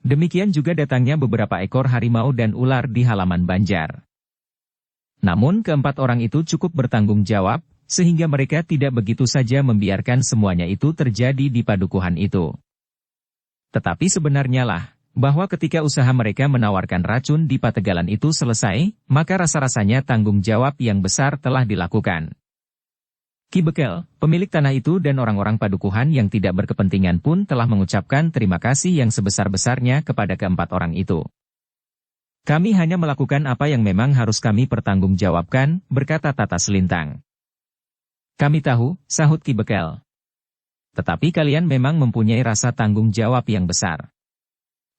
Demikian juga datangnya beberapa ekor harimau dan ular di halaman Banjar. Namun keempat orang itu cukup bertanggung jawab, sehingga mereka tidak begitu saja membiarkan semuanya itu terjadi di padukuhan itu. Tetapi sebenarnya lah, bahwa ketika usaha mereka menawarkan racun di Pategalan itu selesai, maka rasa-rasanya tanggung jawab yang besar telah dilakukan. Ki Bekel, pemilik tanah itu dan orang-orang padukuhan yang tidak berkepentingan pun telah mengucapkan terima kasih yang sebesar-besarnya kepada keempat orang itu. Kami hanya melakukan apa yang memang harus kami pertanggungjawabkan, berkata Tata Selintang. Kami tahu, sahut Ki Bekel. Tetapi kalian memang mempunyai rasa tanggung jawab yang besar.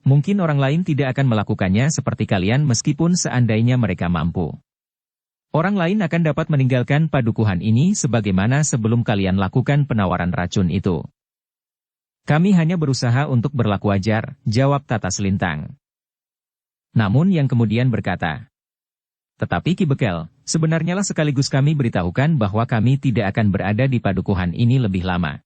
Mungkin orang lain tidak akan melakukannya seperti kalian meskipun seandainya mereka mampu. Orang lain akan dapat meninggalkan padukuhan ini sebagaimana sebelum kalian lakukan penawaran racun itu. Kami hanya berusaha untuk berlaku wajar, jawab Tata Selintang. Namun yang kemudian berkata, tetapi Ki Bekel, sebenarnya lah sekaligus kami beritahukan bahwa kami tidak akan berada di padukuhan ini lebih lama.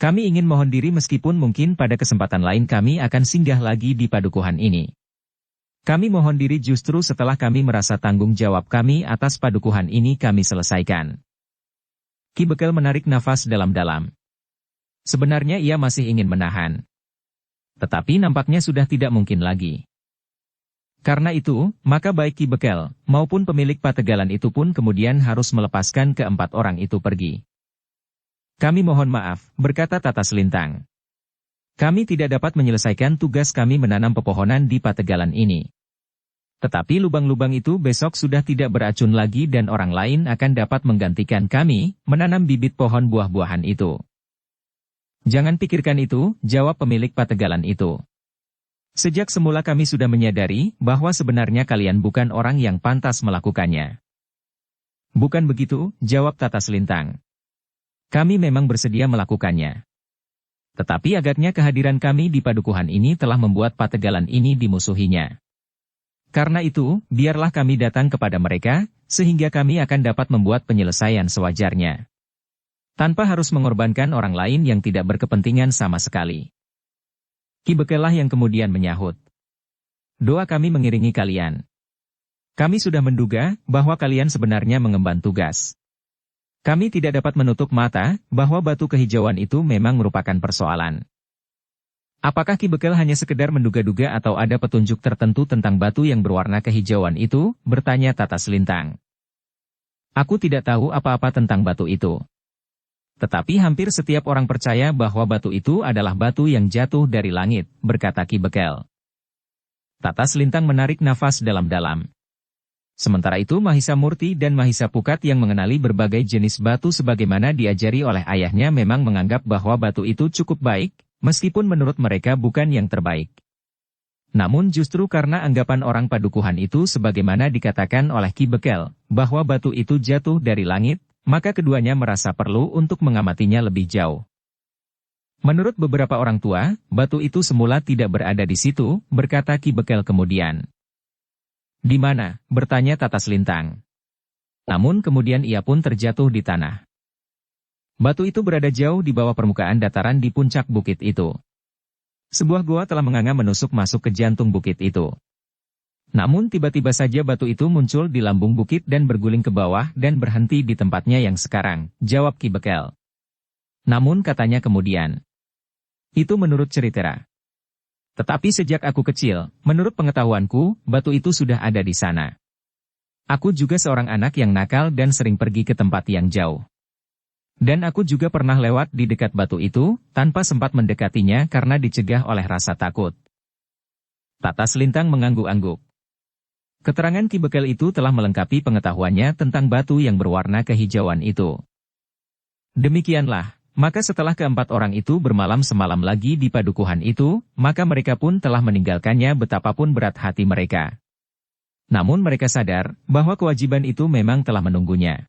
Kami ingin mohon diri meskipun mungkin pada kesempatan lain kami akan singgah lagi di padukuhan ini. Kami mohon diri justru setelah kami merasa tanggung jawab kami atas padukuhan ini kami selesaikan. Ki Bekel menarik nafas dalam-dalam. Sebenarnya ia masih ingin menahan. Tetapi nampaknya sudah tidak mungkin lagi. Karena itu, maka baik Ki Bekel, maupun pemilik pategalan itu pun kemudian harus melepaskan keempat orang itu pergi. Kami mohon maaf, berkata Tata Selintang. Kami tidak dapat menyelesaikan tugas kami menanam pepohonan di pategalan ini. Tetapi lubang-lubang itu besok sudah tidak beracun lagi dan orang lain akan dapat menggantikan kami, menanam bibit pohon buah-buahan itu. Jangan pikirkan itu, jawab pemilik pategalan itu. Sejak semula kami sudah menyadari bahwa sebenarnya kalian bukan orang yang pantas melakukannya. Bukan begitu, jawab Tata Selintang. Kami memang bersedia melakukannya. Tetapi agaknya kehadiran kami di padukuhan ini telah membuat pategalan ini dimusuhinya. Karena itu, biarlah kami datang kepada mereka, sehingga kami akan dapat membuat penyelesaian sewajarnya. Tanpa harus mengorbankan orang lain yang tidak berkepentingan sama sekali. Ki Bekel lah yang kemudian menyahut. Doa kami mengiringi kalian. Kami sudah menduga bahwa kalian sebenarnya mengemban tugas. Kami tidak dapat menutup mata bahwa batu kehijauan itu memang merupakan persoalan. Apakah Ki Bekel hanya sekedar menduga-duga atau ada petunjuk tertentu tentang batu yang berwarna kehijauan itu? Bertanya Tata Selintang. Aku tidak tahu apa-apa tentang batu itu. Tetapi hampir setiap orang percaya bahwa batu itu adalah batu yang jatuh dari langit, berkata Ki Bekel. Tata Selintang menarik nafas dalam-dalam. Sementara itu Mahisa Murti dan Mahisa Pukat yang mengenali berbagai jenis batu sebagaimana diajari oleh ayahnya memang menganggap bahwa batu itu cukup baik, meskipun menurut mereka bukan yang terbaik. Namun justru karena anggapan orang padukuhan itu sebagaimana dikatakan oleh Ki Bekel, bahwa batu itu jatuh dari langit, maka keduanya merasa perlu untuk mengamatinya lebih jauh. Menurut beberapa orang tua, batu itu semula tidak berada di situ, berkata Ki Bekel kemudian. Di mana? Bertanya Tata Selintang. Namun kemudian ia pun terjatuh di tanah. Batu itu berada jauh di bawah permukaan dataran di puncak bukit itu. Sebuah goa telah menganga menusuk masuk ke jantung bukit itu. Namun tiba-tiba saja batu itu muncul di lambung bukit dan berguling ke bawah dan berhenti di tempatnya yang sekarang, jawab Ki Bekel. Namun katanya kemudian. Itu menurut cerita. Tetapi sejak aku kecil, menurut pengetahuanku, batu itu sudah ada di sana. Aku juga seorang anak yang nakal dan sering pergi ke tempat yang jauh. Dan aku juga pernah lewat di dekat batu itu, tanpa sempat mendekatinya karena dicegah oleh rasa takut. Tata Selintang mengangguk-angguk. Keterangan Ki Bekel itu telah melengkapi pengetahuannya tentang batu yang berwarna kehijauan itu. Demikianlah, maka setelah keempat orang itu bermalam semalam lagi di padukuhan itu, maka mereka pun telah meninggalkannya betapapun berat hati mereka. Namun mereka sadar bahwa kewajiban itu memang telah menunggunya.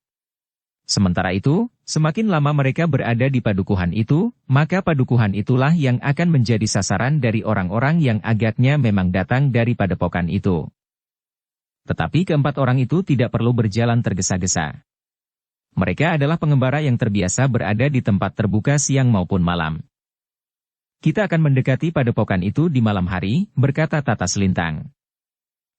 Sementara itu, semakin lama mereka berada di padukuhan itu, maka padukuhan itulah yang akan menjadi sasaran dari orang-orang yang agaknya memang datang dari padepokan itu. Tetapi keempat orang itu tidak perlu berjalan tergesa-gesa. Mereka adalah pengembara yang terbiasa berada di tempat terbuka siang maupun malam. Kita akan mendekati padepokan itu di malam hari, berkata Tata Selintang.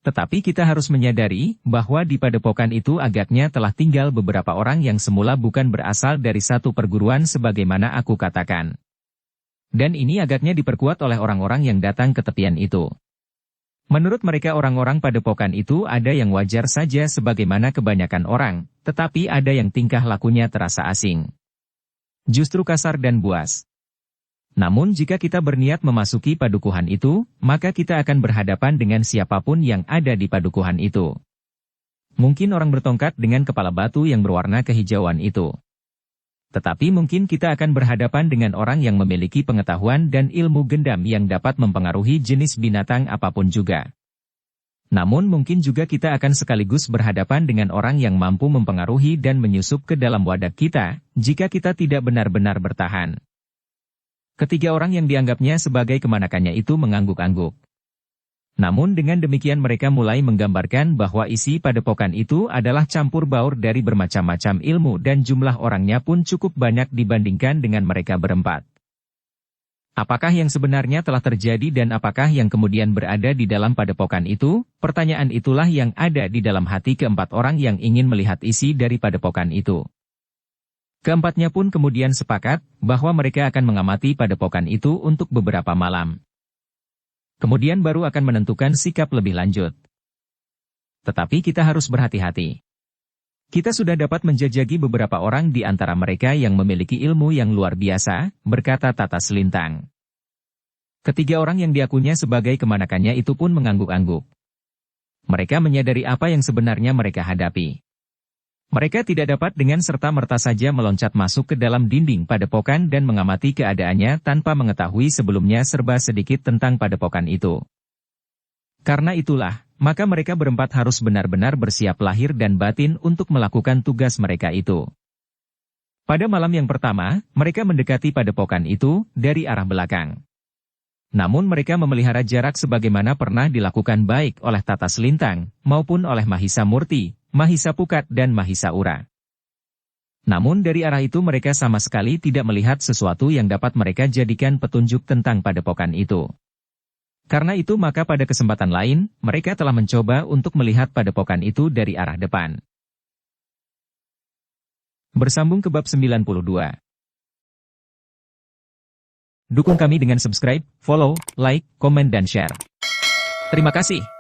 Tetapi kita harus menyadari bahwa di padepokan itu agaknya telah tinggal beberapa orang yang semula bukan berasal dari satu perguruan sebagaimana aku katakan. Dan ini agaknya diperkuat oleh orang-orang yang datang ke tepian itu. Menurut mereka orang-orang padepokan itu ada yang wajar saja sebagaimana kebanyakan orang, tetapi ada yang tingkah lakunya terasa asing. Justru kasar dan buas. Namun jika kita berniat memasuki padukuhan itu, maka kita akan berhadapan dengan siapapun yang ada di padukuhan itu. Mungkin orang bertongkat dengan kepala batu yang berwarna kehijauan itu. Tetapi mungkin kita akan berhadapan dengan orang yang memiliki pengetahuan dan ilmu gendam yang dapat mempengaruhi jenis binatang apapun juga. Namun mungkin juga kita akan sekaligus berhadapan dengan orang yang mampu mempengaruhi dan menyusup ke dalam wadah kita, jika kita tidak benar-benar bertahan. Ketiga orang yang dianggapnya sebagai kemanakannya itu mengangguk-angguk. Namun dengan demikian mereka mulai menggambarkan bahwa isi padepokan itu adalah campur baur dari bermacam-macam ilmu dan jumlah orangnya pun cukup banyak dibandingkan dengan mereka berempat. Apakah yang sebenarnya telah terjadi dan apakah yang kemudian berada di dalam padepokan itu? Pertanyaan itulah yang ada di dalam hati keempat orang yang ingin melihat isi dari padepokan itu. Keempatnya pun kemudian sepakat bahwa mereka akan mengamati padepokan itu untuk beberapa malam. Kemudian baru akan menentukan sikap lebih lanjut. Tetapi kita harus berhati-hati. Kita sudah dapat menjajaki beberapa orang di antara mereka yang memiliki ilmu yang luar biasa, berkata Tata Selintang. Ketiga orang yang diakunya sebagai kemanakannya itu pun mengangguk-angguk. Mereka menyadari apa yang sebenarnya mereka hadapi. Mereka tidak dapat dengan serta-merta saja meloncat masuk ke dalam dinding padepokan dan mengamati keadaannya tanpa mengetahui sebelumnya serba sedikit tentang padepokan itu. Karena itulah, maka mereka berempat harus benar-benar bersiap lahir dan batin untuk melakukan tugas mereka itu. Pada malam yang pertama, mereka mendekati padepokan itu dari arah belakang. Namun mereka memelihara jarak sebagaimana pernah dilakukan baik oleh Tata Selintang, maupun oleh Mahisa Murti, Mahisa Pukat dan Mahisa Ura. Namun dari arah itu mereka sama sekali tidak melihat sesuatu yang dapat mereka jadikan petunjuk tentang padepokan itu. Karena itu maka pada kesempatan lain, mereka telah mencoba untuk melihat padepokan itu dari arah depan. Bersambung ke bab 92. Dukung kami dengan subscribe, follow, like, komen dan share. Terima kasih.